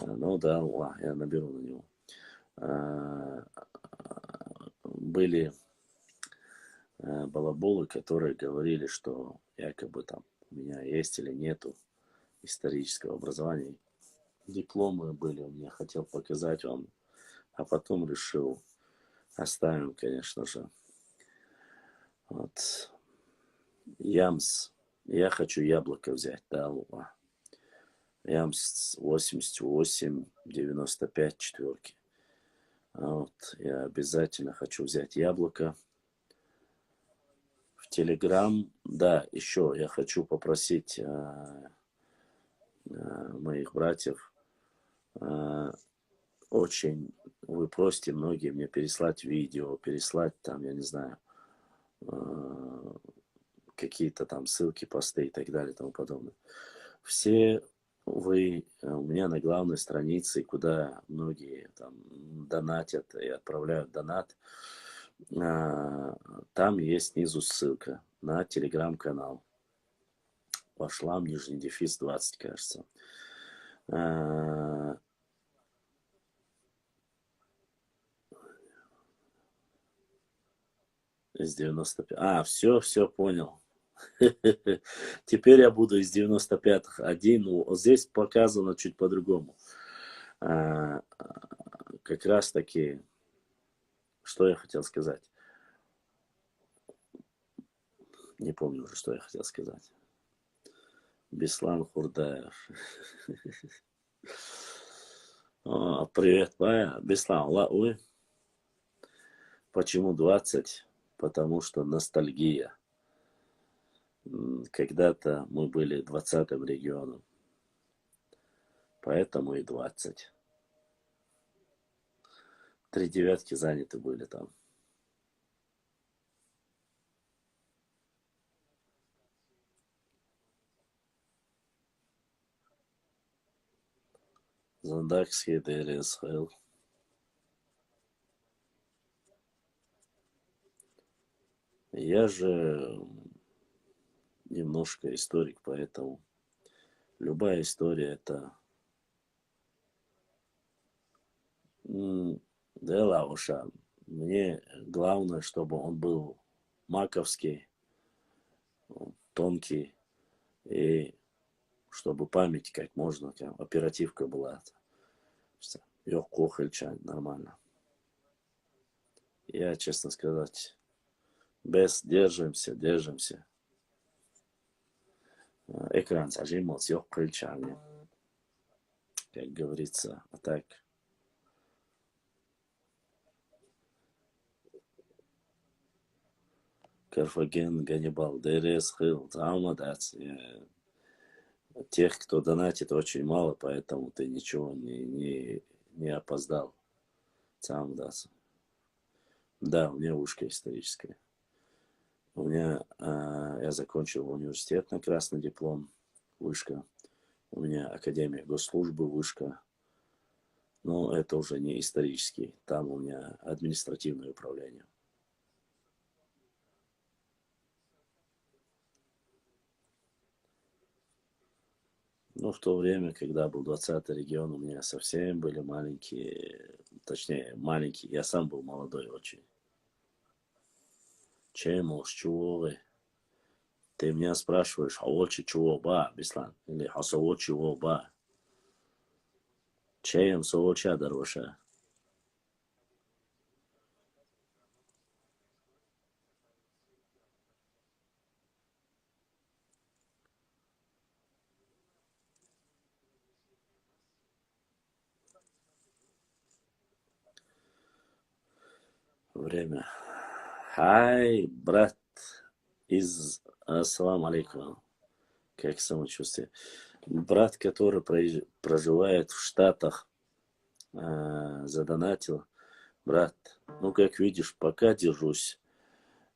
Ну да, я наберу на него. Были балаболы, которые говорили, что якобы там у меня есть или нету исторического образования. Дипломы были у меня, хотел показать вам, а потом решил, оставим, конечно же. Вот. Ямс. Я хочу яблоко взять, да, Ямс 88-95 четверки. Вот. Я обязательно хочу взять яблоко. В Телеграм, да, еще я хочу попросить моих братьев. Очень вы просите многие мне переслать видео, переслать там, я не знаю, какие-то там ссылки, посты и так далее и тому подобное. Все вы у меня на главной странице, куда многие там донатят и отправляют донат, там есть снизу ссылка на телеграм-канал. Пошла нижний дефис 20, кажется. Из 95. Все понял. Теперь я буду из 95-х один. Вот здесь показано чуть по-другому. Как раз таки, что я хотел сказать. Не помню уже, что я хотел сказать. Беслан Хурдаев. Привет, Пая. Беслан, ой. Почему 20? Потому что ностальгия. Когда-то мы были 20-м регионом. Поэтому и 20. 3 девятки заняты были там. Зандакский ДРСХЛ. Я же немножко историк, поэтому любая история это дело уша. Мне главное, чтобы он был маковский, тонкий, и чтобы память как можно, оперативка была. Ёх, кохельчан, нормально. Я, честно сказать, держимся. Экран зажимался, ёх, кохельчан. Как говорится, а так. Карфаген, Ганнибал, ДРС, Хилл, Таумадац. Тех, кто донатит, очень мало, поэтому ты ничего не опоздал. Таумадац. Да, у меня ушко историческое. У меня, я закончил университет на красный диплом, вышка. У меня Академия госслужбы, вышка. Но это уже не исторический. Там у меня административное управление. Ну, в то время, когда был 20-й регион, у меня совсем были маленькие, точнее, маленькие. Я сам был молодой очень. Чем, с чего вы? Ты меня спрашиваешь, хаочи чего ба, Беслан? Или хасао чего ба? Чем сооча дороже? Время. Хай, брат из... Ассаламу алейкум. Как самочувствие? Брат, который проживает в Штатах, задонатил. Брат, ну, как видишь, пока держусь.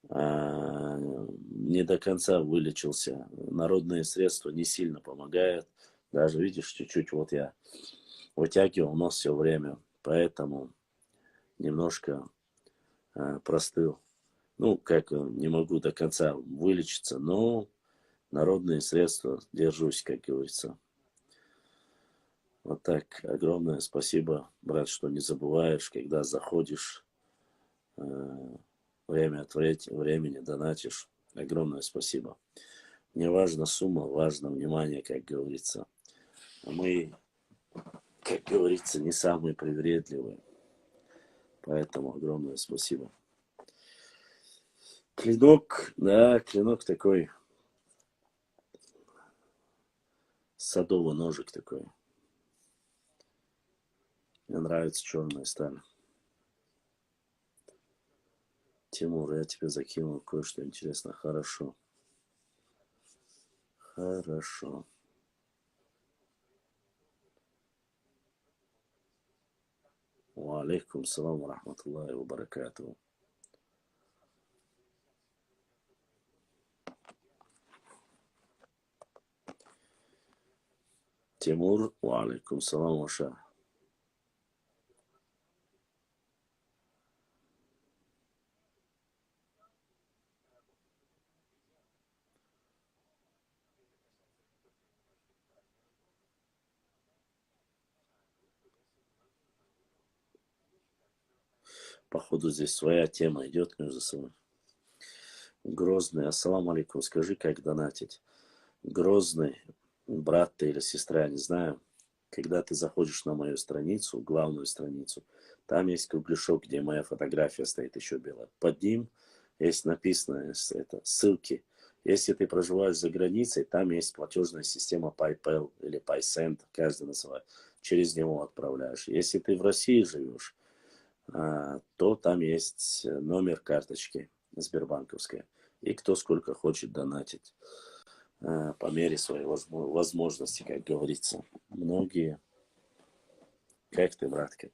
Не до конца вылечился. Народные средства не сильно помогают. Даже, видишь, чуть-чуть вот я вытягивал нос все время. Поэтому немножко простыл. Ну, как не могу до конца вылечиться, но народные средства держусь, как говорится. Вот так. Огромное спасибо, брат, что не забываешь, когда заходишь, время от времени донатишь. Огромное спасибо. Не важна сумма, важно внимание, как говорится. А мы, как говорится, не самые привередливые. Поэтому огромное спасибо. Клинок, да, клинок такой. Садовый ножик такой. Мне нравится черная сталь. Тимур, я тебе закинул кое-что интересное. Хорошо. Хорошо. Ва алейкум салам ва рахматуллахи ва баракатуху. Тимур, ва алейкум салам ваша. Походу здесь своя тема идет между собой. Грозный, ассаламу алейкум, скажи, как донатить. Грозный, брат ты или сестра, не знаю. Когда ты заходишь на мою страницу, главную страницу, там есть кругляшок, где моя фотография стоит еще белая. Под ним есть написано это, ссылки. Если ты проживаешь за границей, там есть платежная система PayPal или PaySend, каждый называет. Через него отправляешь. Если ты в России живешь, то там есть номер карточки сбербанковской. И кто сколько хочет донатить по мере своей возможности, как говорится. Многие. Как ты, братка?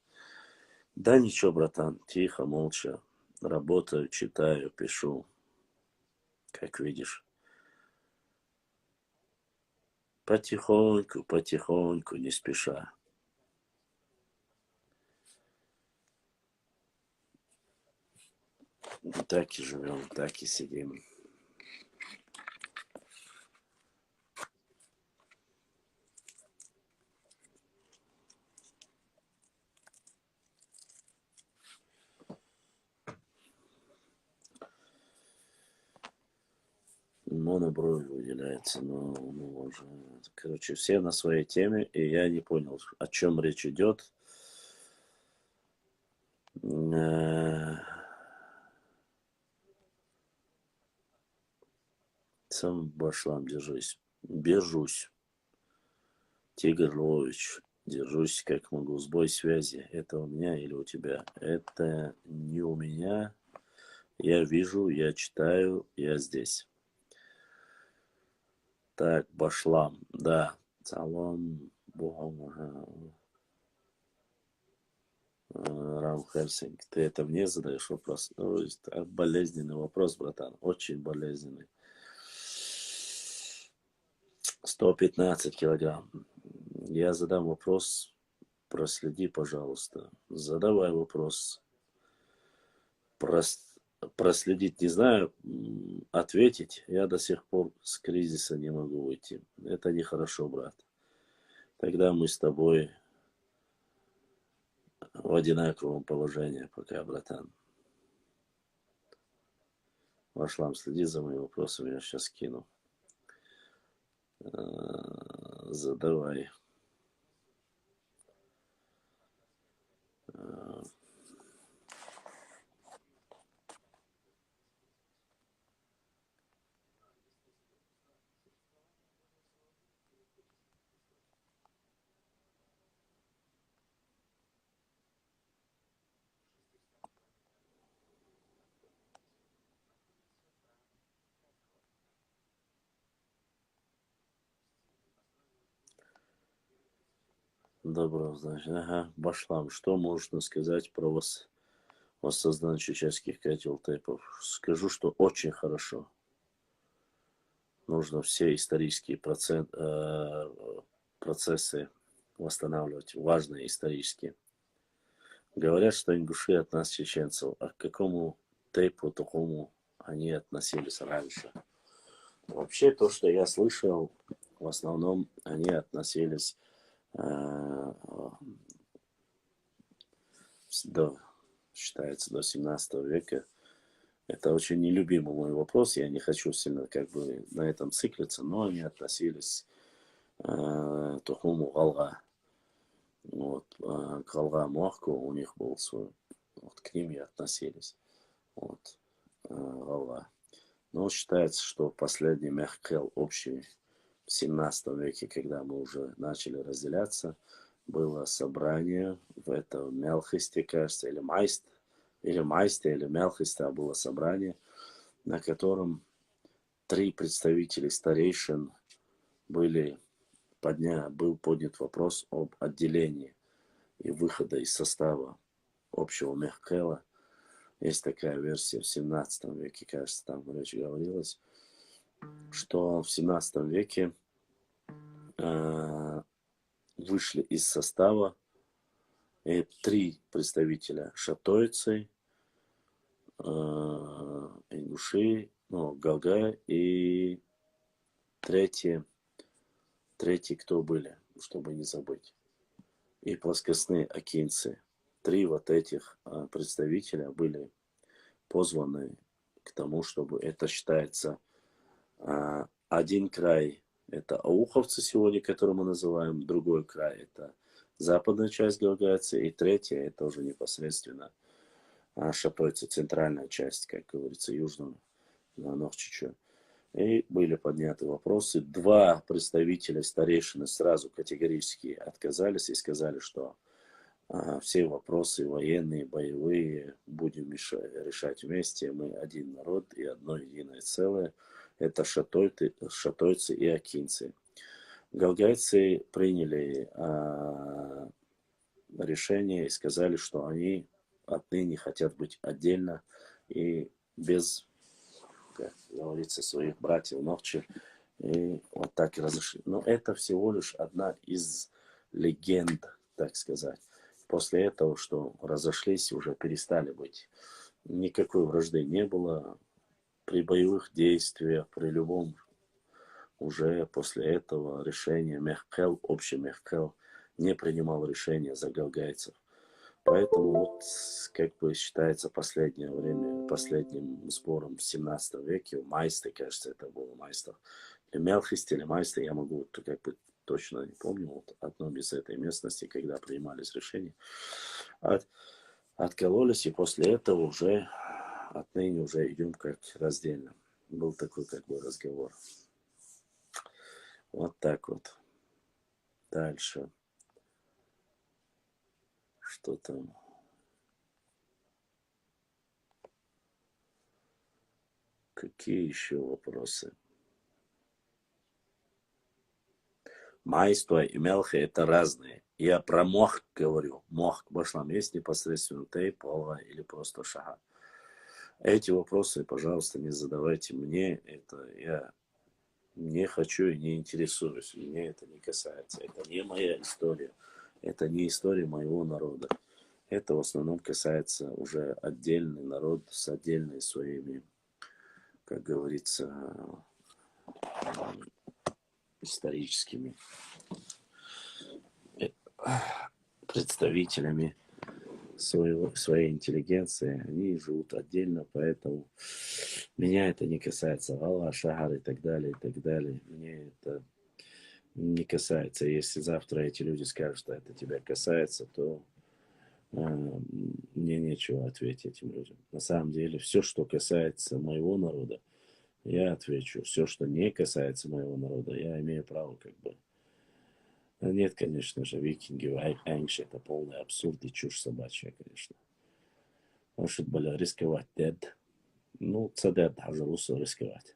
Да ничего, братан, тихо, молча. Работаю, читаю, пишу. Как видишь. Потихоньку, потихоньку, не спеша. Так и живем, так и сидим. Моноброви выделяется, но уже... Короче, все на своей теме, и я не понял, о чем речь идет. Сам башлам держись. Бежусь. Тигр Львович. Держусь как могу. Сбой связи. Это у меня или у тебя? Это не у меня. Я вижу, я читаю, я здесь. Так, башлам. Да. Салам. Богом. Рам Хельсинг. Ты это мне задаешь вопрос? Болезненный вопрос, братан. Очень болезненный. 115 килограмм. Я задам вопрос. Проследи, пожалуйста. Задавай вопрос. Проследить не знаю, ответить. Я до сих пор с кризиса не могу выйти. Это нехорошо, брат. Тогда мы с тобой в одинаковом положении пока, братан. Вашлам, следи за моими вопросами, я сейчас кину. Задавай. Добро, значит. Ага, башлам. Что можно сказать про воссоздание чеченских котел тейпов? Скажу, что очень хорошо. Нужно все исторические процессы восстанавливать. Важные исторические. Говорят, что ингуши от нас, чеченцев. А к какому тейпу такому они относились раньше? Вообще, то, что я слышал, в основном они относились считается, до 17 века. Это очень нелюбимый мой вопрос. Я не хочу сильно как бы на этом циклиться, но они относились к Тухуму Галга. Вот, Галга Муахку у них был свой. Вот, к ним и относились. Вот, Галга. Но считается, что последний Мехкел общий в 17 веке, когда мы уже начали разделяться, было собрание в этом Мелхисте, кажется, или Майсте, или Мелхисте, было собрание, на котором 3 представителя старейшин был поднят вопрос об отделении и выхода из состава общего Мехкела. Есть такая версия в 17 веке, кажется, там речь говорилась, что в 17 веке вышли из состава 3 представителя шатойцы, ингуши, Галга и третий, кто были, чтобы не забыть, и плоскостные акинцы. 3 вот этих представителя были позваны к тому, чтобы это считается один край. Это ауховцы сегодня, которые мы называем, другой край это западная часть Галгайца, и третья это уже непосредственно шатойцы, центральная часть, как говорится, южного Нохчича. И были подняты вопросы. Два представителя старейшины сразу категорически отказались и сказали, что все вопросы военные, боевые будем решать вместе. Мы один народ и одно единое целое. Это шатойцы и акинцы. Галгайцы приняли решение и сказали, что они отныне хотят быть отдельно и без, как говорится, своих братьев ночи. И вот так и разошли. Но это всего лишь одна из легенд, так сказать. После этого, что разошлись, уже перестали быть. Никакой вражды не было. При боевых действиях, при любом, уже после этого решения Мехкел, общий Мехкел, не принимал решения за галгайцев. Поэтому вот как бы считается последнее время, последним сбором в 17 веке, в Майсте, кажется, это было Майстер, или Мелхисте, или Майсте, я могу как бы точно не помню, вот одном из этой местности, когда принимались решения, откололись, и после этого уже отныне уже идем как раздельно. Был такой как бы разговор. Вот так вот. Дальше. Что там? Какие еще вопросы? Майство и мелха это разные. Я про мох говорю. Мох в башлам есть непосредственно тей, полва или просто шага. Эти вопросы, пожалуйста, не задавайте мне. Это я не хочу и не интересуюсь. Мне это не касается. Это не моя история. Это не история моего народа. Это в основном касается уже отдельный народ с отдельными своими, как говорится, историческими представителями своей интеллигенции. Они живут отдельно, поэтому меня это не касается. Аллах, Шахар и так далее, и так далее. Мне это не касается. Если завтра эти люди скажут, что это тебя касается, то мне нечего ответить этим людям. На самом деле, все, что касается моего народа, я отвечу. Все, что не касается моего народа, я имею право как бы. Нет, конечно же, викинги, Энгши, это полный абсурд и чушь собачья, конечно. Может было рисковать, дед. Ну, цадед, пожалуйста, рисковать.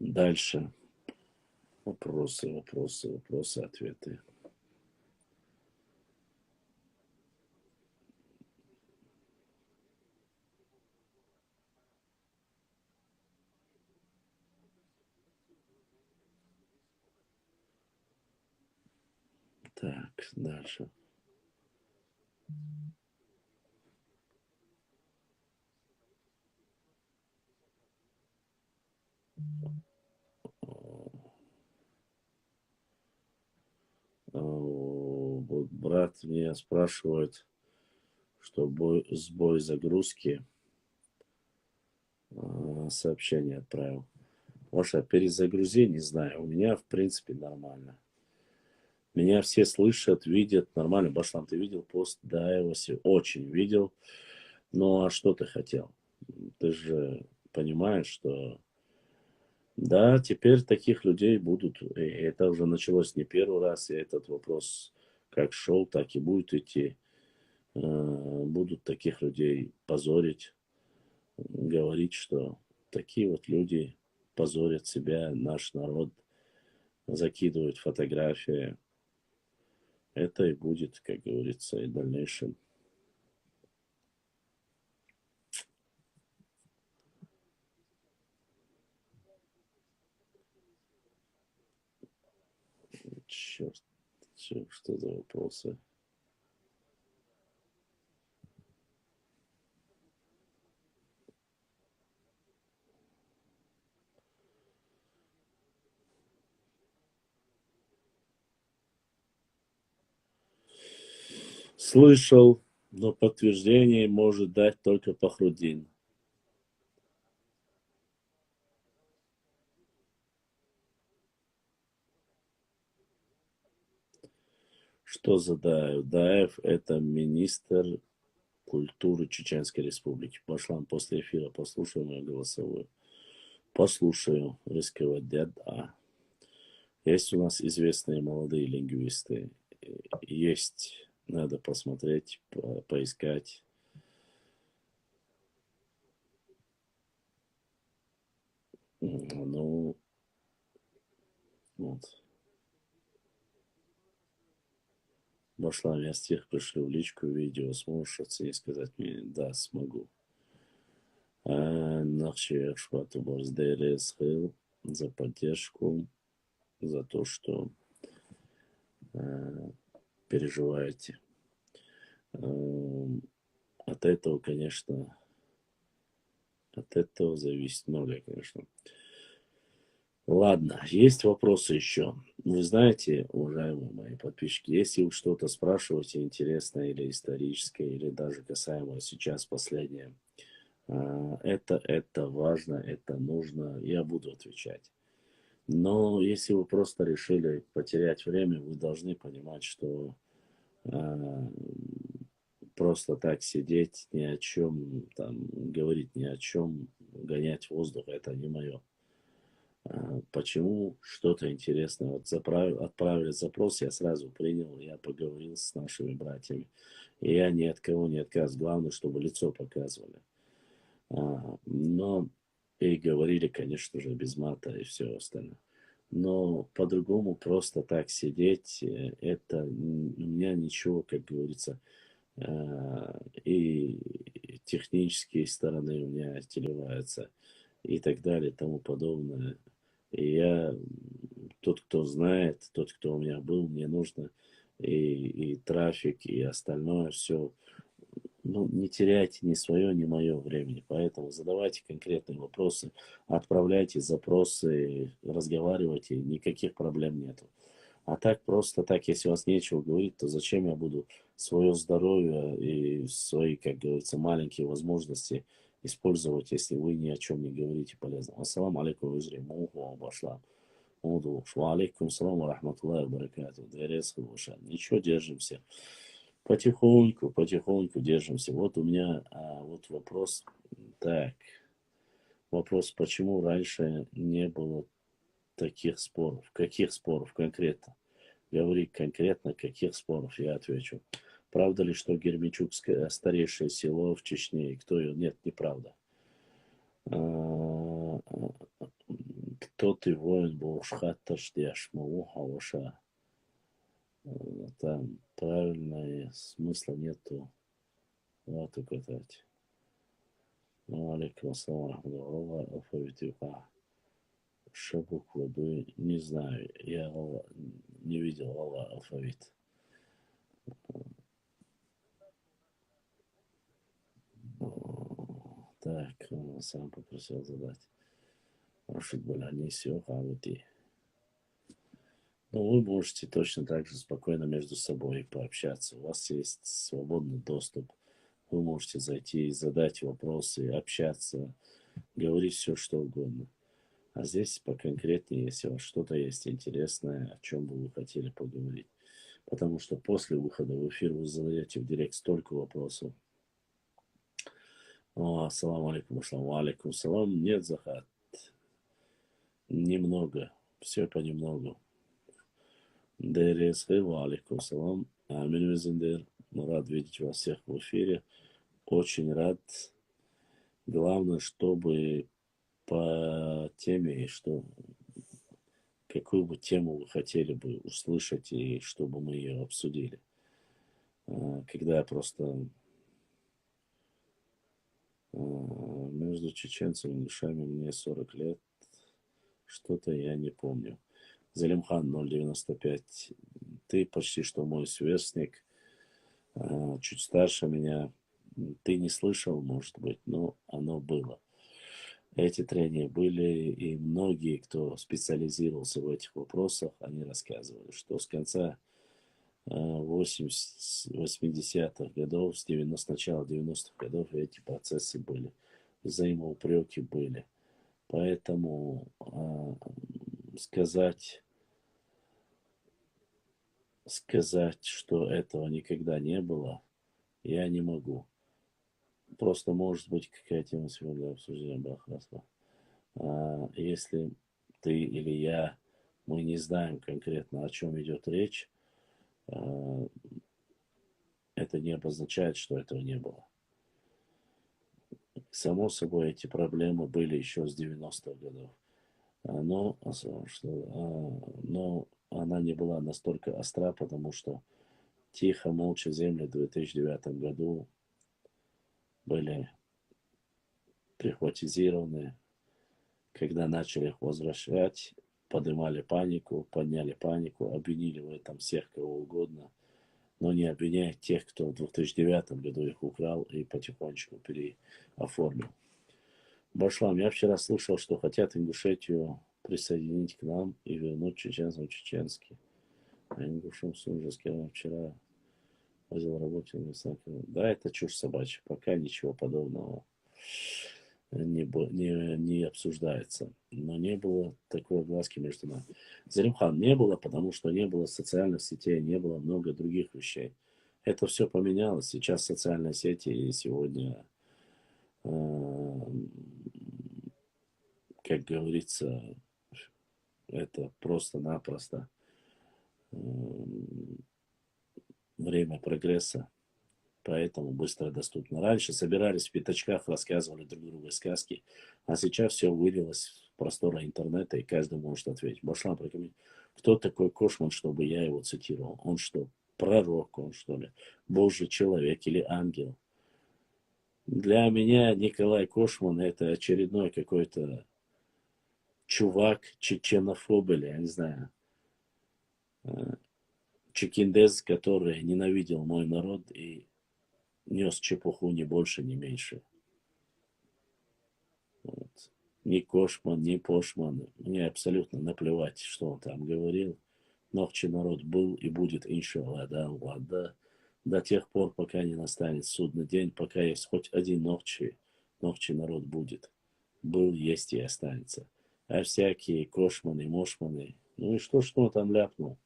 Дальше. Вопросы, ответы. Так, дальше. Вот брат меня спрашивает, что сбой загрузки сообщение отправил. Может, перезагрузи, не знаю. У меня, в принципе, нормально. Меня все слышат, видят. Нормально. Башлам, ты видел пост? Да, я его очень видел. Ну, а что ты хотел? Ты же понимаешь, что... Да, теперь таких людей будут. И это уже началось не первый раз. И этот вопрос как шел, так и будет идти. Будут таких людей позорить, говорить, что такие вот люди позорят себя, наш народ, закидывают фотографии. Это и будет, как говорится, и в дальнейшем. Черт, что за вопросы? Слышал, но подтверждение может дать только Пахрудин. Что за Даев? Даев – это министр культуры Чеченской Республики. Пошла после эфира, послушаю мою голосовую. Послушаю. Рисковать дед. Есть у нас известные молодые лингвисты. Есть. Надо посмотреть, поискать. Ну, вот. Башлам, я стих пришлю в личку, видео сможешь оценить, сказать мне, да, смогу. Нахче Швату Борздерес Хил за поддержку, за то, что переживаете. От этого, конечно, от этого зависит многое, конечно. Ладно, есть вопросы еще. Вы знаете, уважаемые мои подписчики, если вы что-то спрашиваете интересное или историческое, или даже касаемо сейчас последнее, это важно, это нужно, я буду отвечать. Но если вы просто решили потерять время, вы должны понимать, что просто так сидеть ни о чем, там, говорить ни о чем, гонять воздух, это не мое. Почему что-то интересное? Вот отправили запрос, я сразу принял, я поговорил с нашими братьями. И я ни от кого не отказывал. Главное, чтобы лицо показывали. Но и говорили, конечно же, без мата и все остальное. Но по-другому просто так сидеть, это у меня ничего, как говорится, и технические стороны у меня телеваются и так далее и тому подобное. И я, тот, кто знает, тот, кто у меня был, мне нужно и трафик, и остальное все. Ну, не теряйте ни свое, ни мое времени. Поэтому задавайте конкретные вопросы, отправляйте запросы, разговаривайте, никаких проблем нету. А так просто так, если у вас нечего говорить, то зачем я буду свое здоровье и свои, как говорится, маленькие возможности использовать, если вы ни о чем не говорите полезного. Ассаламу алейкум, визри, муху, башла. Уду, ва алейкум салам, рахматуллахи, баракату. Ничего, держимся. Потихоньку, потихоньку держимся. Вот у меня вот вопрос. Так, вопрос, почему раньше не было таких споров? Каких споров конкретно? Говори конкретно, каких споров, я отвечу. Правда ли, что Гермичук старейшее село в Чечне? И кто ее? Нет, неправда. Кто ты, воин, Бушхата, ждешь, Мауха, Ваша? Там правильного смысла нету. Вот указать. Ну, алейкум ассалам, рахматуллах, алфавит что буквы бы, не знаю, я не видел алфавит. Так, он сам попросил задать. Рашид Баляниси, Хавати. Ну, вы можете точно так же спокойно между собой пообщаться. У вас есть свободный доступ. Вы можете зайти и задать вопросы, общаться, говорить все, что угодно. А здесь поконкретнее, если у вас что-то есть интересное, о чем бы вы хотели поговорить. Потому что после выхода в эфир вы задаете в директ столько вопросов. Ассаламу алейкум, алейкум салам. Нет, Захат. Немного. Все понемногу. ДРС, алейкум салам. Амин Визендер. Рад видеть вас всех в эфире. Очень рад. Главное, чтобы по теме, что какую бы тему вы хотели бы услышать, и чтобы мы ее обсудили. Когда просто между чеченцами и ингушами мне 40 лет, что-то я не помню. Залимхан 095. Ты почти что мой сверстник, чуть старше меня. Ты не слышал, может быть, но оно было. Эти трения были, и многие, кто специализировался в этих вопросах, они рассказывали, что с конца 80-х годов, с начала 90-х годов эти процессы были, взаимоупреки были. Поэтому сказать сказать, что этого никогда не было, я не могу. Просто может быть какая тема сегодня для обсуждения была хорошо. Если ты или я, мы не знаем конкретно, о чем идет речь, а, это не обозначает, что этого не было. Само собой, эти проблемы были еще с 90-х годов. Но она не была настолько остра, потому что тихо, молча земли в 2009 году были прихватизированы. Когда начали их возвращать, поднимали панику, подняли панику, обвинили в этом всех, кого угодно, но не обвиняют тех, кто в 2009 году их украл и потихонечку переоформил. Башлам, я вчера слышал, что хотят Ингушетию присоединить к нам и вернуть чеченцам чеченский. А Ингушам Сунжа сказал вчера, возил работе. Да, это чушь собачья. Пока ничего подобного не обсуждается. Но не было такой огласки между нами. Заримхан не было, потому что не было социальных сетей, не было много других вещей. Это все поменялось. Сейчас социальные сети и сегодня, как говорится, это просто-напросто время прогресса, поэтому быстро доступно. Раньше собирались в пятачках, рассказывали друг другу сказки, а сейчас все вылилось в просторы интернета, и каждый может ответить. Башлам, кто такой Кошман, чтобы я его цитировал? Он что, пророк, он что ли, Божий человек или ангел? Для меня Николай Кошман это очередной какой-то чувак, чеченофоб или, я не знаю, чекиндез, который ненавидел мой народ и нес чепуху ни больше, ни меньше. Вот. Ни Кошман, ни Пошман. Мне абсолютно наплевать, что он там говорил. Нохчи народ был и будет, иншаллах, да, Аллах, да. До тех пор, пока не настанет судный день, пока есть хоть один Нохчи народ будет. Был, есть и останется. А всякие Кошманы, Мошманы, ну и что он там ляпнул?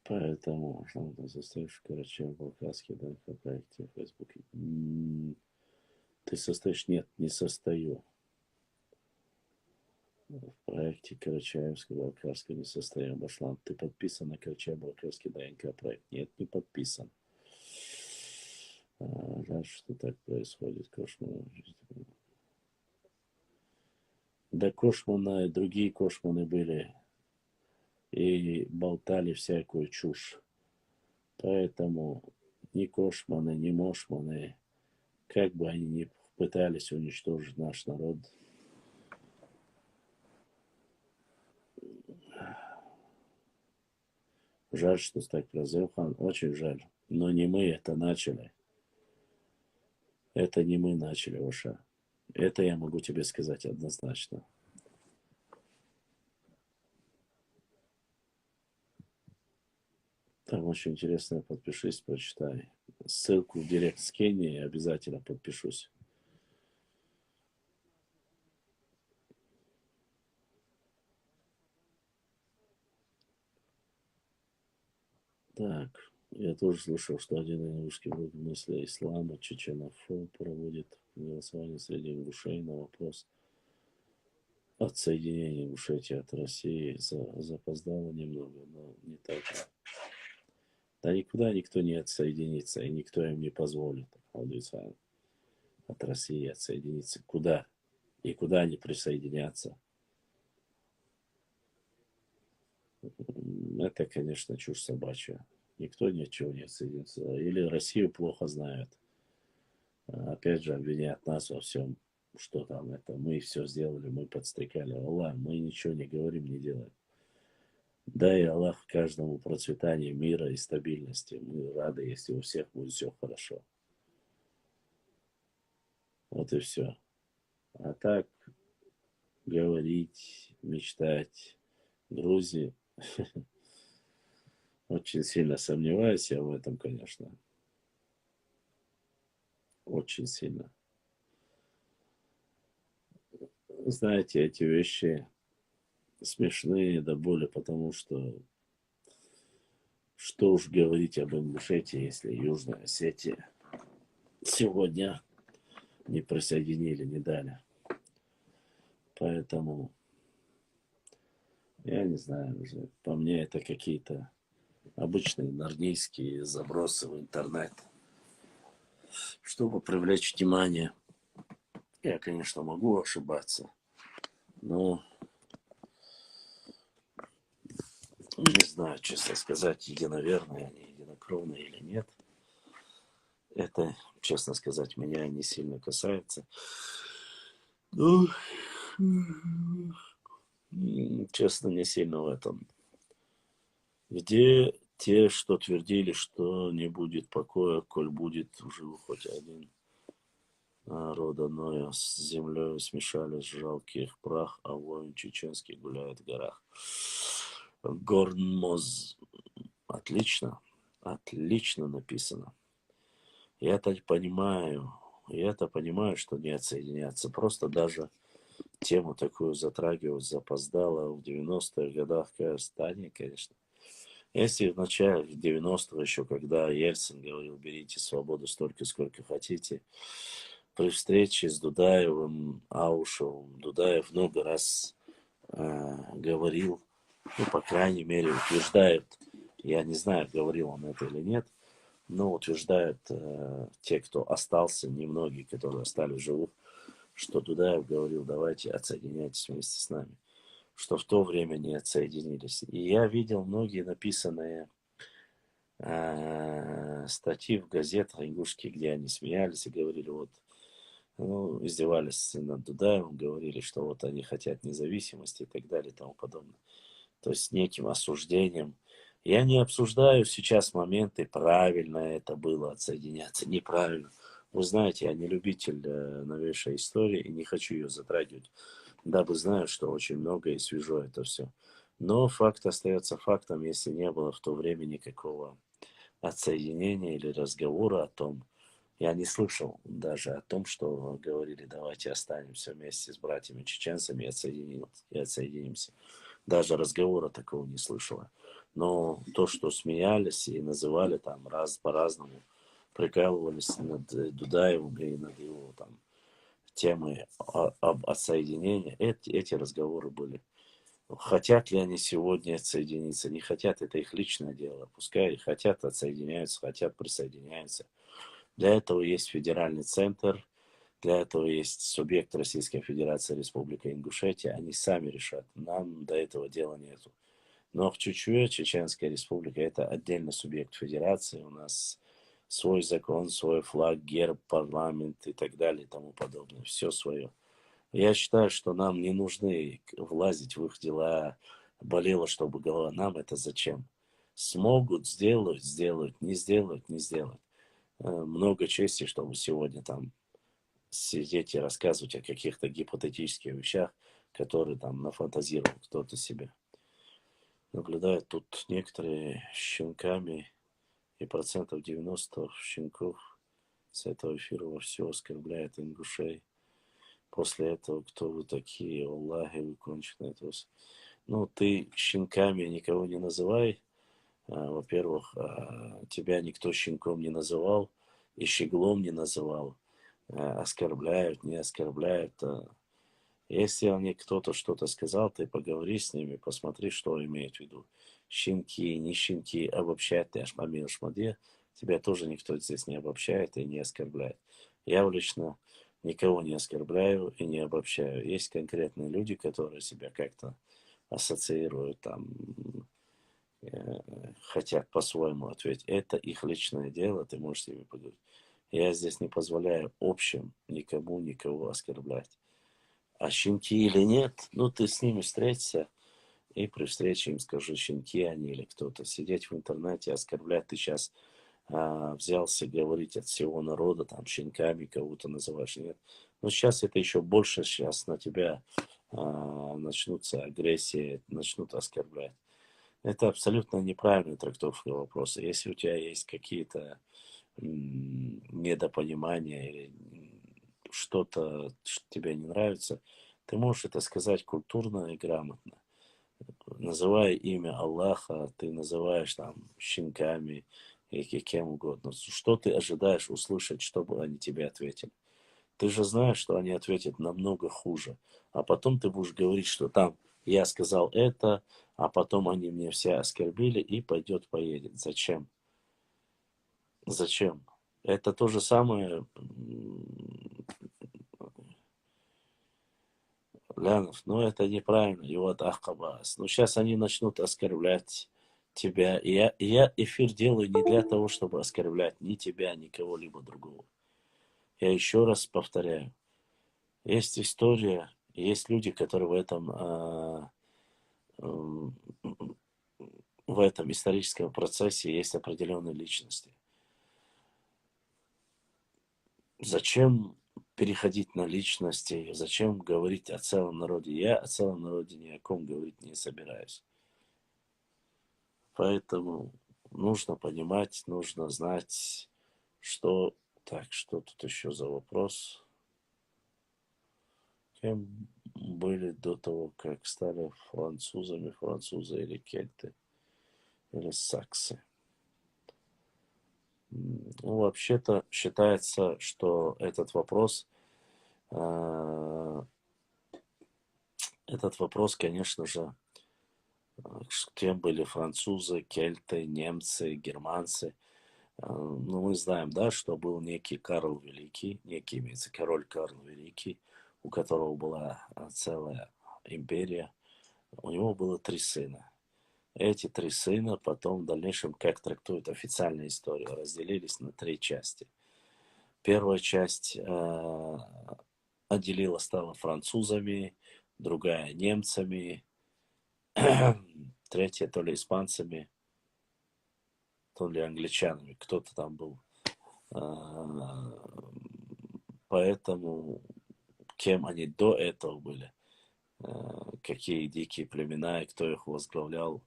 Поэтому состоишь в Карачаево-Балкарске, да, в проекте в Фейсбуке. Ты состоишь? Нет, не состою. В проекте Карачаевско-Балкарска не состою. Башлам, ты подписан на Карачаево-Балкарский ДНК проект? Нет, не подписан. Жаль, что так происходит. Кошман. Да Кошмана и другие Кошманы были и болтали всякую чушь. Поэтому ни Кошманы, ни Мошманы, как бы они ни пытались уничтожить наш народ, жаль, что так произошло, очень жаль. Но не мы это начали. Это не мы начали, Оша. Это я могу тебе сказать однозначно. Там очень интересно, подпишись, прочитай. Ссылку в директ скинь, и обязательно подпишусь. Так, я тоже слышал, что один ингушский блог мысли ислама, чеченофоб, проводит голосование среди ингушей на вопрос отсоединения Ингушетии от России. Запоздало немного, но не так. Да никуда никто не отсоединится, и никто им не позволит от России отсоединиться. Куда? И куда они присоединятся? Это, конечно, чушь собачья. Никто ничего не отсоединится. Или Россию плохо знают. Опять же, обвинят нас во всем, что там это. Мы все сделали, мы подстрекали. Аллах, мы ничего не говорим, не делаем. Дай Аллах каждому процветания, мира и стабильности. Мы рады, если у всех будет все хорошо. Вот и все. А так, говорить, мечтать, Грузии, очень сильно сомневаюсь я в этом, конечно. Очень сильно. Знаете, эти вещи смешные до боли, потому что уж говорить об Ингушетии, если Южная Осетия сегодня не присоединили, не дали. Поэтому, я не знаю уже, по мне это какие-то обычные нордийские забросы в интернет, чтобы привлечь внимание. Я, конечно, могу ошибаться, но не знаю, честно сказать, единоверные они, единокровные или нет. Это, честно сказать, меня не сильно касается. Ну, честно, не сильно в этом. Где те, что твердили, что не будет покоя, коль будет жив хоть один рода Ноя, с землей смешались жалких прах, а воин чеченский гуляет в горах. Горнмоз. Отлично. Отлично написано. Я-то понимаю, что не отсоединяться. Просто даже тему такую затрагивать запоздало в 90-х годах, кажется, да, не, конечно. Если в начале 90-го еще, когда Ельцин говорил, берите свободу столько, сколько хотите, при встрече с Дудаевым, Аушевым, Дудаев много раз говорил, ну, по крайней мере, утверждает, я не знаю, говорил он это или нет, но утверждают те, кто остался, немногие, которые остались живых, что Дудаев говорил, давайте отсоединяйтесь вместе с нами, что в то время не отсоединились. И я видел многие написанные статьи в газетах ингушских, где они смеялись и говорили, вот, ну, издевались над Дудаевым, говорили, что вот они хотят независимости и так далее и тому подобное. То есть неким осуждением. Я не обсуждаю сейчас моменты, правильно это было отсоединяться, неправильно. Вы знаете, я не любитель новейшей истории и не хочу ее затрагивать, дабы знаю, что очень много и свежо это все. Но факт остается фактом, если не было в то время никакого отсоединения или разговора о том. Я не слышал даже о том, что говорили, давайте останемся вместе с братьями-чеченцами и отсоединимся. Даже разговора такого не слышала. Но то, что смеялись и называли там раз по-разному, прикалывались над Дудаевым и над его там темой об отсоединении, эти разговоры были. Хотят ли они сегодня отсоединиться, не хотят, это их личное дело. Пускай хотят, отсоединяются, хотят, присоединяются. Для этого есть федеральный центр, для этого есть субъект Российской Федерации, Республика Ингушетия. Они сами решат. Нам до этого дела нету. Но в Чучуе, Чеченская Республика, это отдельный субъект федерации. У нас свой закон, свой флаг, герб, парламент и так далее и тому подобное. Все свое. Я считаю, что нам не нужны влазить в их дела. Болело, чтобы голова. Нам это зачем? Смогут, сделают, сделают. Не сделают, не сделают. Много чести, чтобы сегодня там сидеть и рассказывать о каких-то гипотетических вещах, которые там нафантазировал кто-то себе. Наблюдают тут некоторые щенками, и процентов 90 щенков с этого эфира во все оскорбляет ингушей. После этого, кто вы такие, Аллахи, вы конченые. Ну, ты щенками никого не называй. Во-первых, тебя никто щенком не называл, и щеглом не называл. Оскорбляют, не оскорбляют. Если они кто-то что-то сказал, ты поговори с ними, посмотри, что имеют в виду. Щенки, не щенки, обобщать ты аж помимо шмаде, тебя тоже никто здесь не обобщает и не оскорбляет. Я лично никого не оскорбляю и не обобщаю. Есть конкретные люди, которые себя как-то ассоциируют, там, хотят по-своему ответить. Это их личное дело, ты можешь с ними поговорить. Я здесь не позволяю общим никому никого оскорблять. А щенки или нет, ну ты с ними встреться, и при встрече им скажи, щенки они или кто-то. Сидеть в интернете, оскорблять, ты сейчас взялся говорить от всего народа, там, щенками кого-то называешь, нет. Но сейчас это еще больше, сейчас на тебя начнутся агрессии, начнут оскорблять. Это абсолютно неправильная трактовка вопроса. Если у тебя есть какие-то недопонимания или что-то, что тебе не нравится, ты можешь это сказать культурно и грамотно. называя имя Аллаха, ты называешь там щенками или кем угодно. Что ты ожидаешь услышать, чтобы они тебе ответили? Ты же знаешь, что они ответят намного хуже. А потом ты будешь говорить, что там я сказал это, а потом они мне все оскорбили и пойдет поедет. Зачем? Зачем? Это то же самое, Лянов, но это неправильно. И вот Ахкабас. Ну, сейчас они начнут оскорблять тебя. И я эфир делаю не для того, чтобы оскорблять ни тебя, ни кого-либо другого. Я еще раз повторяю. Есть история, есть люди, которые м, в этом историческом процессе есть определенные личности. Зачем переходить на личности? Зачем говорить о целом народе? Я о целом народе ни о ком говорить не собираюсь. Поэтому нужно понимать, нужно знать, что... Так, что тут еще за вопрос? Кем были до того, как стали французами, французы или кельты, или саксы? Ну, вообще-то считается, что э, этот вопрос, конечно же, кем были французы, кельты, немцы, германцы. Ну, мы знаем, да, что был некий Карл Великий, некий имеется король Карл Великий, у которого была целая империя. У него было 3 сына. Эти 3 сына потом в дальнейшем, как трактует официальная история, разделились на 3 части. Первая часть отделила, стала французами, другая немцами, третья то ли испанцами, то ли англичанами, кто-то там был. Поэтому кем они до этого были, какие дикие племена и кто их возглавлял,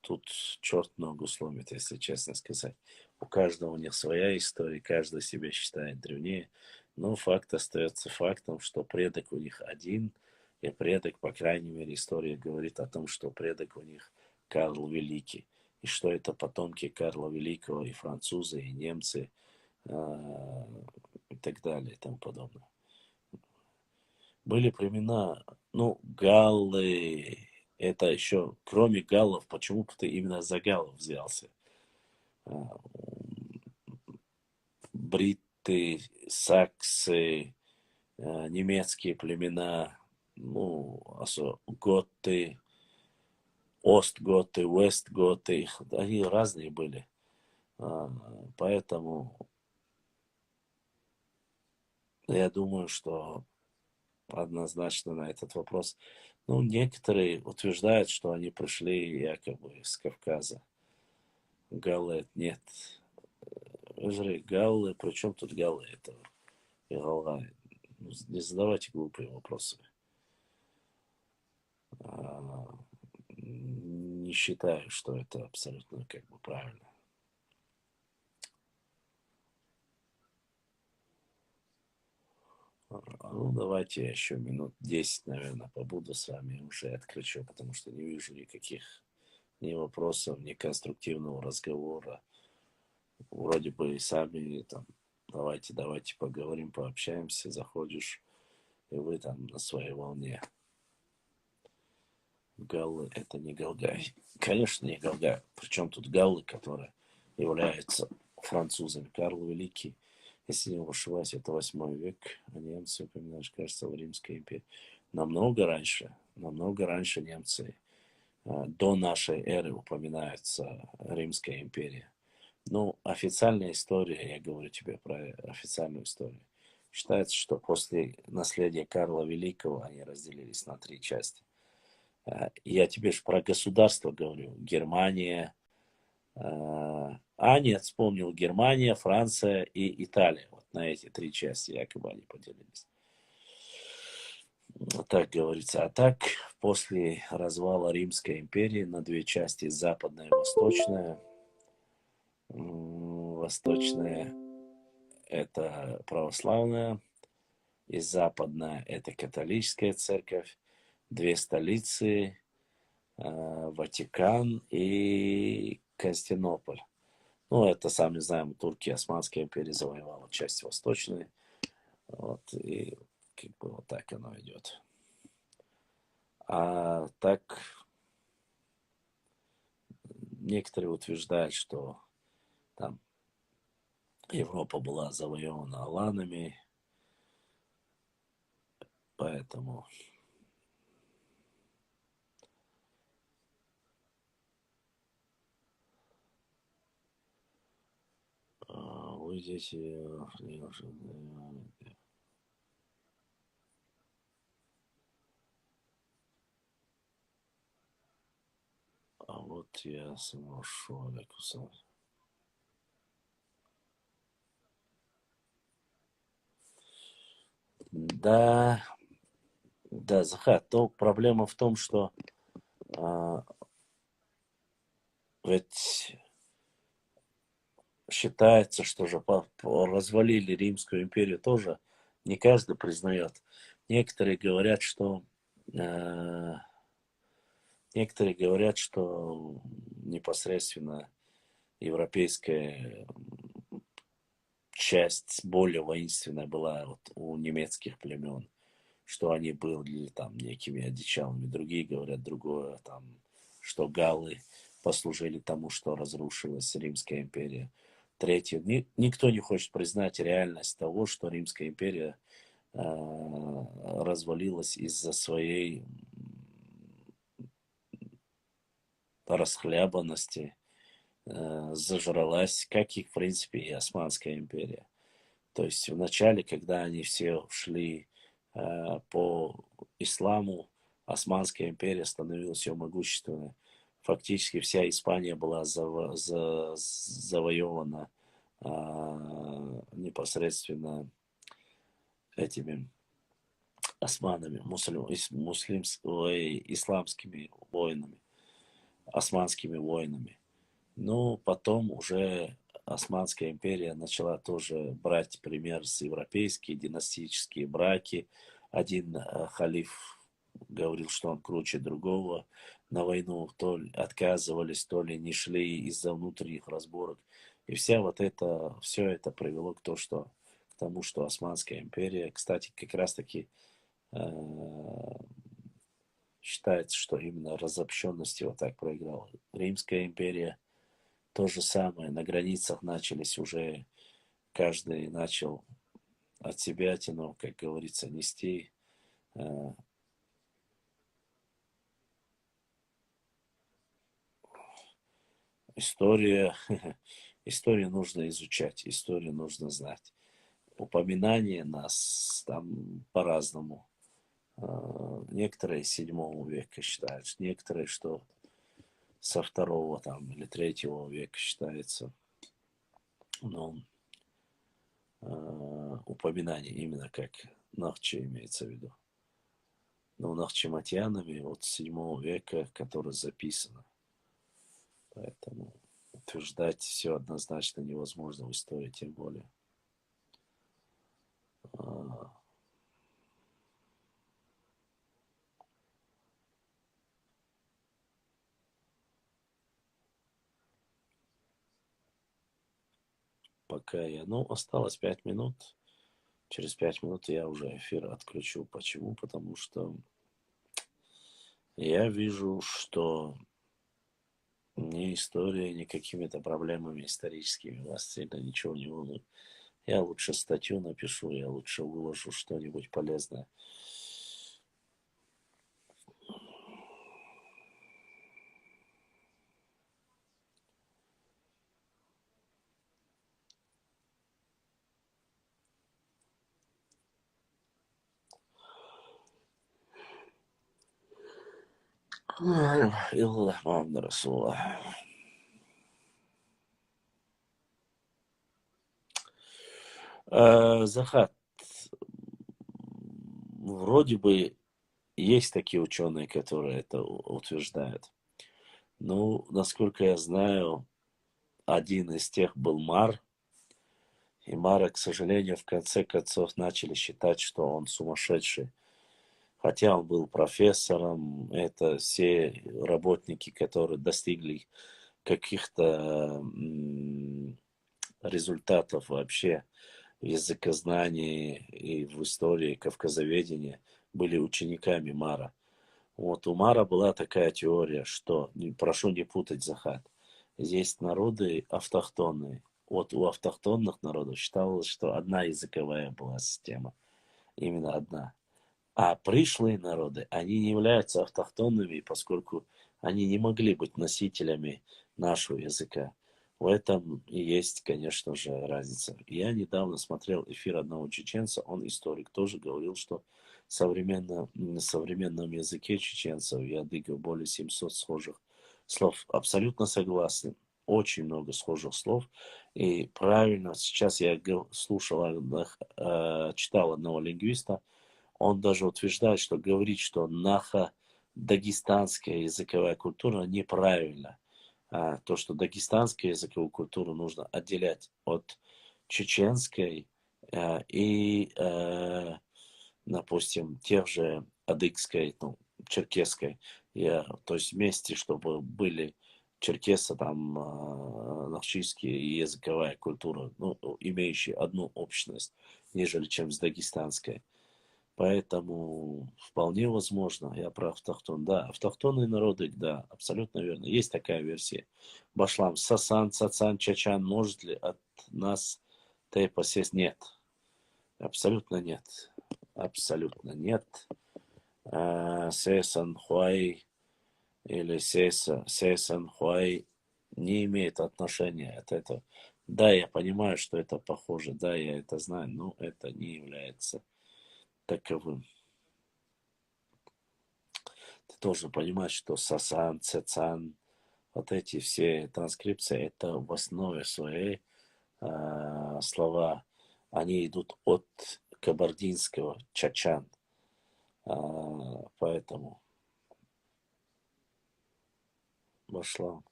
тут черт ногу сломит, если честно сказать. У каждого у них своя история, каждый себя считает древнее, но факт остается фактом, что предок у них один, и предок, по крайней мере, история говорит о том, что предок у них Карл Великий, и что это потомки Карла Великого, и французы, и немцы, и так далее, и тому подобное. Были племена, ну, галлы, это еще, кроме галлов, почему бы ты именно за галлов взялся? А, Бритты, саксы, немецкие племена, ну, готы, остготы, вестготы, они разные были. Поэтому я думаю, что однозначно на этот вопрос. Ну, некоторые утверждают, что они пришли якобы с Кавказа. Галлы нет. Галлы, при чем тут галлы этого? И Галла. Не задавайте глупые вопросы. Не считаю, что это абсолютно как бы правильно. Ну, давайте я еще минут 10, наверное, побуду с вами, уже отключу, потому что не вижу никаких ни вопросов, ни конструктивного разговора. Вроде бы и сами там, давайте поговорим, пообщаемся, заходишь, и вы там на своей волне. Галлы это не Галгай. Конечно, не Галгай. Причем тут галлы, которые являются французами. Карл Великий, если не ошибаюсь, это 8 век, а немцы, упоминаешь, кажется, в Римской империи. Намного раньше немцы, до нашей эры упоминается Римская империя. Ну, официальная история, я говорю тебе про официальную историю. Считается, что после наследия Карла Великого они разделились на 3 части. Я тебе же про государство говорю. Германия. Нет, вспомнил. Германия, Франция и Италия. Вот на эти 3 части якобы они поделились. Так говорится. А так, после развала Римской империи на 2 части, западная и восточная. Восточная это православная, и западная это католическая церковь. 2 столицы, Ватикан и Константинополь. Ну, это, сами знаем, турки, Османская империя завоевала часть восточной. Вот, и как бы вот так оно идет. А так, некоторые утверждают, что там Европа была завоевана аланами, поэтому вы здесь... А вот я нашел Александр. Да, да, Захар, то проблема в том, что ведь считается, что же развалили Римскую империю тоже. Не каждый признает. Некоторые говорят, что э, некоторые говорят, что непосредственно европейская часть более воинственная была вот у немецких племен, что они были там некими одичалами. Другие говорят другое, там, что галлы послужили тому, что разрушилась Римская империя. Третье, никто не хочет признать реальность того, что Римская империя развалилась из-за своей расхлябанности, зажралась, как и, в принципе, и Османская империя. То есть в начале, когда они все шли по исламу, Османская империя становилась все могущественной. Фактически вся Испания была завоевана непосредственно этими османами, исламскими воинами, османскими воинами. Но потом уже Османская империя начала тоже брать пример с европейские династические браки. Один халиф говорил, что он круче другого. На войну то ли отказывались, то ли не шли из-за внутренних разборок. И все это привело к тому, что Османская империя, кстати, как раз-таки считается, что именно разобщенности вот так проиграла. Римская империя то же самое. На границах начались уже, каждый начал от себя тянул, как говорится, нести. История, историю нужно изучать, историю нужно знать. Упоминания нас там по-разному. Некоторые 7 века считают, некоторые, что со 2 там, или 3 века считается. Но упоминание именно как Нахче имеется в виду. Но Нахчематьянами от 7 века, которое записано. Поэтому утверждать все однозначно невозможно в истории, тем более. Пока осталось 5 минут. Через 5 минут я уже эфир отключу. Почему? Потому что я вижу, что ни история, ни какими-то проблемами историческими вас сильно ничего не волнует. Я лучше статью напишу, я лучше выложу что-нибудь полезное. Илла Мамда Расула. Захат, вроде бы есть такие ученые, которые это утверждают. Ну, насколько я знаю, один из тех был Мар. И Мара, к сожалению, в конце концов начали считать, что он сумасшедший. хотя он был профессором, это все работники, которые достигли каких-то результатов вообще в языкознании и в истории кавказоведения, были учениками Мара. Вот у Мара была такая теория, что, прошу не путать, Захат, есть народы автохтонные. Вот у автохтонных народов считалось, что одна языковая была система, именно одна. А пришлые народы, они не являются автохтонными, поскольку они не могли быть носителями нашего языка. В этом и есть, конечно же, разница. Я недавно смотрел эфир одного чеченца, он историк, тоже говорил, что на современном языке чеченцев и адыгов более 700 схожих слов. Абсолютно согласен. Очень много схожих слов. И правильно, сейчас я слушал, читал одного лингвиста, он даже утверждает, что говорить, что дагестанская языковая культура неправильно. То, что дагестанскую языковую культуру нужно отделять от чеченской и, допустим, тех же адыгской, ну, черкесской. То есть вместе, чтобы были черкесы, там, нахчийские и языковая культура, ну, имеющие одну общность, нежели чем с дагестанской. Поэтому вполне возможно, я про автохтон. Да, автохтонные народы, да, абсолютно верно. Есть такая версия. Башлам, Сасан, Цацан, Чачан, может ли от нас Тейпа сесть? Нет. Абсолютно нет. Абсолютно нет. Сейсан Хуай или Сейсан Хуай не имеет отношения от этого. Да, я понимаю, что это похоже, да, я это знаю, но это не является таковым. Ты должен понимать, что Сасан, Цецан, вот эти все транскрипции, это в основе своей слова, они идут от кабардинского чачан. Поэтому, Башлам,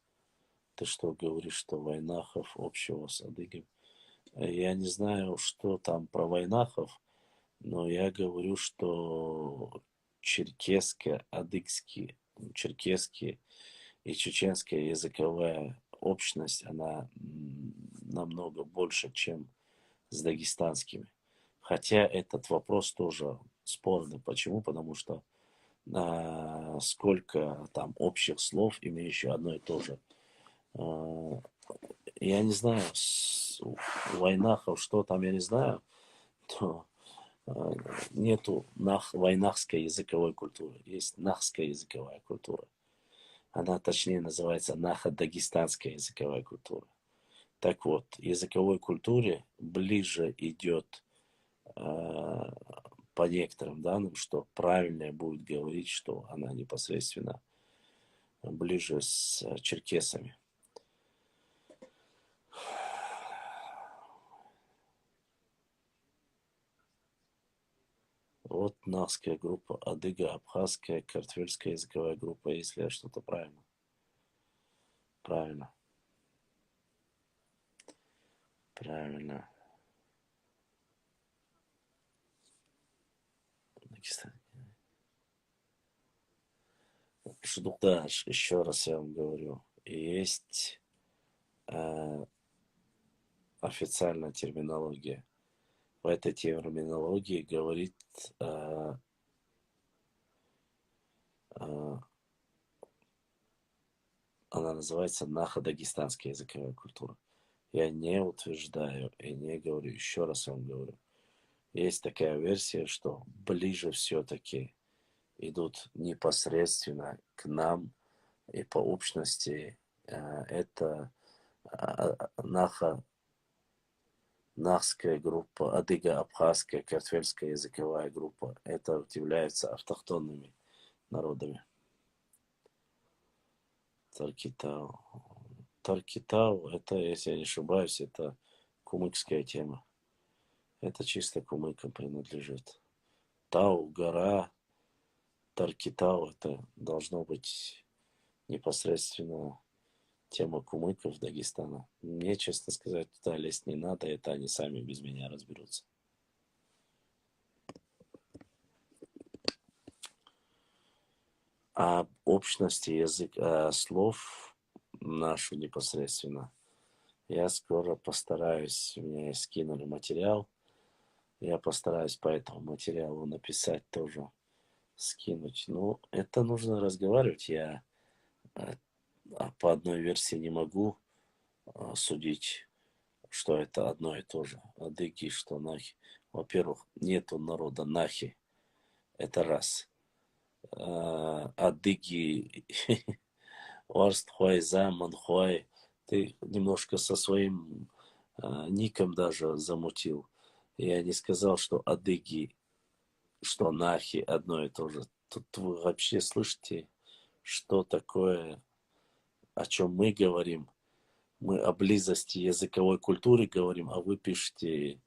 ты что говоришь, что Войнахов общего с адыгом? Я не знаю, что там про Войнахов, но я говорю, что черкесско-адыгские, черкесские и чеченская языковая общность, она намного больше, чем с дагестанскими. Хотя этот вопрос тоже спорный. Почему? Потому что сколько там общих слов, имеющих одно и то же. Я не знаю, у Войнахов, что там, я не знаю, то нету войнахской языковой культуры. Есть нахская языковая культура. Она точнее называется нахо-дагестанская языковая культура. Так вот, языковой культуре ближе идет по некоторым данным, что правильнее будет говорить, что она непосредственно ближе с черкесами. Вот нахская группа, адыга, абхазская, картвельская языковая группа, если я что-то правильно. Правильно. Правильно. Да, еще раз я вам говорю, есть официальная терминология. В этой терминологии говорит она называется нахо-дагестанская языковая культура. Я не утверждаю и не говорю, еще раз вам говорю. Есть такая версия, что ближе все-таки идут непосредственно к нам и по общности это нахская группа, адыга-абхазская, картвельская языковая группа. Это являются автохтонными народами. Таркитау. Таркитау, это, если я не ошибаюсь, это кумыкская тема. Это чисто кумыкам принадлежит. Тау, гора, Таркитау, это должно быть непосредственно тема кумыков Дагестана. Мне, честно сказать, туда лезть не надо, это они сами без меня разберутся. об общности языка, слов нашу непосредственно. Я скоро постараюсь, мне скинули материал, я постараюсь по этому материалу написать тоже, скинуть. Ну, это нужно разговаривать. Я по одной версии не могу судить, что это одно и то же. Адыги, что нахи. Во-первых, нету народа нахи. Это раз. Адыги, Орстхой, Заманхой. Ты немножко со своим ником даже замутил. Я не сказал, что адыги, что нахи одно и то же. Тут вы вообще слышите, что такое, о чем мы говорим. Мы о близости языковой культуры говорим, а вы пишете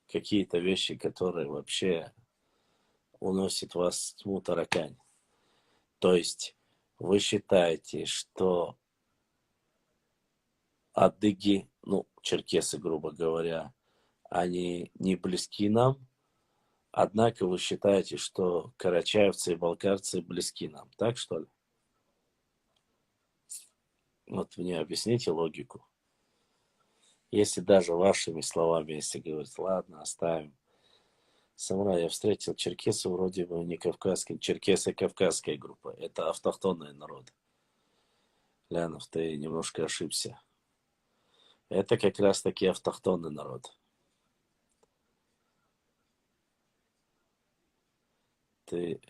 какие-то вещи, которые вообще уносят вас в тьму таракань. То есть вы считаете, что адыги, ну, черкесы, грубо говоря, они не близки нам, однако вы считаете, что карачаевцы и балкарцы близки нам. Так что ли? Вот мне объясните логику. Если даже вашими словами, если говорить, ладно, оставим. Самурай, я встретил черкесов, вроде бы не кавказские. Черкесы — кавказская группа. Это автохтонные народы. Лянов, ты немножко ошибся. Это как раз таки автохтонный народ. Ты,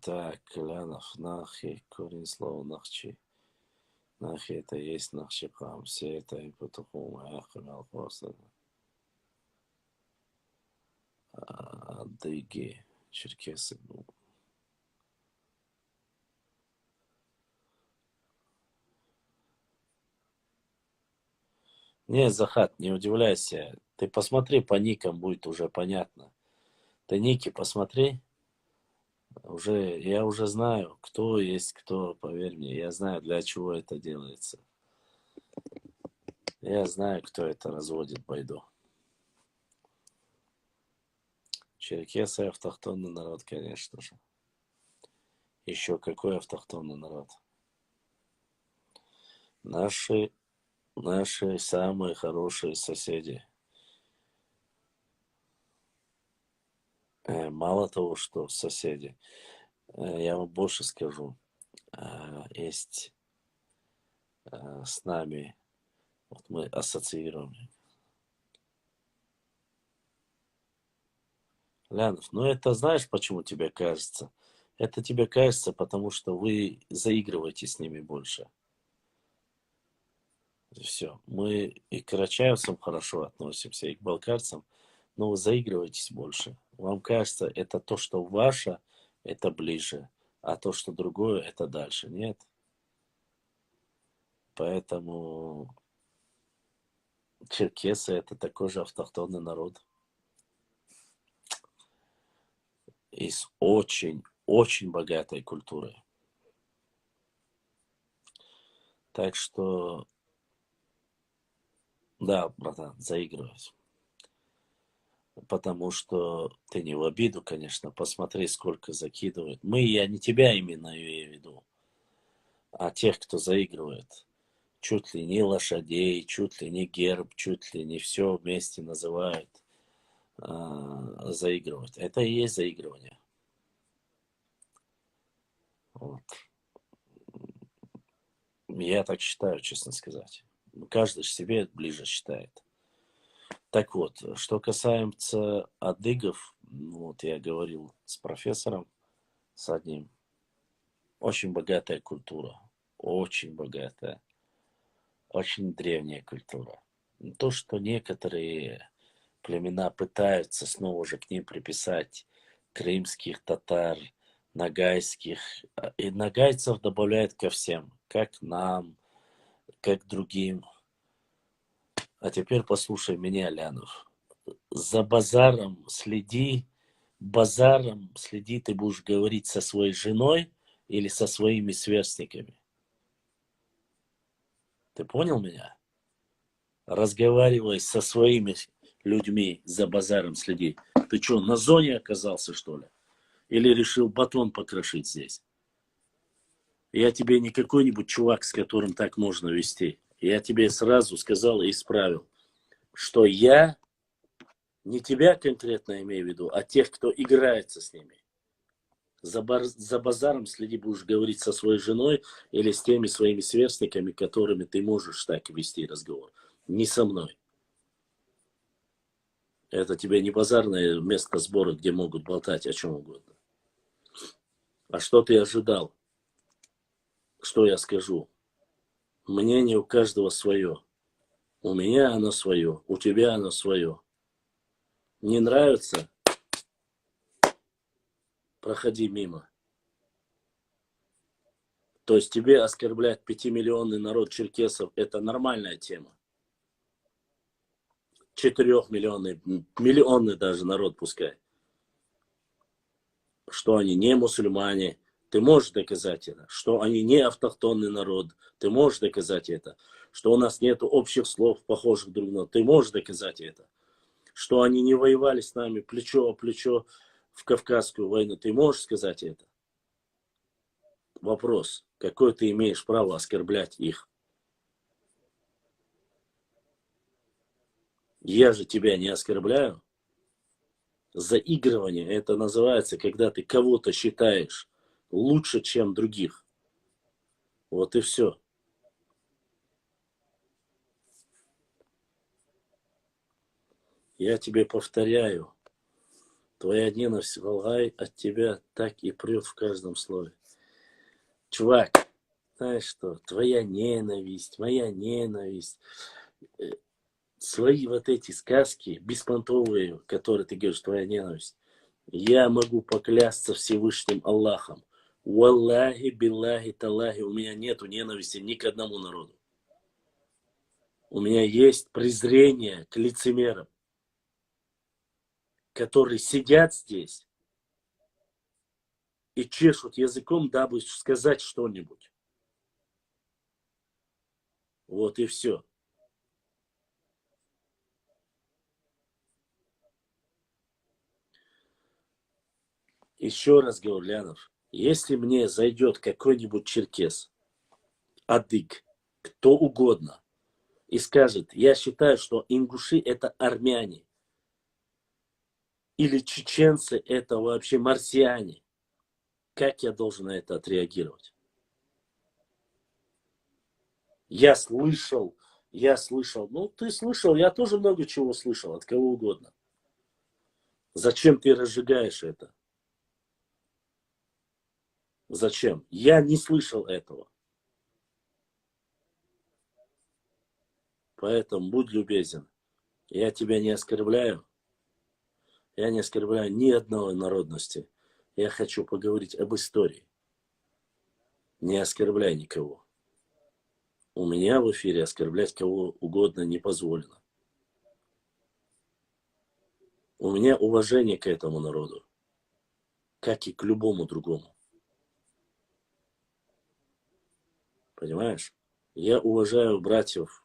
так, Лянов, нахи, корень слова нахчи. Нахи это и есть нахчикам. Все это и потухум, ахмел, просто. Адыги, черкесы. Не, Захат, не удивляйся. Ты посмотри по никам, будет уже понятно. Ты ники посмотри. Я уже знаю, кто есть кто, поверь мне. Я знаю, для чего это делается. Я знаю, кто это разводит байду. Черкесы — автохтонный народ, конечно же. Еще какой автохтонный народ? Наши самые хорошие соседи. Мало того, что соседи, я вам больше скажу. Есть с нами, вот мы ассоциируем. Лянов, ну это знаешь, почему тебе кажется? Это тебе кажется, потому что вы заигрываете с ними больше. Все. Мы и к карачаевцам хорошо относимся, и к балкарцам, но вы заигрываетесь больше. Вам кажется, это то, что ваше, это ближе, а то, что другое, это дальше. Нет. Поэтому черкесы — это такой же автохтонный народ. И с очень, очень богатой культурой. Так что, да, братан, заигрывать. Потому что ты не в обиду, конечно, посмотри, сколько закидывают. Я не тебя именно имею в виду, а тех, кто заигрывает. Чуть ли не лошадей, чуть ли не герб, чуть ли не все вместе называют заигрывать. Это и есть заигрывание. Вот. Я так считаю, честно сказать. Каждый себе ближе считает. Так вот, что касается адыгов, вот я говорил с профессором, с одним. Очень богатая культура. Очень богатая. Очень древняя культура. То, что некоторые племена пытаются снова же к ним приписать крымских татар, нагайских. И нагайцев добавляют ко всем. Как нам, как другим. А теперь послушай меня, Лянов. За базаром следи, ты будешь говорить со своей женой или со своими сверстниками. Ты понял меня? Разговаривай со своими людьми, за базаром следи. Ты что, на зоне оказался, что ли? Или решил батон покрошить здесь? Я тебе не какой-нибудь чувак, с которым так можно вести. Я тебе сразу сказал и исправил, что я не тебя конкретно имею в виду, а тех, кто играется с ними. За базаром следи, будешь говорить со своей женой или с теми своими сверстниками, которыми ты можешь так вести разговор. Не со мной. Это тебе не базарное место сбора, где могут болтать о чем угодно. А что ты ожидал? Что я скажу? Мнение у каждого свое. У меня оно свое, у тебя оно свое. Не нравится? Проходи мимо. То есть тебе оскорблять 5-миллионный народ черкесов – это нормальная тема. 4-миллионный, миллионный даже народ пускай. Что они не мусульмане, ты можешь доказать это. Что они не автохтонный народ, ты можешь доказать это. Что у нас нет общих слов, похожих друг на друга, ты можешь доказать это. Что они не воевали с нами плечо о плечо в Кавказскую войну, ты можешь сказать это. Вопрос, какое ты имеешь право оскорблять их? Я же тебя не оскорбляю. Заигрывание это называется, когда ты кого-то считаешь лучше, чем других. Вот и все. Я тебе повторяю, твоя ненависть, Валгай, от тебя так и прет в каждом слове. Чувак, знаешь что, твоя ненависть, моя ненависть, свои вот эти сказки беспонтовые, которые ты говоришь, твоя ненависть, я могу поклясться Всевышним Аллахом. Валлахи, биллахи, таллахи, у меня нету ненависти ни к одному народу. У меня есть презрение к лицемерам, которые сидят здесь и чешут языком, дабы сказать что-нибудь. Вот и все. Еще раз говорю, Лянов, если мне зайдет какой-нибудь черкес, адык, кто угодно, и скажет, я считаю, что ингуши это армяне, или чеченцы это вообще марсиане, как я должен на это отреагировать? Я слышал, ну ты слышал, я тоже много чего слышал, от кого угодно. Зачем ты разжигаешь это? Зачем? Я не слышал этого. Поэтому будь любезен. Я тебя не оскорбляю. Я не оскорбляю ни одной народности. Я хочу поговорить об истории. Не оскорбляй никого. У меня в эфире оскорблять кого угодно не позволено. У меня уважение к этому народу, как и к любому другому. Понимаешь? Я уважаю братьев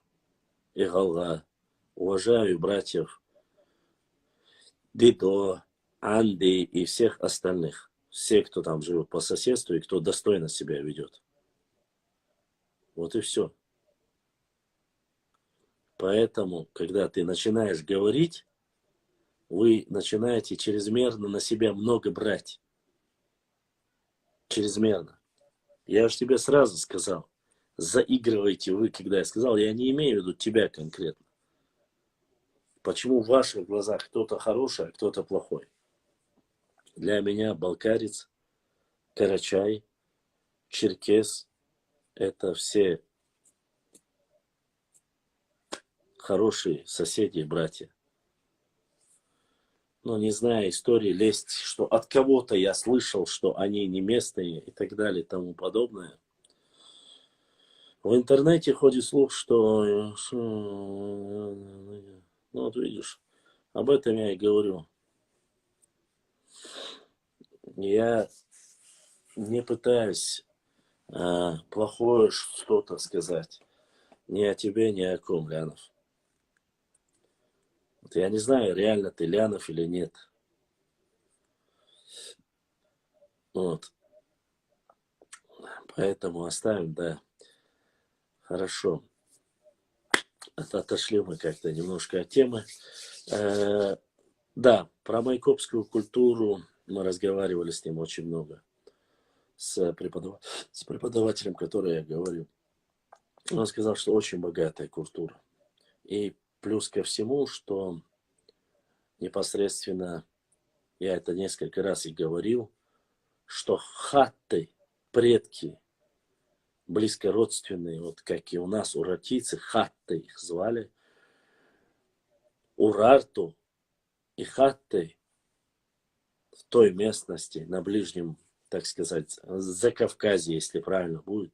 Игалга, уважаю братьев Дидо, Анди и всех остальных. Все, кто там живет по соседству и кто достойно себя ведет. Вот и все. Поэтому, когда ты начинаешь говорить, вы начинаете чрезмерно на себя много брать. Чрезмерно. Я же тебе сразу сказал, заигрываете вы, когда я сказал, я не имею в виду тебя конкретно. Почему в ваших глазах кто-то хороший, а кто-то плохой? Для меня балкарец, карачай, черкес – это все хорошие соседи и братья. Но не зная истории, лезть, что от кого-то я слышал, что они не местные и так далее и тому подобное. В интернете ходит слух, что... Ну вот видишь, об этом я и говорю. Я не пытаюсь плохое что-то сказать. Ни о тебе, ни о ком, Лянов. Вот я не знаю, реально ты Лянов или нет. Вот. Поэтому оставим, да. Хорошо. Отошли мы как-то немножко от темы. Да, про майкопскую культуру мы разговаривали с ним очень много. С преподавателем, который я говорил. Он сказал, что очень богатая культура. И плюс ко всему, что непосредственно, я это несколько раз и говорил, что хатты, предки, близко родственные, вот как и у нас, уратийцы, хатты их звали, Урарту и хатты в той местности, на ближнем, так сказать, Закавказье, если правильно будет,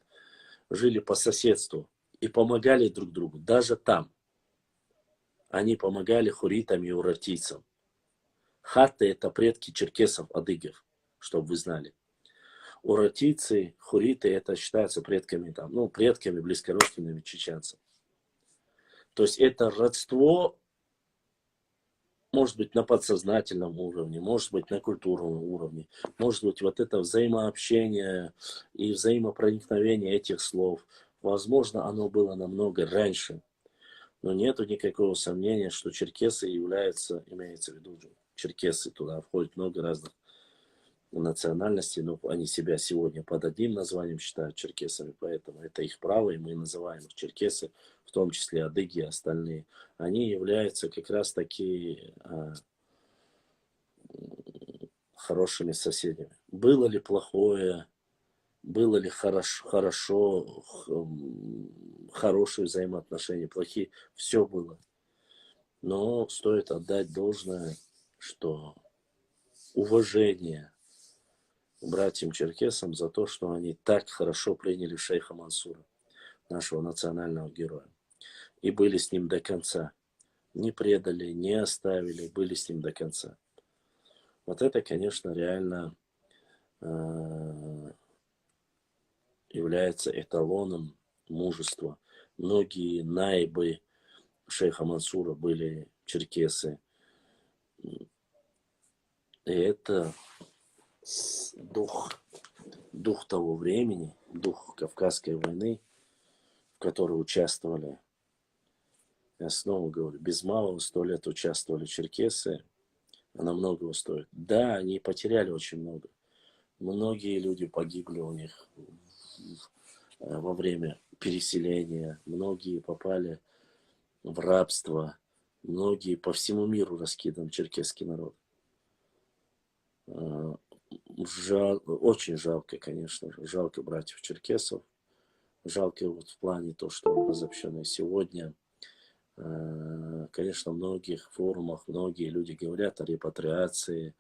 жили по соседству и помогали друг другу. Даже там они помогали хуритам и уратийцам. Хатты — это предки черкесов, адыгов, чтобы вы знали. Уратийцы, хуриты — это считаются предками, там, ну, предками, близкородственными чеченцев. То есть это родство, может быть, на подсознательном уровне, может быть, на культурном уровне, может быть, вот это взаимообщение и взаимопроникновение этих слов, возможно, оно было намного раньше. Но нету никакого сомнения, что черкесы являются, имеется в виду, черкесы, туда входит много разных национальностей, но они себя сегодня под одним названием считают черкесами, поэтому это их право, и мы называем их черкесы, в том числе адыги и остальные. Они являются как раз таки хорошими соседями. Было ли плохое, было ли хорошо, хорошие взаимоотношения, плохие, все было. Но стоит отдать должное, что уважение братьям-черкесам за то, что они так хорошо приняли шейха Мансура, нашего национального героя, и были с ним до конца. Не предали, не оставили, были с ним до конца. Вот это, конечно, реально является эталоном мужества. Многие наибы шейха Мансура были черкесы. И это дух того времени, дух Кавказской войны, в которой участвовали, я снова говорю, без малого 100 лет участвовали черкесы, она многого стоит. Да, они потеряли очень много. Многие люди погибли у них во время переселения, многие попали в рабство, многие по всему миру раскидан черкесский народ. Очень жалко, конечно же, жалко братьев черкесов, жалко вот в плане то, что разобщены сегодня. Конечно, в многих форумах многие люди говорят о репатриации,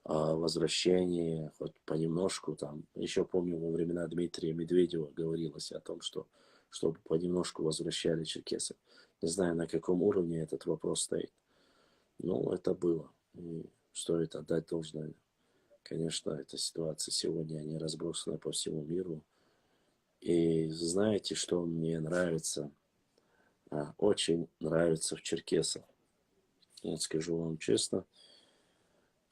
о возвращении, хоть понемножку там. Еще помню, во времена Дмитрия Медведева говорилось о том, что чтобы понемножку возвращали черкесов. Не знаю, на каком уровне этот вопрос стоит. Но это было. И стоит отдать должное. Конечно, эта ситуация сегодня, они разбросаны по всему миру. И знаете, что мне нравится? Очень нравится в черкесах. Я скажу вам честно.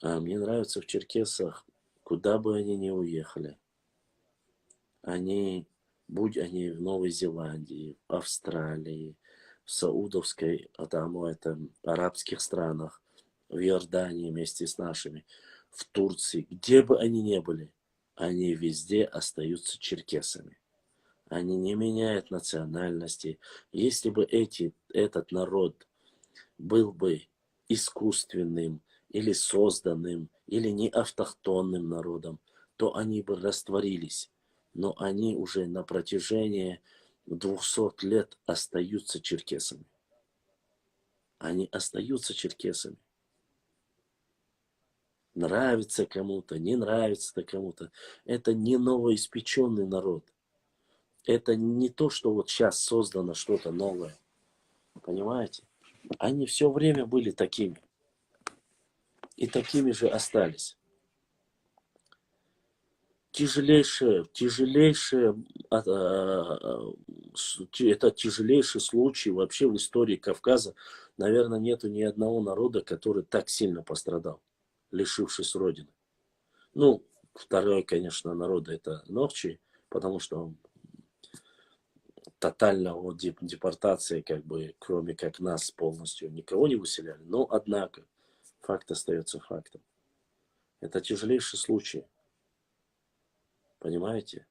Мне нравится в черкесах, куда бы они ни уехали. Они, будь они в Новой Зеландии, в Австралии, в Саудовской, арабских странах, в Иордании вместе с нашими, в Турции, где бы они ни были, они везде остаются черкесами. Они не меняют национальности. Если бы этот народ был бы искусственным, или созданным, или не автохтонным народом, то они бы растворились. Но они уже на протяжении 200 лет остаются черкесами. Они остаются черкесами. Нравится кому-то, не нравится кому-то. Это не новоиспеченный народ. Это не то, что вот сейчас создано что-то новое. Понимаете? Они все время были такими. И такими же остались. Это тяжелейший случай вообще в истории Кавказа. Наверное, нету ни одного народа, который так сильно пострадал, лишившись родины. Ну, второй, конечно, народ это Нохчи, потому что тотального депортации, как бы, кроме как нас полностью, никого не выселяли. Но, однако, факт остается фактом. Это тяжелейший случай. Понимаете?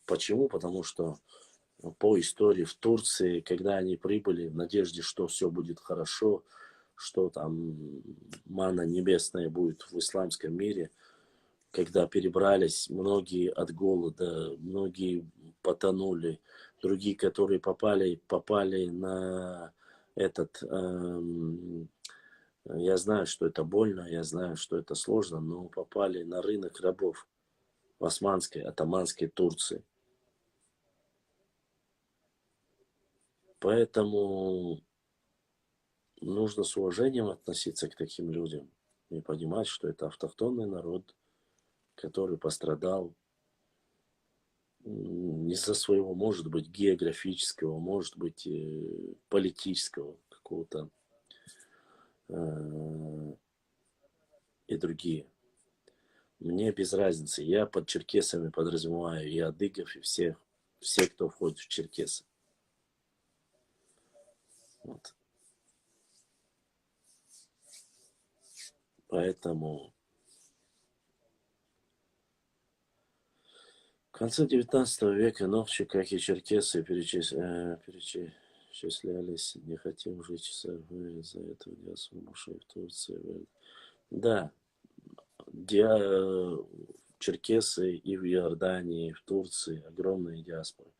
Почему? Потому что по истории в Турции, когда они прибыли в надежде, что все будет хорошо, что там манна небесная будет в исламском мире, когда перебрались, многие от голода, многие потонули, другие, которые попали на этот... я знаю, что это больно, я знаю, что это сложно, но попали на рынок рабов в османской, атаманской Турции. Поэтому нужно с уважением относиться к таким людям и понимать, что это автохтонный народ, который пострадал из-за своего, может быть, географического, может быть, политического какого-то и другие. Мне без разницы. Я под черкесами подразумеваю и адыгов, и все, кто входит в черкесы. Вот. Поэтому в конце 19 века Новчи, как и черкесы, перечислялись. Не хотим жить в Сарве, из-за этого диаспоры в Турции. Да, черкесы и в Иордании, и в Турции огромные диаспоры.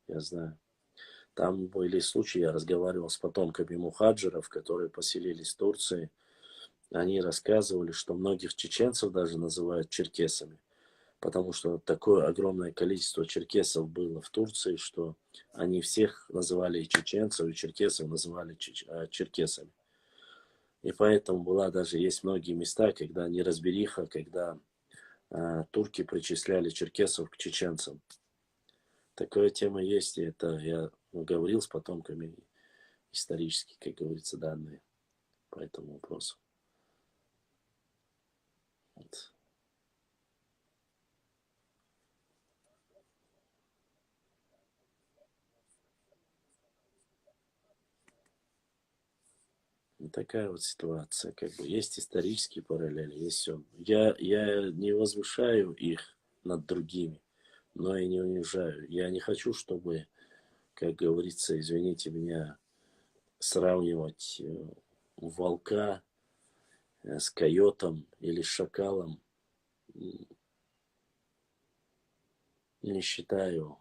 Я знаю. Там были случаи, я разговаривал с потомками мухаджиров, которые поселились в Турции. Они рассказывали, что многих чеченцев даже называют черкесами, потому что такое огромное количество черкесов было в Турции, что они всех называли и чеченцев, и черкесов называли черкесами. И поэтому есть многие места, когда неразбериха, когда турки причисляли черкесов к чеченцам. Такая тема есть, и это я говорил с потомками исторически, как говорится, данные по этому вопросу. Вот. И такая вот ситуация, как бы есть исторические параллели, есть все. Я не возвышаю их над другими, но и не унижаю. Я не хочу, чтобы, как говорится, извините меня, сравнивать волка с койотом или с шакалом. Не считаю.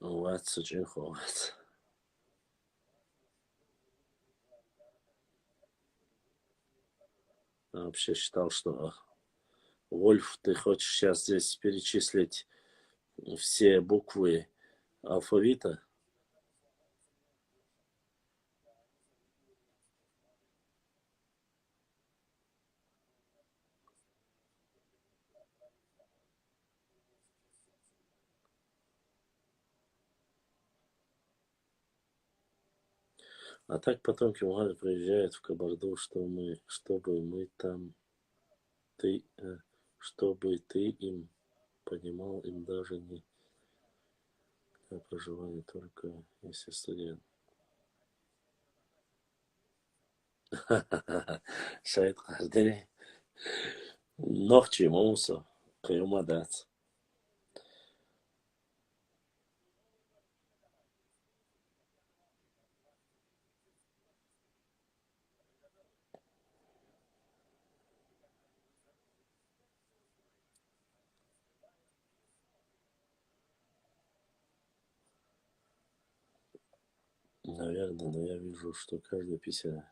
Ватс очень ховат. Я вообще считал, что Вольф, ты хочешь сейчас здесь перечислить все буквы алфавита? А так потомки Мухаммеда приезжают в Кабарду, чтобы мы там, чтобы ты им понимал, им даже не для проживания, только если студент. Шайт Хаздери. Нохчи Муса. Каюмадат. Наверное, но я вижу, что каждый 50.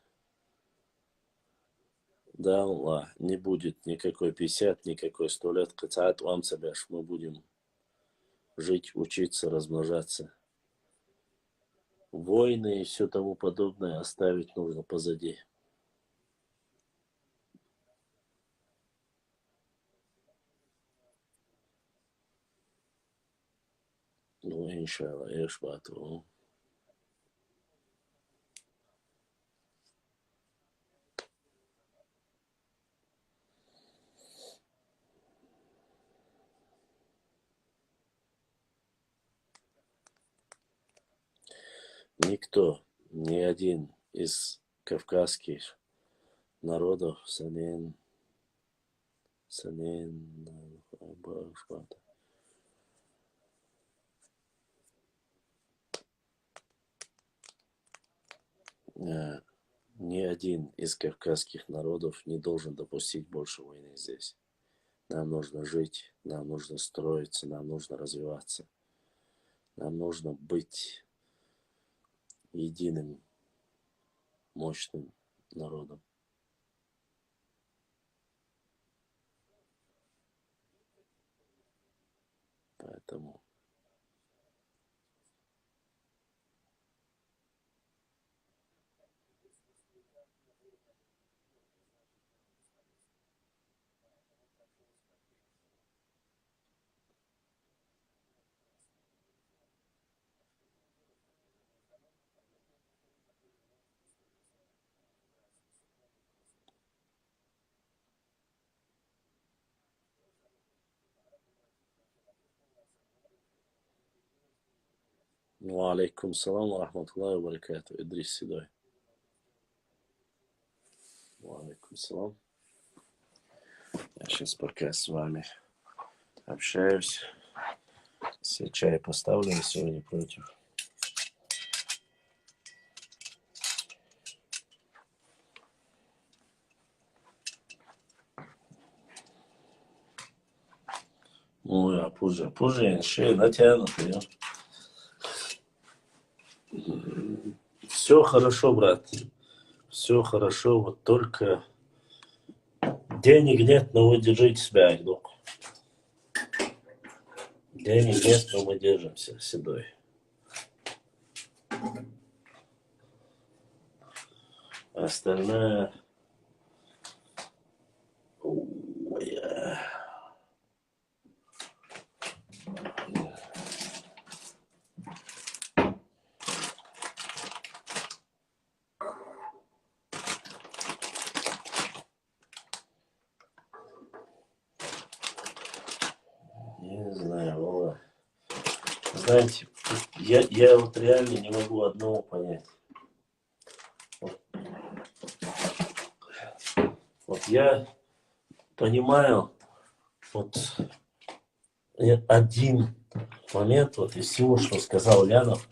Да, Аллах, не будет никакой 50, никакой 100 лет. Кацаат вам sabеш. Мы будем жить, учиться, размножаться. Войны и все тому подобное оставить нужно позади. Ну, иншалла, эшбату. Никто, ни один из кавказских народов э, ни один из кавказских народов не должен допустить больше войны здесь. Нам нужно жить, нам нужно строиться, нам нужно развиваться. Нам нужно быть единым, мощным народом. Поэтому ну, алейкум салам ва рахматуллахи ва баракату. Идрис Седой. Алейкум салам. Я сейчас пока с вами общаюсь. Все чай поставлю сегодня против. Ну, я позже, еще натянут ее. Все хорошо, брат. Все хорошо, вот только денег нет, но вы держите себя, друг. Денег нет, но мы держимся, Седой. Остальное... Не знаю, Вова. Знаете, я вот реально не могу одного понять. Вот я понимаю вот один момент вот из всего, что сказал Лянов.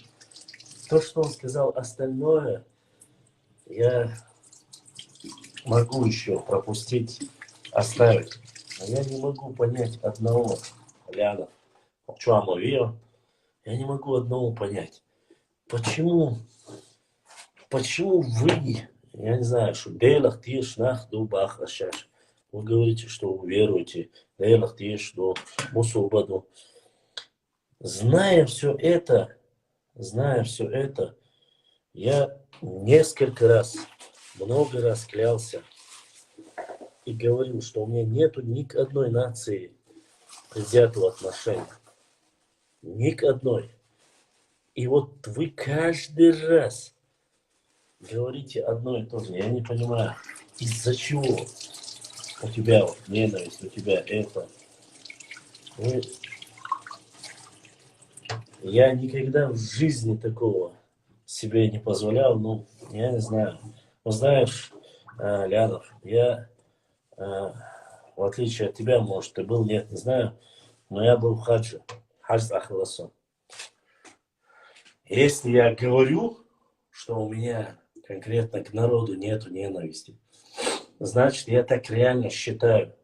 То, что он сказал, остальное я могу еще пропустить, оставить. Но я не могу понять одного, Лянов. Я не могу одного понять. Почему вы, я не знаю, что Дейлах Тиш Нах Дубах Ашаш. Вы говорите, что вы веруете, Дейлах Тиш до Мусубаду. Зная все это, я много раз клялся и говорил, что у меня нету ни к одной нации предвзятого отношения. Ни к одной. И вот вы каждый раз говорите одно и то же. Я не понимаю, из-за чего у тебя вот ненависть, у тебя это. Я никогда в жизни такого себе не позволял, ну, я не знаю. Ну, знаешь, Лянов, я, в отличие от тебя, может, ты был, нет, не знаю, но я был в хаджи, хадж Ахласан. Если я говорю, что у меня конкретно к народу нету ненависти, значит, я так реально считаю.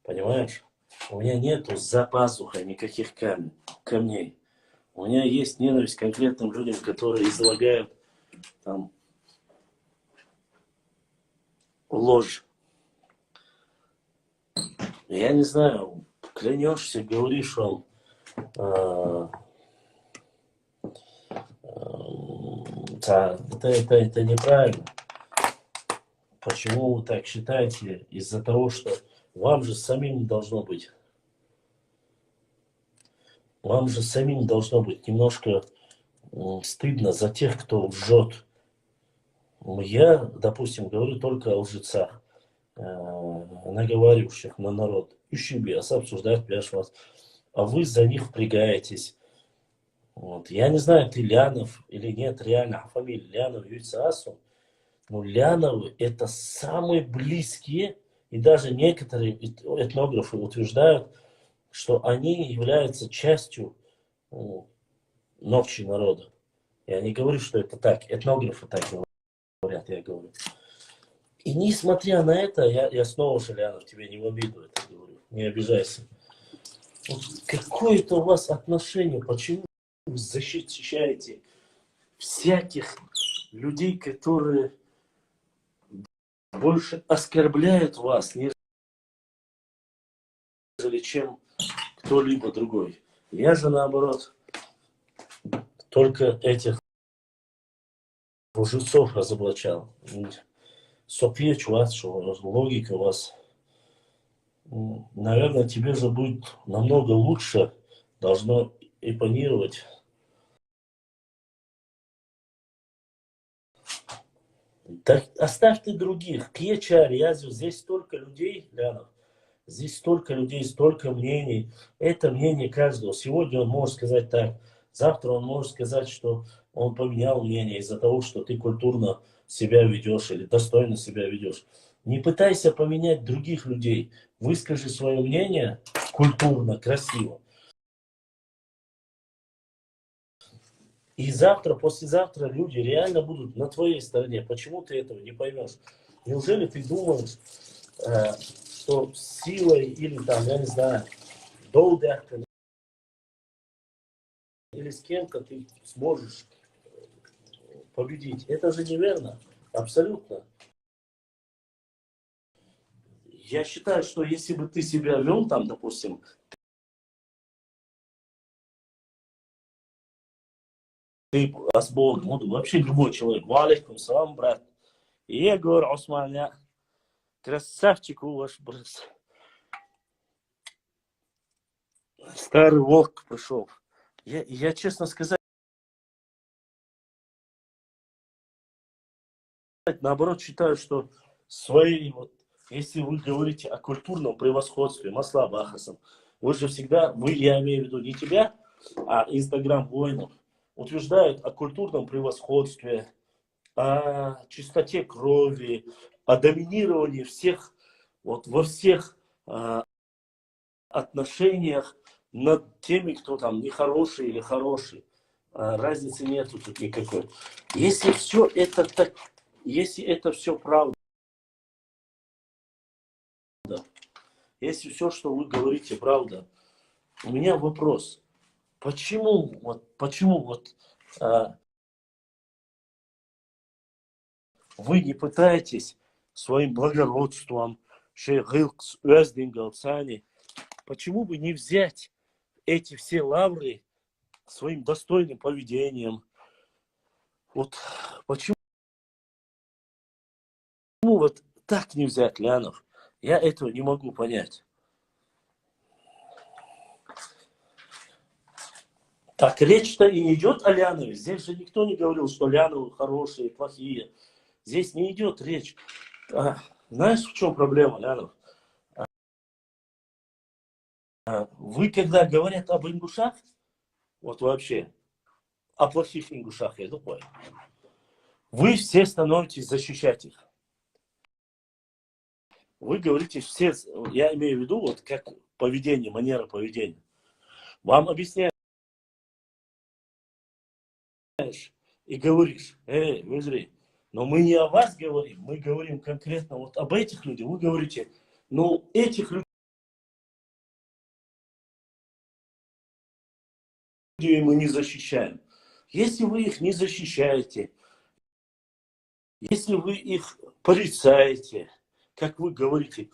Понимаешь? У меня нету за пазухой никаких камней. У меня есть ненависть к конкретным людям, которые излагают там ложь. Я не знаю, клянешься, говоришь вам, это неправильно. Почему вы так считаете? Из-за того, что вам же самим должно быть вам же самим должно быть немножко стыдно за тех, кто лжет. Я, допустим, говорю только о лжецах, наговаривающих на народ. Ищебес, обсуждать пляж вас. А вы за них впрягаетесь. Вот. Я не знаю, ты Лянов или нет, реально, фамилия Лянов, Юйцасу. Но Ляновы это самые близкие, и даже некоторые этнографы утверждают, что они являются частью ногчи народа. Я не говорю, что это так, этнографы так говорят, я говорю. И несмотря на это, я снова же, Лянов, тебе не в обиду это говорю, не обижайся. Вот какое-то у вас отношение, почему вы защищаете всяких людей, которые больше оскорбляют вас, нежели чем кто-либо другой. Я же наоборот только этих лжецов разоблачал. София чувак, что логика у вас, наверное, тебе же будет намного лучше, должно импонировать. Так оставь ты других. Кеча, Рязю, здесь столько людей, Лянов. Здесь столько людей, столько мнений. Это мнение каждого. Сегодня он может сказать так. Завтра он может сказать, что он поменял мнение из-за того, что ты культурно себя ведешь или достойно себя ведешь. Не пытайся поменять других людей. Выскажи свое мнение культурно, красиво. И завтра, послезавтра люди реально будут на твоей стороне. Почему ты этого не поймешь? Неужели ты думаешь, что силой или там, я не знаю, долдяхкой или с кем-то ты сможешь победить? Это же неверно. Абсолютно. Я считаю, что если бы ты себя вел там, допустим, ты с Богом, ну, вообще любой человек, валейкум салам, брат, Егор, Осман, я красавчик у ваш брат. Старый волк пришел. Я честно сказать, наоборот считаю, что свои, вот, если вы говорите о культурном превосходстве, Масла Бахасом, вы же всегда, я имею в виду не тебя, а Инстаграм воинов, утверждают о культурном превосходстве, о чистоте крови, о доминировании всех, вот во всех отношениях над теми, кто там нехороший или хороший. Разницы нету тут никакой. Если все это так, если это все правда, если все, что вы говорите, правда, у меня вопрос. Почему вы не пытаетесь своим благородством, почему бы не взять эти все лавры своим достойным поведением? Вот почему вот так не взять, Лянов? Я этого не могу понять. Так речь-то и не идет о Лянове. Здесь же никто не говорил, что Ляновы хорошие, плохие. Здесь не идет речь. Знаешь, в чем проблема, Лянов? Вы, когда говорят об ингушах, вот вообще, о плохих ингушах, я думаю, вы все становитесь защищать их. Вы говорите все, я имею в виду, вот как поведение, манера поведения. Вам объясняют и говоришь, Визри, но мы не о вас говорим, мы говорим конкретно вот об этих людях. Вы говорите, ну этих людей мы не защищаем. Если вы их не защищаете, если вы их порицаете, как вы говорите,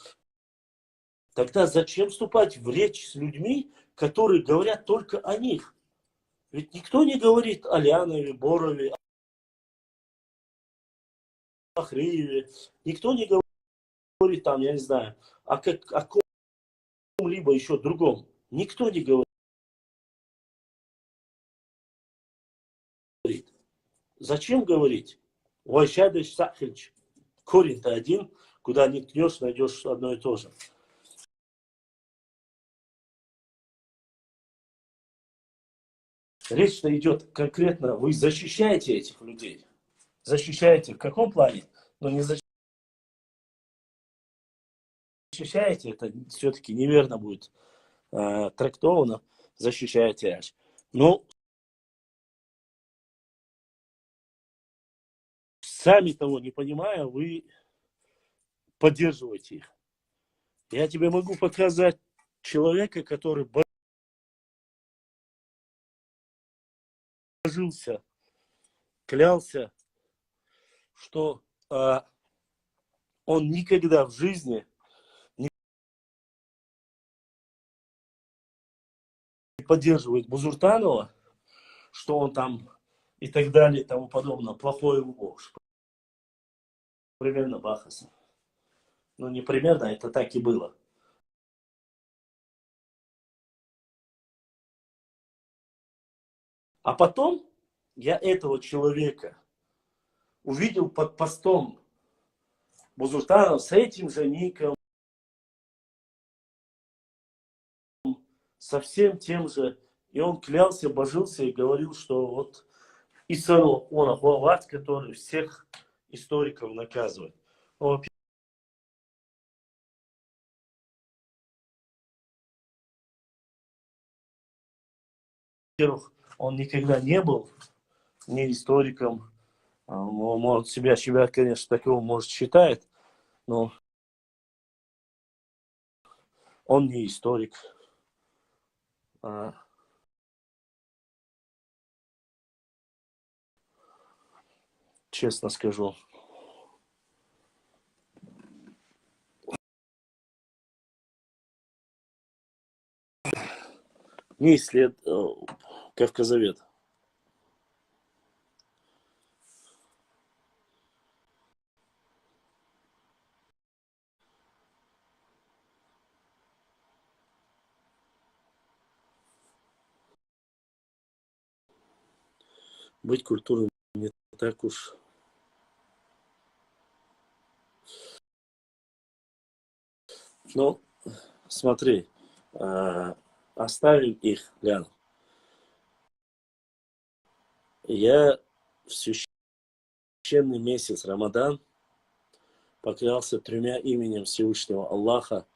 тогда зачем вступать в речь с людьми, которые говорят только о них? Ведь никто не говорит о Лянове, Борове, о Хриеве. Никто не говорит там, я не знаю, о ком-либо еще другом. Никто не говорит. зачем говорить? Вайшадыш Сахильч. Корень-то один, куда ни ткнешь, найдешь одно и то же. Речь-то идет конкретно, вы защищаете этих людей. Защищаете в каком плане? Но не защищаете, это все-таки неверно будет трактовано. Защищаете аж. Но сами того не понимая, вы поддерживаете их. Я тебе могу показать человека, который божился, клялся, что он никогда в жизни не поддерживает Бузуртанова, что он там и так далее и тому подобное, плохой бог. Примерно Бахас. Ну, не примерно, это так и было. А потом я этого человека увидел под постом Бузуртанов с этим же ником, со всем тем же. И он клялся, божился и говорил, что вот Исану он Ахуават, который всех историков наказывает. Ну, во-первых, он никогда не был ни историком. Он себя, конечно, такого, может, считает, но он не историк. Честно скажу. Не исслед... Кавказовед. Быть культурным не так уж. Ну, смотри, оставим их, Лян. Я в священный месяц Рамадан поклялся 3 именем Всевышнего Аллаха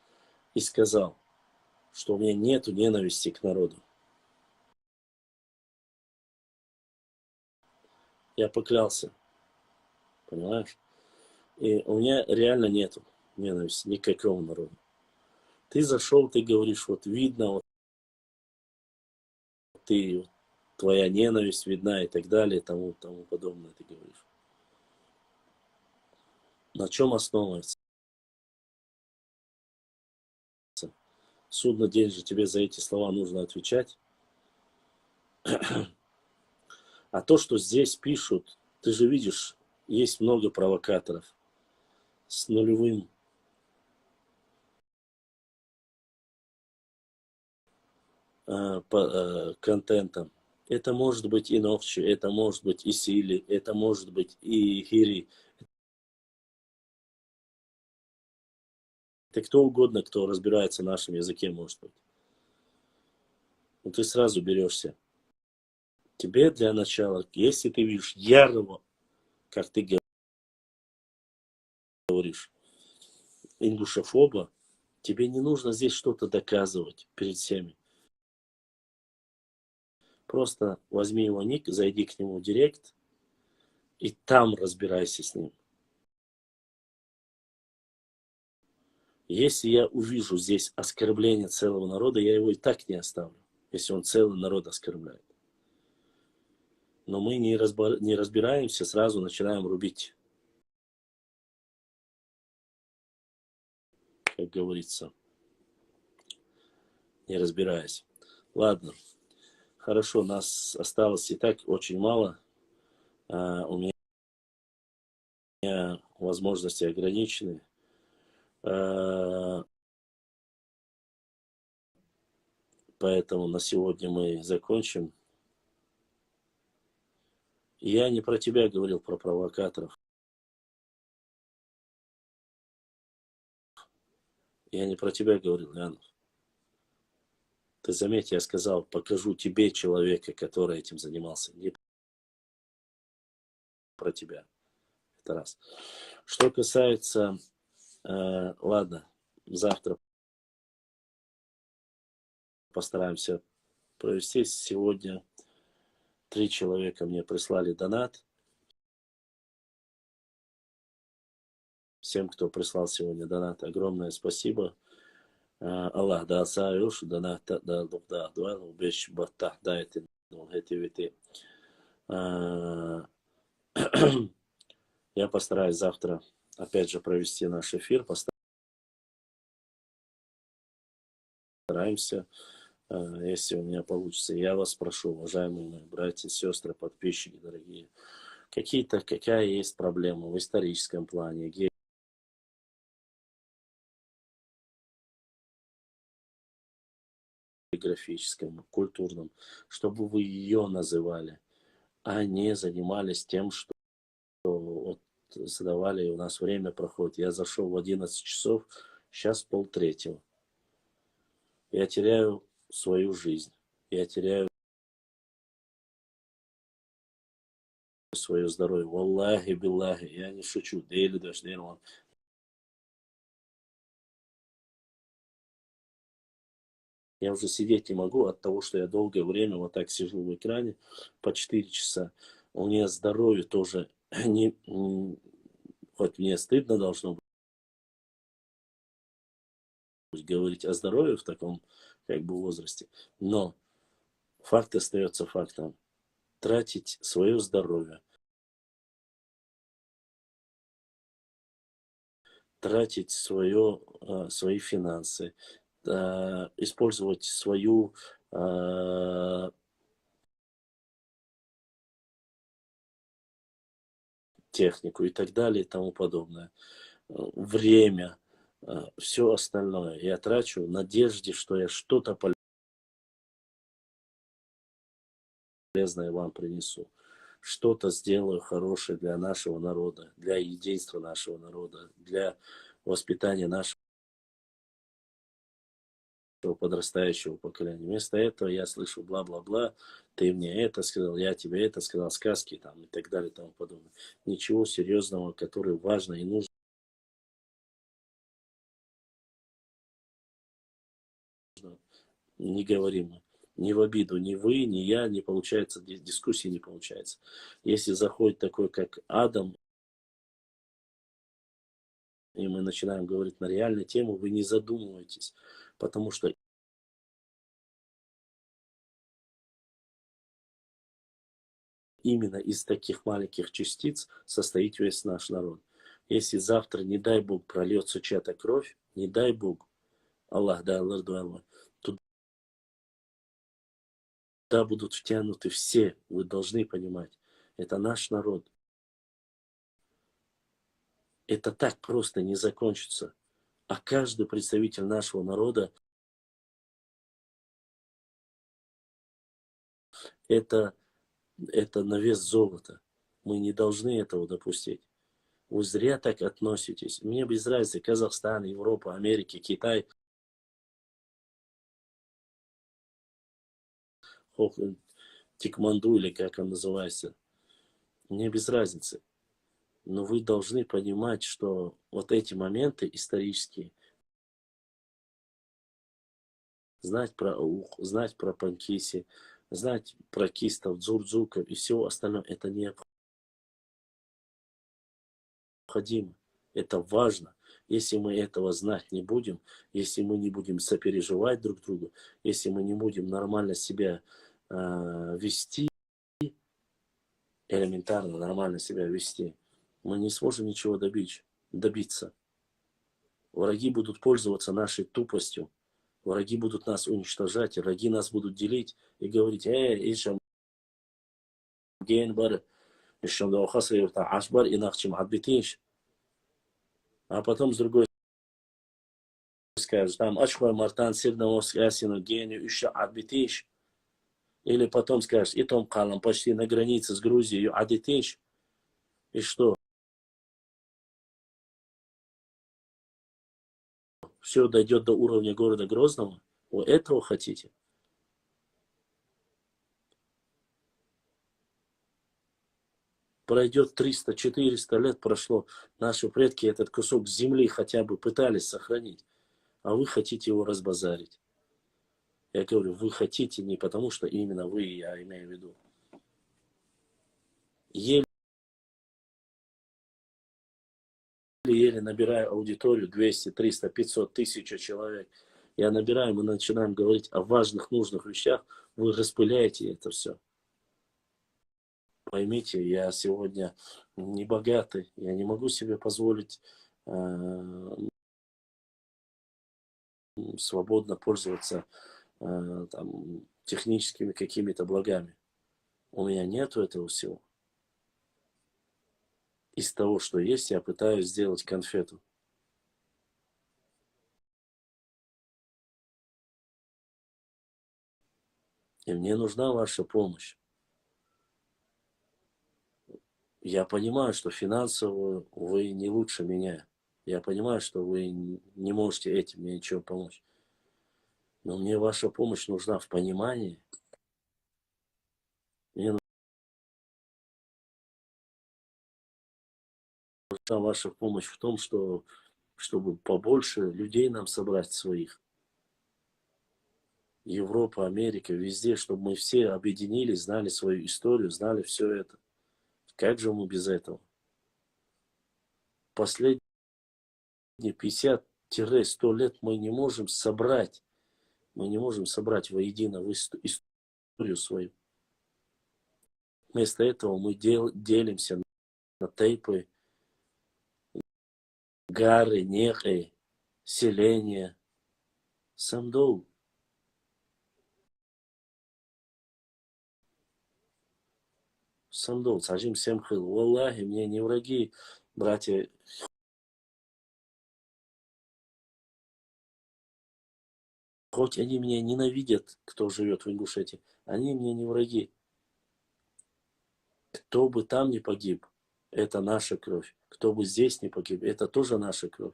и сказал, что у меня нету ненависти к народу. Я поклялся, понимаешь? И у меня реально нету ненависти ни к какому народу. Ты зашел, ты говоришь, вот видно, вот ты, твоя ненависть видна и так далее, и тому подобное ты говоришь. На чем основывается? Судный день же тебе за эти слова нужно отвечать. А то, что здесь пишут, ты же видишь, есть много провокаторов с нулевым контентом. Это может быть и Новчи, это может быть и Сили, это может быть и Хири. Это кто угодно, кто разбирается в нашем языке, может быть. Но ты сразу берешься. Тебе для начала, если ты видишь ярого, как ты говоришь, ингушофоба, тебе не нужно здесь что-то доказывать перед всеми. Просто возьми его ник, зайди к нему в директ и там разбирайся с ним. Если я увижу здесь оскорбление целого народа, я его и так не оставлю, если он целый народ оскорбляет. Но мы не разбираемся, сразу начинаем рубить. Как говорится, не разбираясь. Ладно, хорошо, нас осталось и так очень мало. У меня возможности ограничены. Поэтому на сегодня мы закончим. Я не про тебя говорил, про провокаторов. Я не про тебя говорил, Янов. Ты заметь, я сказал, покажу тебе человека, который этим занимался. Не про тебя. Это раз. Что касается, ладно, завтра постараемся провести. Сегодня 3 человека мне прислали донат. Всем, кто прислал сегодня донат, огромное спасибо. Аллах да саюш, донат да лукда дуэл, беш баттах дайтин, хэтивити. Я постараюсь завтра, опять же, провести наш эфир. Постараемся, если у меня получится. Я вас прошу, уважаемые мои братья, сестры, подписчики, дорогие, какая есть проблема в историческом плане, географическом, культурном, чтобы вы ее называли, а не занимались тем, что вот задавали, и у нас время проходит. Я зашел в 11 часов, сейчас 2:30. Я теряю свою жизнь, я теряю свое здоровье. Валлахи, биллахи, я не шучу. Дейли даже, я уже сидеть не могу от того, что я долгое время вот так сижу в экране по 4 часа. У меня здоровье тоже не... Хоть мне стыдно должно быть говорить о здоровье в таком как бы возрасте, но факт остается фактом. Тратить свое здоровье, тратить свои финансы, использовать свою технику и так далее и тому подобное. Время, все остальное я трачу в надежде, что я что-то полезное вам принесу. Что-то сделаю хорошее для нашего народа, для единства нашего народа, для воспитания нашего подрастающего поколения. Вместо этого я слышу бла-бла-бла, ты мне это сказал, я тебе это сказал, сказки там и так далее и тому подобное. Ничего серьезного, которое важно и нужно, не говорим. Ни в обиду, ни вы, ни я, не получается, дискуссии не получается. Если заходит такой, как Адам, и мы начинаем говорить на реальную тему, вы не задумываетесь, потому что именно из таких маленьких частиц состоит весь наш народ. Если завтра, не дай Бог, прольется чья-то кровь, не дай Бог, Аллах да Аллах дуалла, туда будут втянуты все, вы должны понимать. Это наш народ. Это так просто не закончится. А каждый представитель нашего народа это на вес золота. Мы не должны этого допустить. Вы зря так относитесь. Мне без разницы, Казахстан, Европа, Америка, Китай, Тикманду или как он называется. Мне без разницы. Но вы должны понимать, что вот эти моменты исторические, знать про Ух, знать про Панкиси, знать про Кистов, Дзурдзуков и все остальное, это необходимо. Это важно. Если мы этого знать не будем, если мы не будем сопереживать друг другу, если мы не будем нормально себя вести, элементарно нормально себя вести, мы не сможем ничего добиться. Враги будут пользоваться нашей тупостью, враги будут нас уничтожать, враги нас будут делить и говорить, ишам гейнбар, ишам даухасри ашбар инахчим адбитиш. А потом с другой скажешь, там Ачхуа Мартан Сирдамовский Асину гению еще адбитиш. Или потом скажешь, и Том Калам почти на границе с Грузией, Адитинч. И что? Все дойдет до уровня города Грозного? Вы этого хотите? Пройдет 300-400 лет прошло, наши предки этот кусок земли хотя бы пытались сохранить, а вы хотите его разбазарить. Я говорю, вы хотите не потому, что именно вы, я имею в виду. Еле набираю аудиторию 200, 300, 500, 1000 человек. Я набираю, мы начинаем говорить о важных, нужных вещах, вы распыляете это все. Поймите, я сегодня не богатый, я не могу себе позволить свободно пользоваться там, техническими какими-то благами. У меня нету этого всего. Из того, что есть, я пытаюсь сделать конфету. И мне нужна ваша помощь. Я понимаю, что финансово вы не лучше меня. Я понимаю, что вы не можете этим мне ничего помочь. Но мне ваша помощь нужна в понимании. Мне нужна ваша помощь в том, чтобы побольше людей нам собрать своих. Европа, Америка, везде, чтобы мы все объединились, знали свою историю, знали все это. Как же мы без этого? Последние 50-100 лет мы не можем собрать воедино историю свою. Вместо этого мы делимся на тейпы, гары, нехи, селения, самдоу. Самдоу, сажим всем хил. Валлахи, мне не враги, братья. Хоть они меня ненавидят, кто живет в Ингушетии, они мне не враги. Кто бы там ни погиб, это наша кровь. Кто бы здесь не погиб, это тоже наша кровь.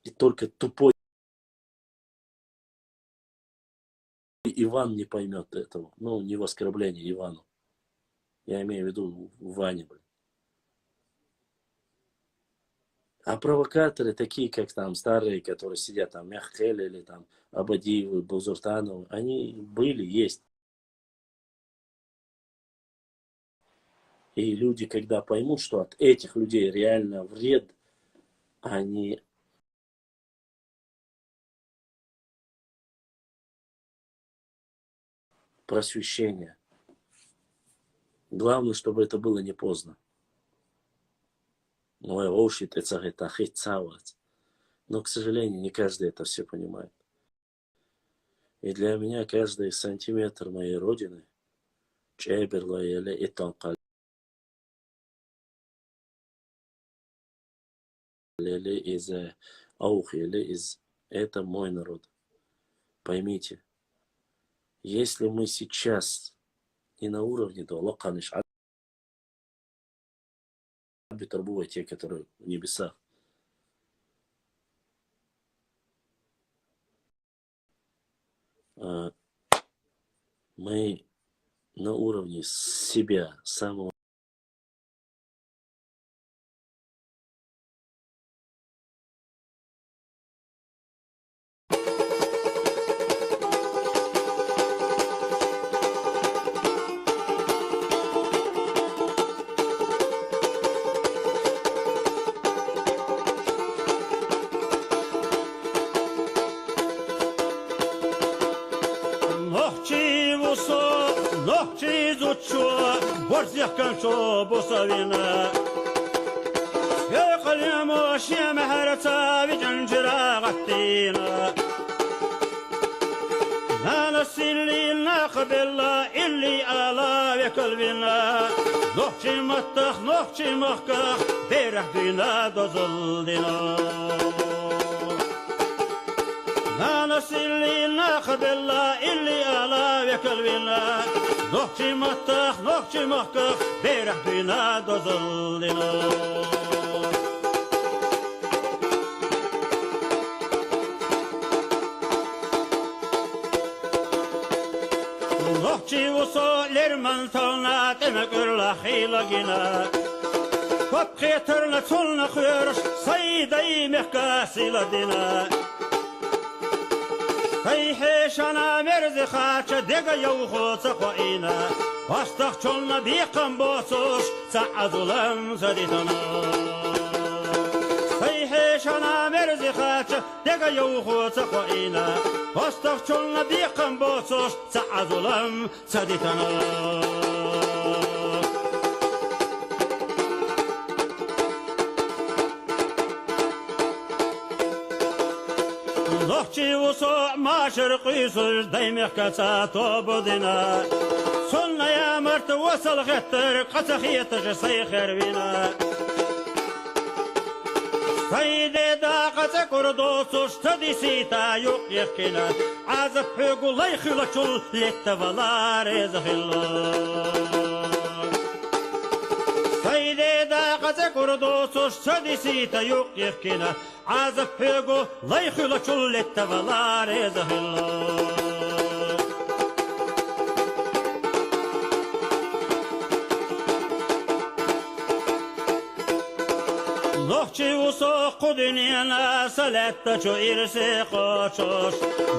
И только тупой Иван не поймет этого. Ну, не в оскорблении Ивану. Я имею в виду Ване, блин. А провокаторы, такие как там старые, которые сидят там, Мяхтели или там Абадиевы, Бузуртановы, они были, есть. И люди, когда поймут, что от этих людей реально вред, они просвещение. Главное, чтобы это было не поздно. Но, к сожалению, не каждый это все понимает. И для меня каждый сантиметр моей родины это мой народ. Поймите, если мы сейчас не на уровне, то лаканыш арбитр те, которые в небесах. Мы на уровне себя, самого Борзяхканчо босавина يقلم شيا مهرتا بجنجرا غتينا أنا السلي نقبل اللي على بقلبنا نحكي مطخ نحكي مخكخ بيرح بينا دزلدنا أنا سلي ناخذ الله اللي على قلبنا نحكي مطخ نحكي مخخ بيرح بينا دظلنا نحكي وصول من تلنا تمكر لخيلقنا وبخيترنا تلنا خيرش صيدي مكاسي لدينا Kayheşana merzi xaça dega yavğu çaqoina Baştaq çolna diqan bosuş Sa'azulam zadidana Kayheşana merzi xaça dega yavğu çaqoina Baştaq çolna diqan bosuş Sa'azulam zadidana Nohçi uso maşır kuyusuz daymih kaça tobudina Sunnaya mart vasal gittir qaçaq yetiş sayxer vina Sayde da qaça kurdu suçta disita yok yakina Azap hügulay xılaçul lette valar ezhilla Sayde da qaça kurdu suçta disita yok yakina Azap hügu layxıla çullette valar ezhilla Nohçi uso kudinina saletta çu irsi qoçoş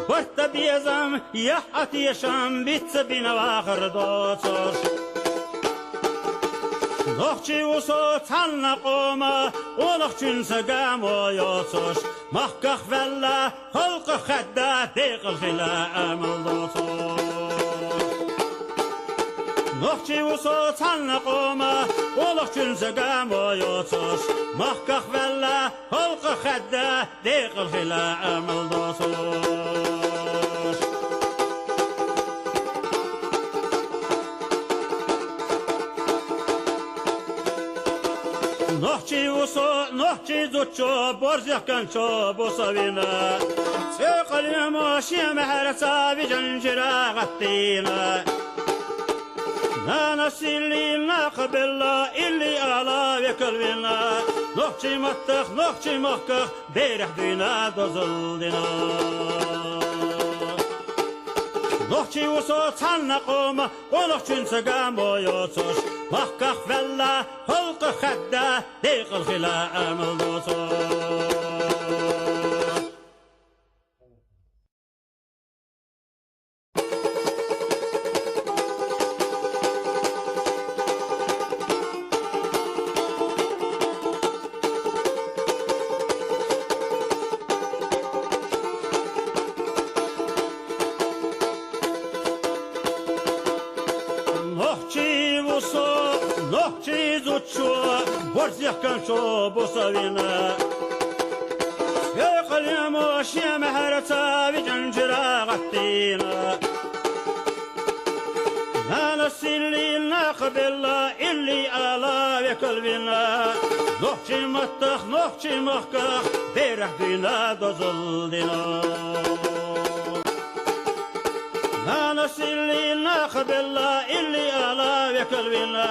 Barta biyazam yah atiyasham bitse bina vaxır doçoş Nohçi uso tanna qoma Oğlaq cünse gamoyosoş Mahkaq valla halqa xadda Deqil xila amal dosoş Nohçi uso tanna qoma Oğlaq cünse gamoyosoş Mahkaq valla halqa xadda Deqil xila amal dosoş Nohçi uso, nohçi zuccio, borzih kancho busavina Seqal yamoshi maharasa bijanjira ghattina Nana silli naqbilla illi ala ve kalbina Nohçi mattaq, nohçi mahkaq, berih dina dozildina Nohçi uso tanna qoma, oğlaq cünse gamoyosoş Mahkaq valla halqa xadda Deqil xila amal dosoş Nohçi zuccio, borzih kancho busavina Seqal yamoshi maharasa bijanjira ghattina Nana silli naqbilla illi ala ve kalbina Nohçi mattaq, nohçi mahkaq, berih dina dozildina Nana silli naqbilla illi ala ve kalbina